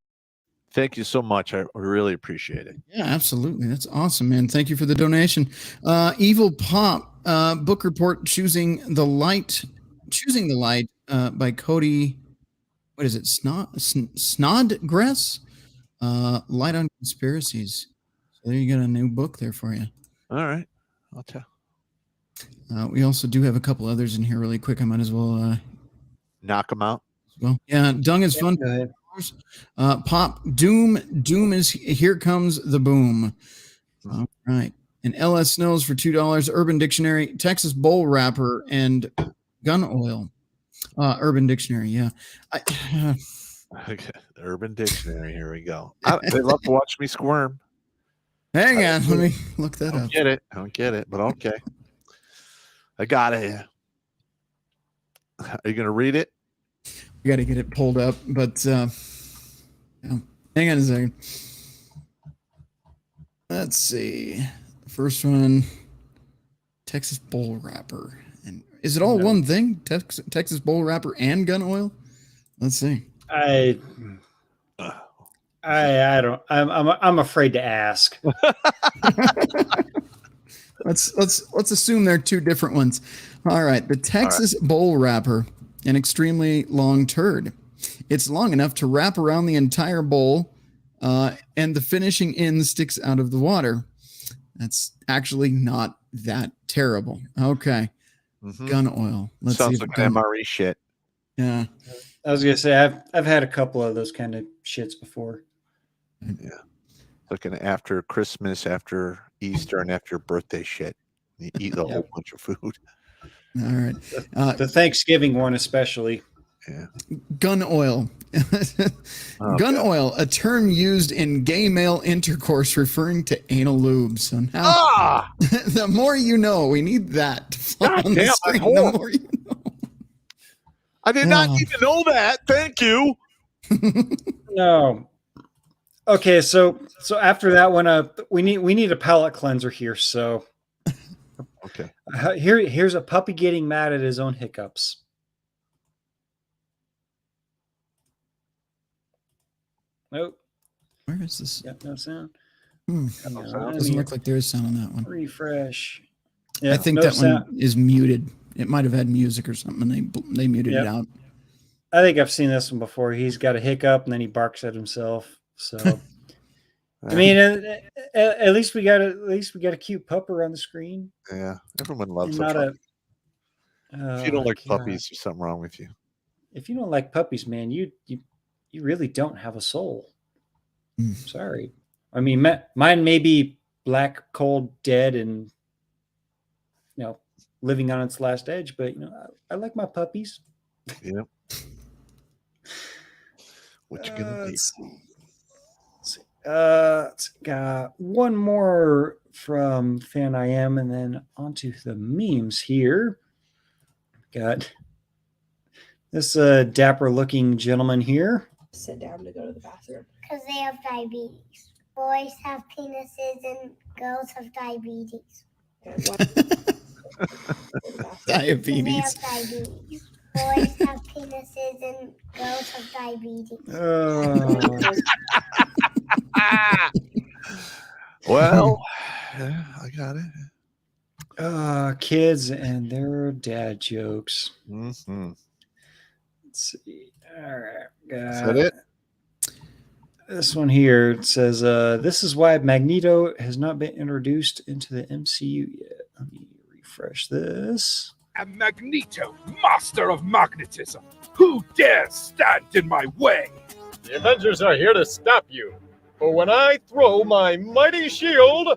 Thank you so much. I really appreciate it. Yeah, absolutely. That's awesome, man. Thank you for the donation. Evil Pop, book report Choosing the Light by Cody. What is it? Snodgrass? Light on Conspiracies. So there you got a new book there for you. All right. I'll tell. We also do have a couple others in here really quick. I might as well Knock them out. well. Yeah, Dung is fun. Go ahead. Pop Doom is Here Comes the Boom. All right. And LS Snows for $2. Urban Dictionary, Texas Bowl Wrapper, and Gun Oil. Urban Dictionary, yeah. Okay. The Urban Dictionary. Here we go. They love to watch me squirm. Hang on, let me look that I up. don't get it. I don't get it, but okay. I got it. Are you going to read it? We got to get it pulled up, but yeah. Hang on a second. Let's see. The first one, Texas Bowl Wrapper. And is it all one thing? Texas Bowl Wrapper and gun oil? Let's see. I don't. I'm afraid to ask. Let's assume they're two different ones. All right. The Texas Bowl Wrapper, an extremely long turd. It's long enough to wrap around the entire bowl and the finishing end sticks out of the water. That's actually not that terrible. Okay. Gun oil. Let's Sounds see if like an MRE shit. Yeah. I was gonna say I've had a couple of those kind of shits before. Yeah. Looking after Christmas, after Easter, and after birthday shit. You eat a whole bunch of food. All right. The Thanksgiving one especially. Yeah. Gun oil. Gun oil, a term used in gay male intercourse referring to anal lube. So now, the more you know, we need that. To fly on the screen, the more you know. I did not need to know that. Thank you. No. Okay, so after that one, we need a palate cleanser here. So, okay, here's a puppy getting mad at his own hiccups. Nope. Where is this? Yep, no sound. Doesn't look like there is sound on that one. Refresh. Yeah, I think that one is muted. It might have had music or something. They muted it out. I think I've seen this one before. He's got a hiccup and then he barks at himself. So, I mean, at least we got a cute pupper on the screen. Yeah, everyone loves not a puppy. If you don't like God. puppies, there's something wrong with you. If you don't like puppies, man, you really don't have a soul. Sorry. I mean, mine may be black, cold, dead, and living on its last edge, but I like my puppies. Yeah. What you gonna do? Got one more from Fan I Am, and then onto the memes here. Got this dapper looking gentleman here. Sit down to go to the bathroom. Because they have diabetes. Boys have penises and girls have diabetes. Diabetes. They have diabetes. Boys have penises and girls have diabetes. Well, yeah, I got it. Kids and their dad jokes. Mm-hmm. Let's see. All right. Is that it? This one here, it says, this is why Magneto has not been introduced into the MCU yet. Let me refresh this. I'm Magneto, master of magnetism. Who dares stand in my way? The Avengers are here to stop you. For when I throw my mighty shield...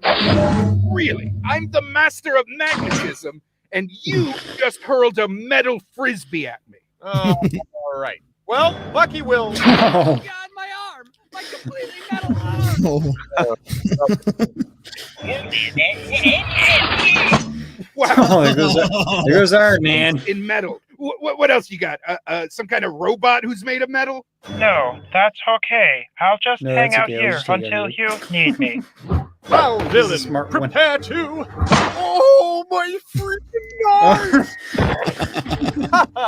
Really? I'm the master of magnetism, and you just hurled a metal frisbee at me. Oh, all right. Well, Bucky will... God, my arm! My completely metal arm! Wow. Oh, there goes Iron Man. In metal. What else you got? Some kind of robot who's made of metal? No, that's okay. I'll just hang out okay. here until you need me. Foul villain, smart prepare to... Oh, my freaking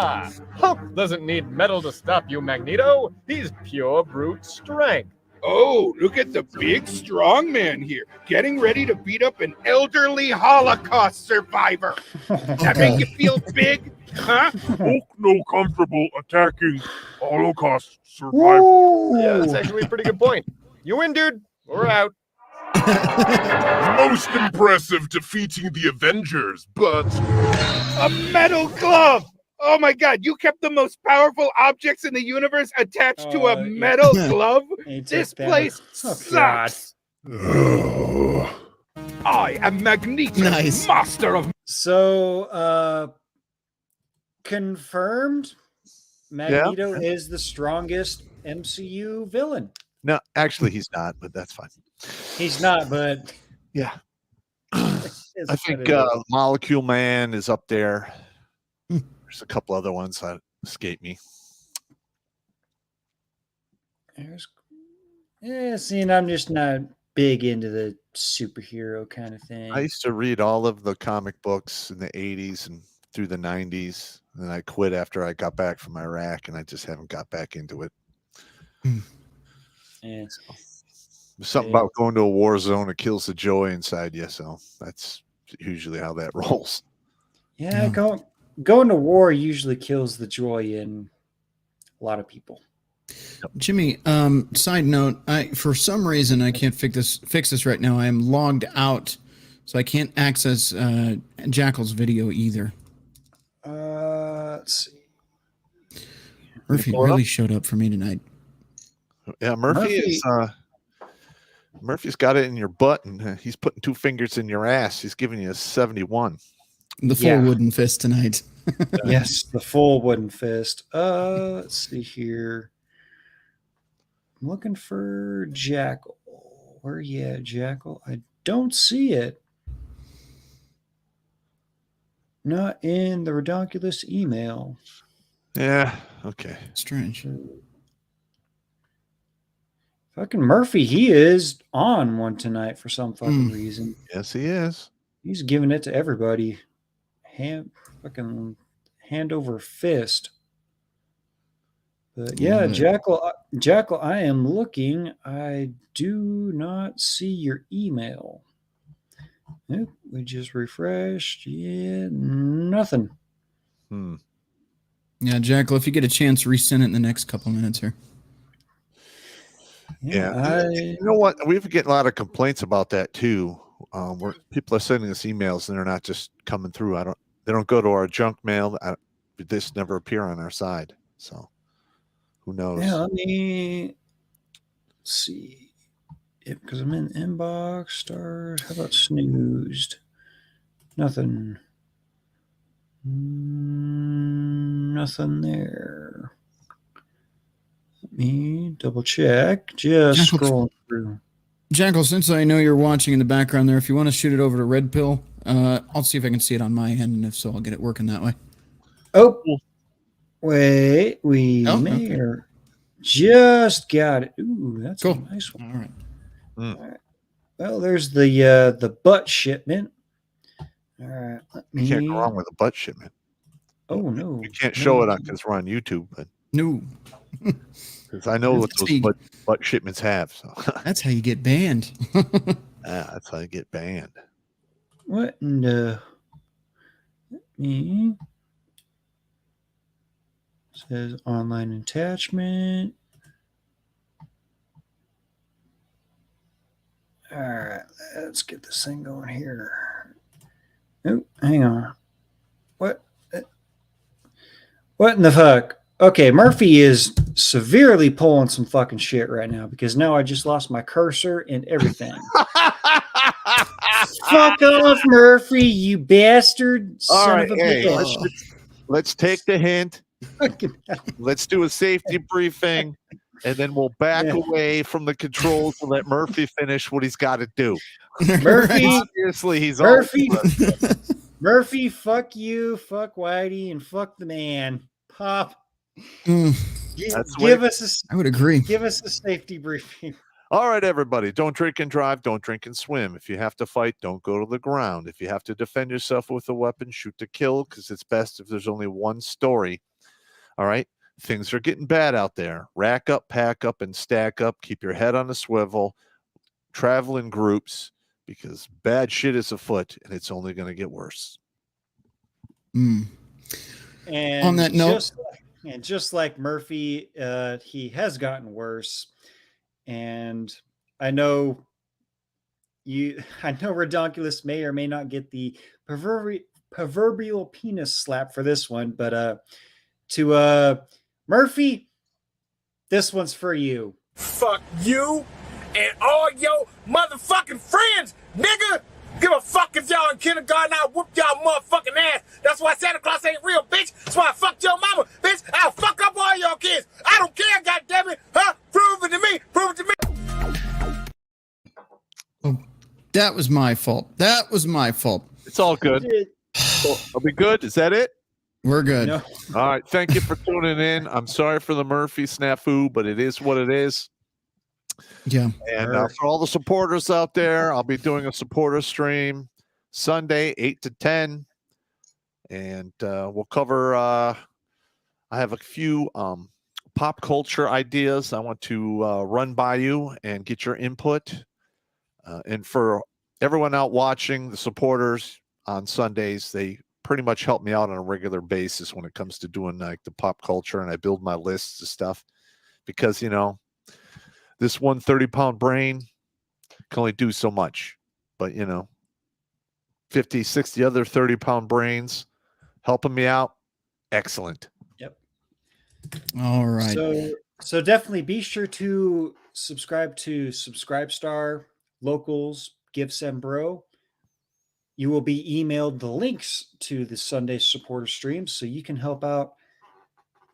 nose! Hulk doesn't need metal to stop you, Magneto. He's pure brute strength. Oh, look at the big strong man here, getting ready to beat up an elderly Holocaust survivor. That make you feel big? Huh? Hulk no comfortable attacking Holocaust survivor. Yeah, that's actually a pretty good point. You win, dude. We're out. Most impressive defeating the Avengers, but... A metal glove! Oh my God, you kept the most powerful objects in the universe attached to a metal glove? This place sucks! I am Magneto, master of... So, confirmed, Magneto is the strongest MCU villain. No, actually, he's not, but that's fine. He's not, but... Yeah. I think Molecule Man is up there. There's a couple other ones that escape me. See, and I'm just not big into the superhero kind of thing. I used to read all of the comic books in the 80s and through the 90s, and I quit after I got back from Iraq, and I just haven't got back into it. Yeah. There's something about going to a war zone that kills the joy inside you, so that's usually how that rolls. Yeah, going to war usually kills the joy in a lot of people. Jimmy, side note, for some reason I can't fix this right now. I am logged out, so I can't access Jackal's video either. Let's see. Murphy really showed up for me tonight. Yeah, Murphy's got it in your butt, and he's putting 2 fingers in your ass. He's giving you a 71. The full wooden fist tonight. Yes, the full wooden fist. Let's see here. I'm looking for Jackal. Where you at, Jackal? I don't see it. Not in the Redonkulas email. Yeah, okay. Strange. Fucking Murphy, he is on one tonight for some fucking reason. Yes, he is. He's giving it to everybody. Hand over fist. But yeah, Jackal, I am looking. I do not see your email. Nope, we just refreshed. Yeah, nothing. Yeah, Jackal, if you get a chance, resend it in the next couple minutes here. Yeah. You know what? We've getting a lot of complaints about that too. Where people are sending us emails and they're not just coming through. They don't go to our junk mail. This never appear on our side. So who knows? Yeah, let me see. Because I'm in inbox, stars. How about snoozed? Nothing. Nothing there. Let me double check. Just scrolling through. Jackal, since I know you're watching in the background there, if you want to shoot it over to Red Pill, I'll see if I can see it on my end, and if so, I'll get it working that way. Oh, wait. We may or just got it. Ooh, that's a nice one. All right. All right. Well, there's the butt shipment. All right. You can't go wrong with a butt shipment. Oh no. You can't show it on because we're on YouTube, but no. Because I know what those butt shipments have. So that's how you get banned. That's how you get banned. What in the says online attachment. All right, let's get this thing going here. Oh, hang on. What in the fuck? Okay, Murphy is severely pulling some fucking shit right now because now I just lost my cursor and everything. Fuck off, Murphy, you bastard. All son right, of a bitch. let's take the hint. Let's do a safety briefing, and then we'll back away from the controls and let Murphy finish what he's got to do. Murphy, obviously, he's Murphy, fuck you, fuck Whitey, and fuck the man. Pop. Give us I would agree. Give us a safety briefing. All right, everybody. Don't drink and drive. Don't drink and swim. If you have to fight, don't go to the ground. If you have to defend yourself with a weapon, shoot to kill, because it's best if there's only one story. All right? Things are getting bad out there. Rack up, pack up, and stack up. Keep your head on a swivel. Travel in groups, because bad shit is afoot, and it's only going to get worse. And on that note, just like Murphy, he has gotten worse. And I know Redonkulas may or may not get the proverbial penis slap for this one, but to Murphy, this one's for you. Fuck you and all your motherfucking friends, nigga. Give a fuck if y'all in kindergarten, I'll whoop y'all motherfucking ass. That's why Santa Claus ain't real, bitch. That's why I fucked your mama, bitch. I'll fuck up all your kids. I don't care, goddammit. Huh? Prove it to me. Prove it to me. Oh, that was my fault. That was my fault. It's all good. Are we good? Is that it? We're good. No. All right. Thank you for tuning in. I'm sorry for the Murphy snafu, but it is what it is. Yeah. And for all the supporters out there, I'll be doing a supporter stream Sunday, 8 to 10. And we'll cover, I have a few pop culture ideas I want to run by you and get your input. And for everyone out watching, the supporters on Sundays, they pretty much help me out on a regular basis when it comes to doing like the pop culture, and I build my lists of stuff. because, you know, this one 30-pound brain can only do so much. But, you know, 50, 60 other 30-pound brains helping me out. Excellent. Yep. All right. So definitely be sure to subscribe to Subscribestar, Locals, Give Sem Bro. You will be emailed the links to the Sunday supporter streams so you can help out.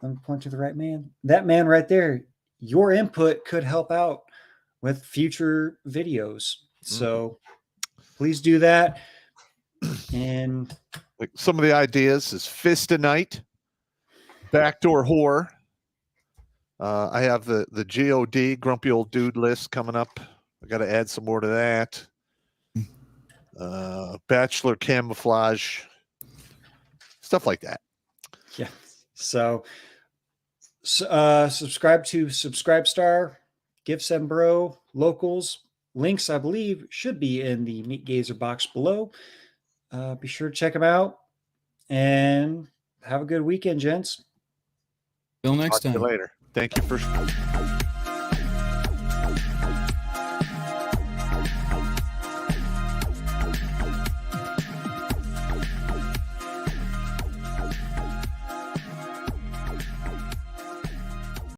Let me point to the right man. That man right there. Your input could help out with future videos. So please do that. And like some of the ideas is Fist a Night, Backdoor Whore. I have the GOD, Grumpy Old Dude list coming up. I got to add some more to that. Bachelor Camouflage, stuff like that. Yeah. So subscribe to Subscribestar, Give Sem Bro, Locals. Links, I believe, should be in the Meat Gazer box below. Be sure to check them out. And have a good weekend, gents. Till next time. Talk to you later. Thank you for